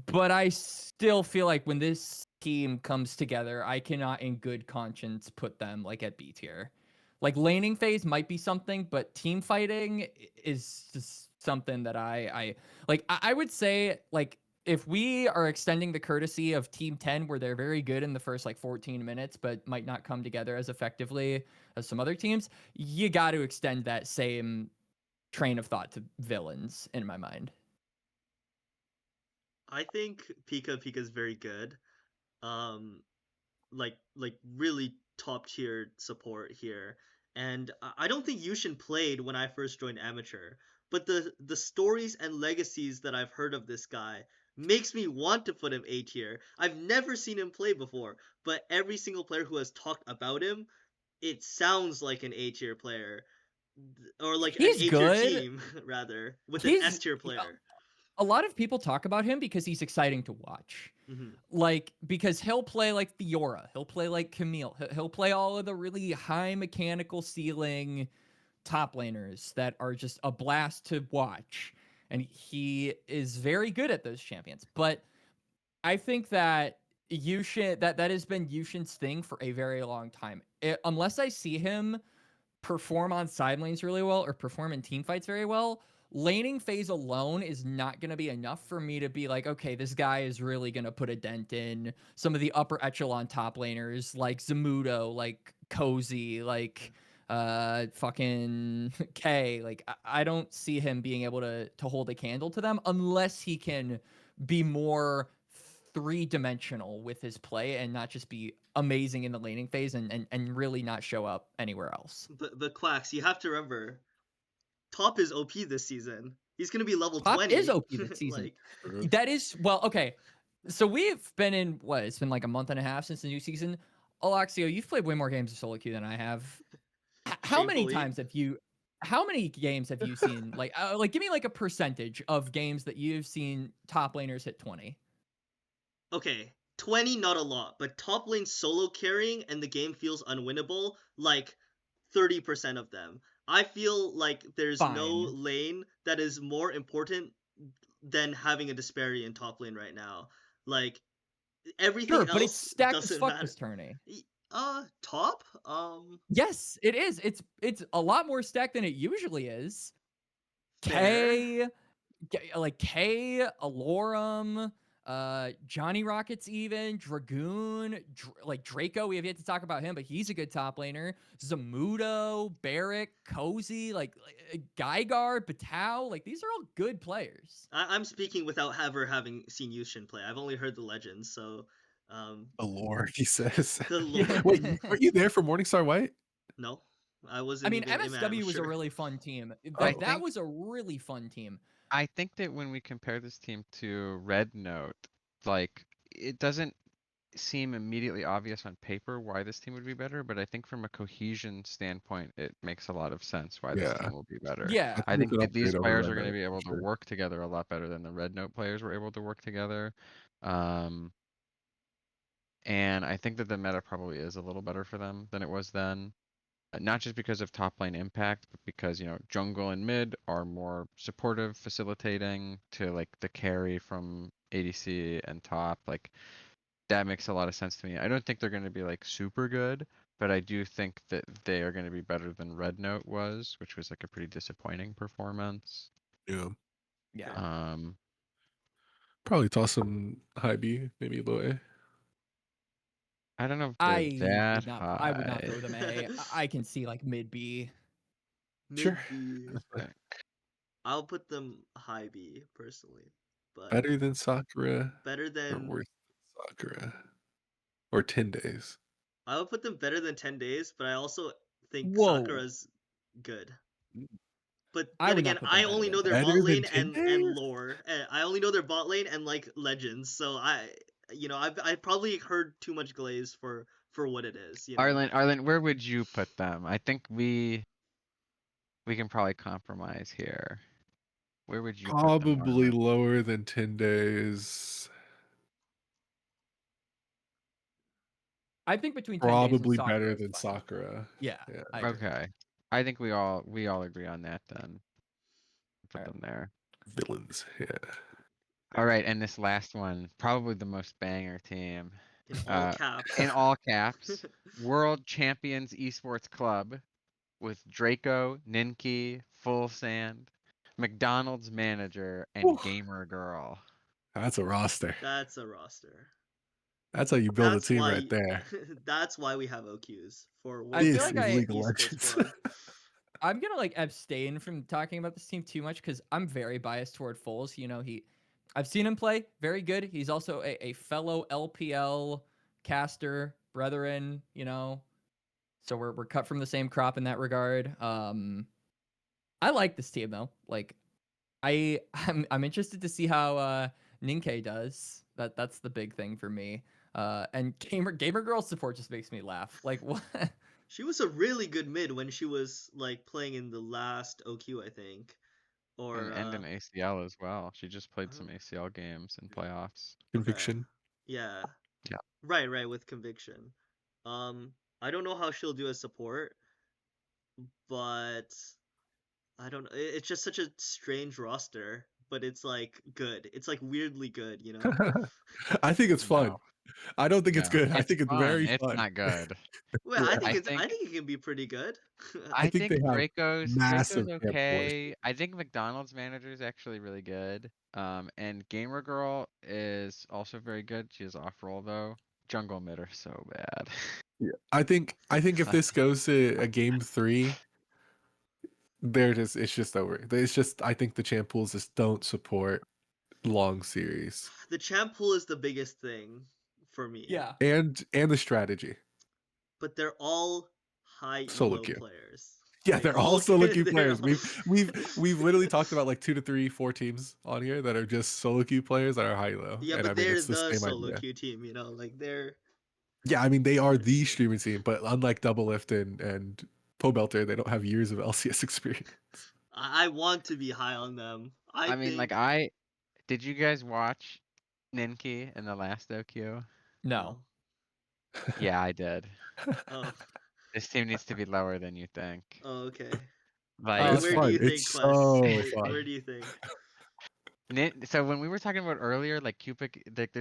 But I still feel like when this team comes together, I cannot in good conscience put them like at B tier. Like laning phase might be something, but team fighting is just something that I like. I would say like if we are extending the courtesy of Team 10, where they're very good in the first like 14 minutes, but might not come together as effectively as some other teams, you got to extend that same train of thought to villains in my mind. I think Pika Pika's very good. Like really top tier support here. And I don't think Yushin played when I first joined amateur, but the stories and legacies that I've heard of this guy makes me want to put him A tier. I've never seen him play before, but every single player who has talked about him, it sounds like an A tier player, or like an He's A tier good. team rather, with an He's S tier player. a lot of people talk about him because he's exciting to watch. Hmm. Like, because he'll play like Fiora, he'll play like Camille, he'll play all of the really high mechanical ceiling top laners that are just a blast to watch. And he is very good at those champions. But I think that Yushin, that has been Yushin's thing for a very long time. Unless I see him perform on side lanes really well or perform in team fights very well, laning phase alone is not going to be enough for me to be like, okay, this guy is really going to put a dent in some of the upper echelon top laners like Zamudo, like Cozy, like fucking K. Like I don't see him being able to hold a candle to them unless he can be more three-dimensional with his play and not just be amazing in the laning phase and really not show up anywhere else. But Quax, you have to remember, Top is OP this season. He's gonna be level Top 20. is OP this season. Like, That is, well, okay. So we've been in, what, it's been like a month and a half since the new season. Alaxio, you've played way more games of solo queue than I have. How many Shamefully. times have you, how many games have you seen, like give me like a percentage of games that you've seen top laners hit 20? okay, 20 not a lot, but top lane solo carrying and the game feels unwinnable, like 30% of them. I feel like there's no Fine. lane that is more important than having a disparity in top lane right now. Like everything Sure, but it's else stacked as doesn't fuck matter. this tourney. Top? Yes, it is. It's a lot more stacked than it usually is. Fair. K, Alorum, Johnny Rockets even, Dragoon, like Draco, we have yet to talk about him, but he's a good top laner. Zamudo, Barrick, Cozy, like Gygar, Batau, like these are all good players. I'm speaking without ever having seen Yushin play. I've only heard the legends, so The Lord, he says. The Yeah. Lord. Wait, weren't you there for Morningstar White? No, I I wasn't mean, even in MSW was a amateur. really fun team. I That think was a really fun team. I think that when we compare this team to Red Note, like it doesn't seem immediately obvious on paper why this team would be better, but I think from a cohesion standpoint, it makes a lot of sense why this Yeah. team will be better. Yeah. I it's think an that these upgrade over players Red are going to Note, be for able to sure. work together a lot better than the Red Note players were able to work together. And I think that the meta probably is a little better for them than it was then. Not just because of top lane impact, but because, jungle and mid are more supportive, facilitating to like the carry from ADC and top. Like that makes a lot of sense to me. I don't think they're going to be like super good, but I do think that they are going to be better than Red Note was, which was like a pretty disappointing performance. Yeah. Yeah. Um, Probably toss some high B, maybe low A. I don't know if they're I that would not. I would not high. throw them A. I can see like mid B. Sure. Mid B. That's fine. I'll put them high B personally, but Better than Sakura better or than worse than Sakura? Or 10 days? I would put them better than 10 days, but I also think Whoa. Sakura's good. But I then would again, not put them I better only than know their 10 bot Better than lane 10 and days? lore. I only know their bot lane and like legends. So I probably heard too much glaze for what it is. Arlant, where would you put them? I think we can probably compromise here. Where would you put them, Probably Arlant? lower than 10 days. I think between 10 days and Probably Sakura better is than fine. Sakura. Yeah. Yeah. I agree. Okay. I think we all agree on that then. Put Alright. them there. Villains. Yeah. All right, and this last one, probably the most banger team. In all caps. In all caps, World Champions Esports Club with Draco, Ninki, Full Sand, McDonald's manager, and Whew. Gamer Girl. That's a roster. That's a roster. That's how you build a That's team why. right there. That's why we have OQs for I World feel This like is I- League of Esports Legends. Club. I'm gonna like abstain from talking about this team too much because I'm very biased toward Foles. I've seen him play, very good. He's also a fellow LPL caster, brethren. So we're cut from the same crop in that regard. I like this team though. Like, I'm interested to see how Ninke does. That's the big thing for me. And gamer girl support just makes me laugh. Like what? She was a really good mid when she was like playing in the last OQ, I think. Or And an ACL as well. She just played some Oh. ACL games in playoffs. Conviction. yeah. Yeah. Right, with conviction. I don't know how she'll do as support, but I don't know. It's just such a strange roster, but it's like good. It's like weirdly good, you know? I think it's fun. No. I don't think it's No. good. I It's think it's fun. very It's fun. not good. Well, Yeah. I I think think it can be pretty good. I think think they have Draco's massive camp force. okay. I think McDonald's manager is actually really good. And Gamer Girl is also very good. She is off roll though. Jungle mid are so bad. Yeah. I think if this goes to a game 3, it's just over. It's just I think the champ pools just don't support long series. The champ pool is the biggest thing for me. Yeah. And the strategy. But they're all high Solo elo queue. players. Yeah, They they're all all solo can- queue they're players. all- We've literally talked about like 2 to 3, 4 teams on here that are just solo queue players that are high low. Yeah, And but I mean they're it's the the same solo idea. queue team, like they're Yeah, I mean they are the streaming. streaming team, but unlike Double Lift and Pobelter, they don't have years of LCS experience. I want to be high on them. I mean, like did you guys watch Ninki in the last OQ? No. Yeah, I did. Oh, This team needs to be lower than you think. okay. Like It's Where do fun. you think, It's Quest? so Where fun. do you think? So when we were talking about earlier, like Cupid, like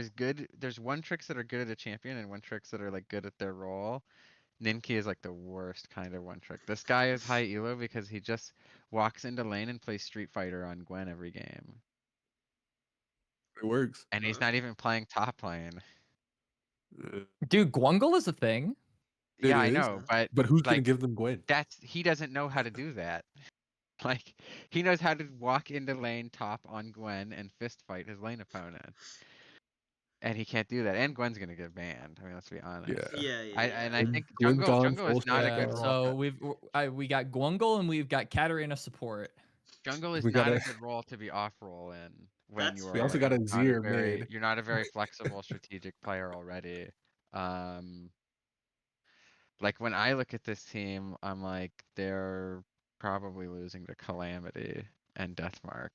there's one tricks that are good at a champion and one tricks that are like good at their role. Ninki is like the worst kind of one trick. This guy is high elo because he just walks into lane and plays Street Fighter on Gwen every game. It works. And he's not even playing top lane. Dude, Gwungle is a thing. It Yeah, I is, know, but who's gonna like give them Gwen? he doesn't know how to do that. Like he knows how to walk into lane top on Gwen and fist fight his lane opponent. and he can't do that. And Gwen's gonna get banned. I mean, let's be honest. Yeah. And I Gwen- think Gwen's on jungle is full not a Yeah, good shutdown. role. so we got Gwungle and we've got Katarina support. Jungle is We not a gotta- good role to be off role in when That's you We are also like, got a not Zir very mid. you're not a very flexible strategic player already. Like when I look at this team, I'm like they're probably losing to Calamity and Deathmark.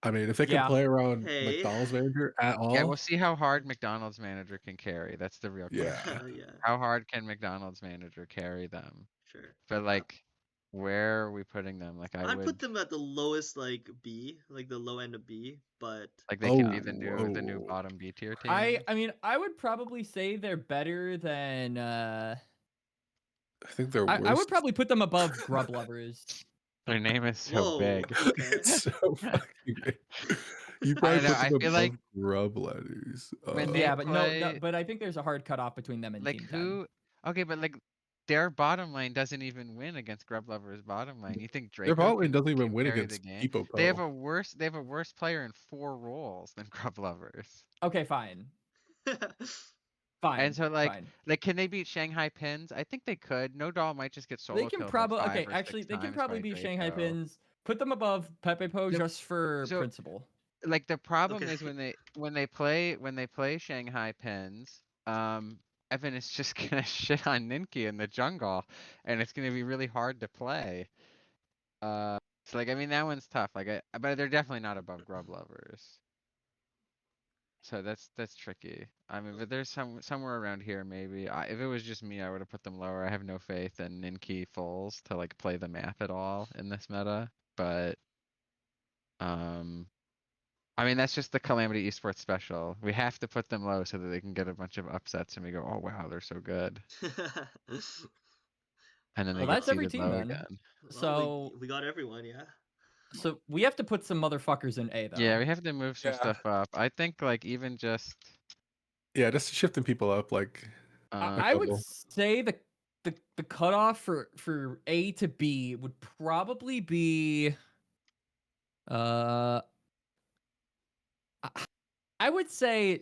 I mean, if they can Yeah. play around Hey. McDonald's manager at all, Yeah, we'll see how hard McDonald's manager can carry. That's the real Yeah. question. Yeah, How hard can McDonald's manager carry them? sure. But like, where are we putting them? Like I'd would put them at the lowest, like B, like the low end of B, but like they could Oh, be the new whoa. bottom B tier team. I mean, I would probably say they're better than. I think they're I worse. would probably put them above Grub Lovers. Their name is so whoa, big. okay. It's so fucking big. You I probably don't know, put I them feel above like Grub letters. when they Yeah, but no, play- but I think there's a hard cutoff between them and like Team 10. who? Okay, but like their bottom lane doesn't even win against Grub Lovers' bottom lane. You think Draco Their bottom lane can, doesn't even can win carry against the game? Hippo They have Co. a worse player in 4 roles than Grub Lovers. Okay, fine. Fine. And so like fine. like can they beat Shanghai Pins? I think they could. No Doll might just get solo They can killed probably like 5 okay. or Actually, 6 they can times probably by be Shanghai Draco. Pins. Put them above Pepe Po The- just for so- principle. Like the problem Okay. is when they play Shanghai Pins, Evan is just gonna shit on Ninki in the jungle, and it's gonna be really hard to play. So like I mean that one's tough. But they're definitely not above Grub Lovers. So that's tricky. I mean, but there's somewhere around here maybe. If it was just me, I would have put them lower. I have no faith in Ninki fulls to like play the map at all in this meta. But I mean that's just the Calamity Esports special. We have to put them low so that they can get a bunch of upsets and we go, oh wow, they're so good. And then they Well, get that's every seeded team low then. again. So we got everyone, yeah. so we have to put some motherfuckers in A though. Yeah, we have to move some Yeah. stuff up. I think like even just Yeah, just shifting people up like I would couple. say the cutoff for A to B would probably be I would say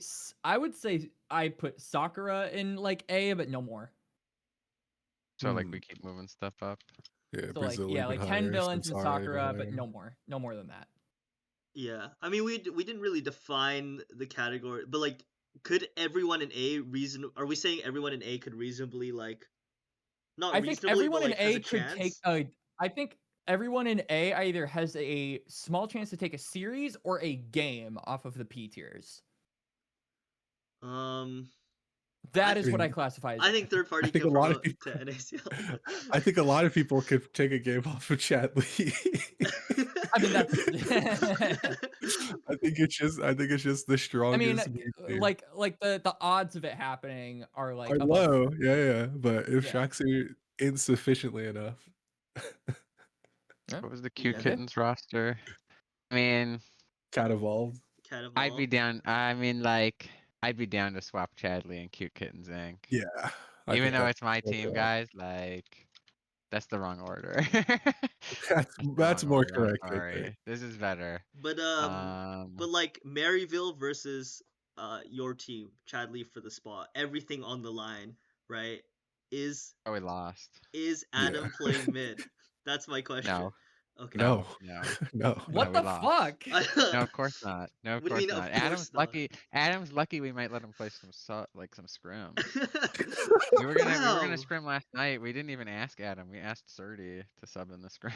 I put Sakura in like A, but no more. so like we keep moving stuff up. Yeah, So like yeah, like 10 villains and Sakura, but no more than that. Yeah, I mean we didn't really define the category, but like, could everyone in A Are we saying everyone in A could reasonably like, not I think reasonably, everyone but in like has A a could chance? take a. I think everyone in A either has a small chance to take a series or a game off of the P tiers. That is what I classify as. I think third party think can a lot of promote people- to NACL. I think a lot of people could take a game off of CAD Lee. I mean that's. I think it's just the I strongest. mean, team. like the odds of it happening are like are above. low, yeah. But if Yeah. Shaxu insufficiently enough, Yeah. What was the cute Yeah. kittens roster? I mean, cat evolved. Kind of I'd be down. I mean, like, I'd be down to swap Chadley and Cute Kittens Inc. Yeah, I Even think though that's it's my what team, they are. guys, like, that's the wrong order. That's the more wrong order, I'm correct. I think. sorry. This is better. But like Maryville versus your team, Chadley for the spot, everything on the line, right? Is Oh, we lost. Adam Yeah. playing mid? That's my question. No. Okay. No, No. no. What we the lost. fuck? No, of course not. No, of What do you course mean, of not. course not? Adam's lucky we might let him play some scrim. We were gonna scrim last night. We didn't even ask Adam. We asked Surdy to sub in the scrim.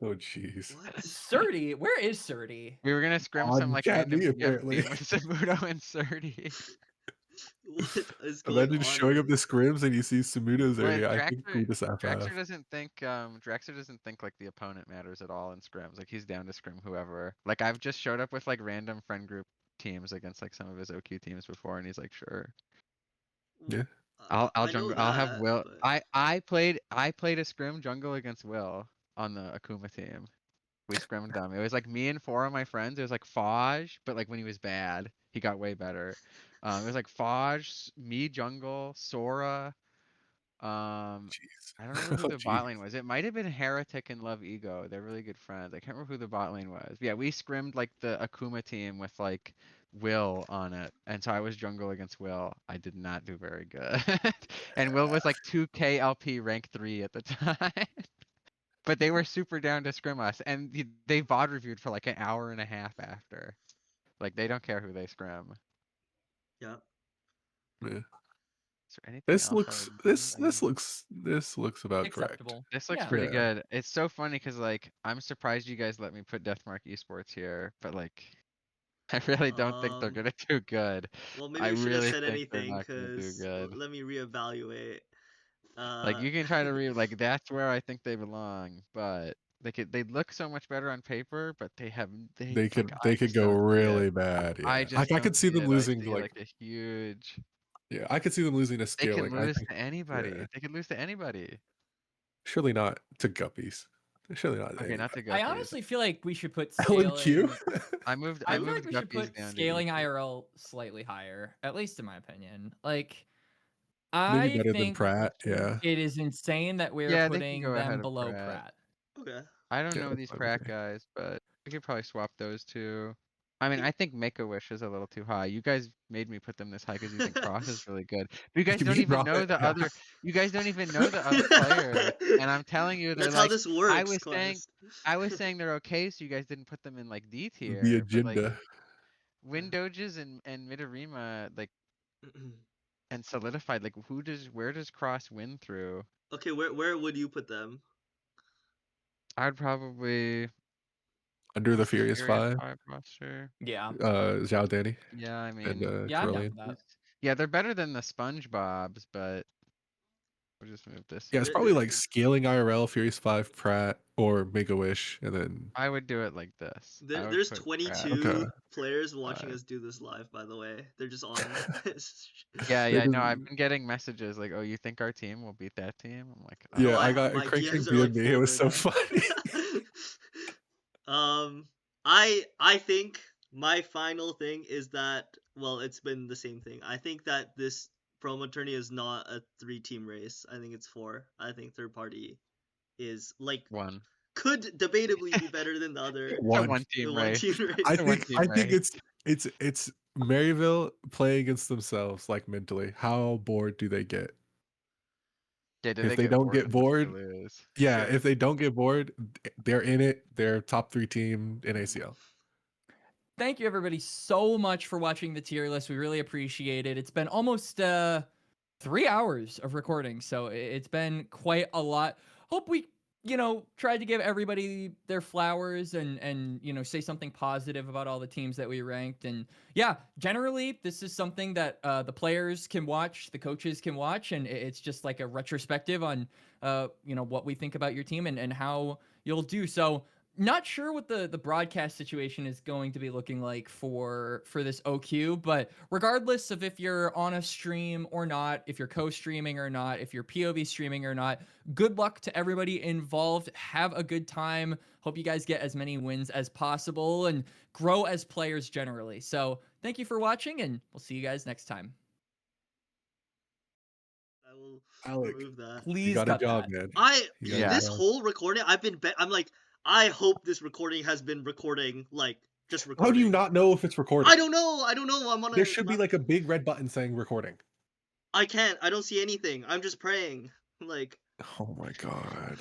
Oh jeez. What? Surdy, where is Surdy? We were gonna scrim On some like Cat random Lee, TF apparently. team with Samuto and Surdy. What is going Imagine on? just showing up the scrims and you see Samuto's Well, area. I think we just Draxler doesn't think like the opponent matters at all in scrims. Like he's down to scrim whoever. Like I've just showed up with like random friend group teams against like some of his OQ teams before, and he's like, sure. Yeah. I'll I know jungle. I'll have that, Will. but- I played a scrim jungle against Will on the Akuma team. We scrimmed them. It was like me and 4 of my friends. It was like Faj, but like when he was bad, he got way better. It was like Faj, me jungle, Sora, Jeez. I don't remember who Oh, the bot jeez. lane was. It might have been Heretic and Love Ego. They're really good friends. I can't remember who the bot lane was. But yeah, we scrimmed like the Akuma team with like Will on it. And so I was jungle against Will. I did not do very good. And Will was like 2K LP rank 3 at the time. But they were super down to scrim us. And they VOD reviewed for like an hour and a half after. Like they don't care who they scrim. Yeah. Yeah. Is there anything This else I looks would do? this looks about correct. Acceptable. This looks Yeah. pretty Yeah. good. It's so funny because like I'm surprised you guys let me put Deathmark Esports here, but like I really don't think they're gonna do good. Well, maybe I we shouldn't have really said think they're anything not gonna do because good. let me reevaluate. Like you can try to like that's where I think they belong, but they look so much better on paper, but they They like could I they could just go don't see it. really bad. I Yeah. just I don't could see see them it. I losing see like like a huge. yeah, I could see them losing to They could scaling. I lose think to anybody. yeah. They could lose to anybody. Surely not to Guppies. Surely not to Okay, not to I Guppies. honestly feel like we should put LMQ? scaling. I moved I feel like we should Guppies put down to scaling E2. IRL slightly higher, at least in my opinion. Like, Maybe I better than think Pratt. Yeah. it is insane that we're Yeah, they can putting go ahead them of below Pratt. Pratt. Okay. I don't Yeah, know that's these fine Pratt with me. guys, but we could probably swap those two. I mean, I think Make-A-Wish is a little too high. You guys made me put them this high because you think Cross is really good. But you guys don't You even brought know it, the yeah. other. You guys don't even know the other players. And I'm telling you, they're That's how like. this works, I was saying, Quest. I was saying they're okay, so you guys didn't put them in like D The tier. But like agenda. Windoges and Midorima, like and Solidified, like where does Cross win through? Okay, where would you put them? I'd probably Under the Furious Furious 5. 5 roster. Yeah. Zhao Danny Yeah, I and mean, Yeah, I'm down Carillion. for that. yeah, they're better than the SpongeBob's, but we'll just move this Yeah, it's here. probably like scaling IRL, Furious 5, Pratt, or Make-A-Wish, and then I would do it like this. I would There's put Pratt. 22 Okay. players watching 5. us do this live, by the way. They're just on. They Yeah, no, just- I've been getting messages like, "Oh, you think our team will beat that team?" I'm like, Yeah, Oh, I got my Crank DMs are being like me. full It was right so now. funny. I think my final thing is that, well, it's been the same thing. I think that this promo tourney is not a 3-team race. I think it's 4. I think third party is like one. could debatably be better than the other. It's a One. one-team The race. 1-team race. I It's a think one-team race. it's Maryville playing against themselves, like mentally. How bored do they get? Yeah, do If they they get don't bored get enough to bored, lose? yeah, Yeah. if they don't get bored, they're in it. They're top 3 team in ACL. Thank you everybody so much for watching the tier list. We really appreciate it. It's been almost 3 hours of recording, so it's been quite a lot. Hope we, tried to give everybody their flowers and say something positive about all the teams that we ranked. And yeah, generally this is something that the players can watch, the coaches can watch, and it's just like a retrospective on what we think about your team and how you'll do. So not sure what the broadcast situation is going to be looking like for this OQ, but regardless of if you're on a stream or not, if you're co-streaming or not, if you're POV streaming or not, good luck to everybody involved. Have a good time. Hope you guys get as many wins as possible and grow as players generally. So thank you for watching, and we'll see you guys next time. I will Alec, remove that. you Please got a cut job, that. man. You got a Yeah. This job. whole recording, I'm like, I hope this recording has been recording, like, just recording. How do you not know if it's recording? I don't know. I'm on There a should be like a big red button saying recording. I can't. I don't see anything. I'm just praying. Like, Oh my god.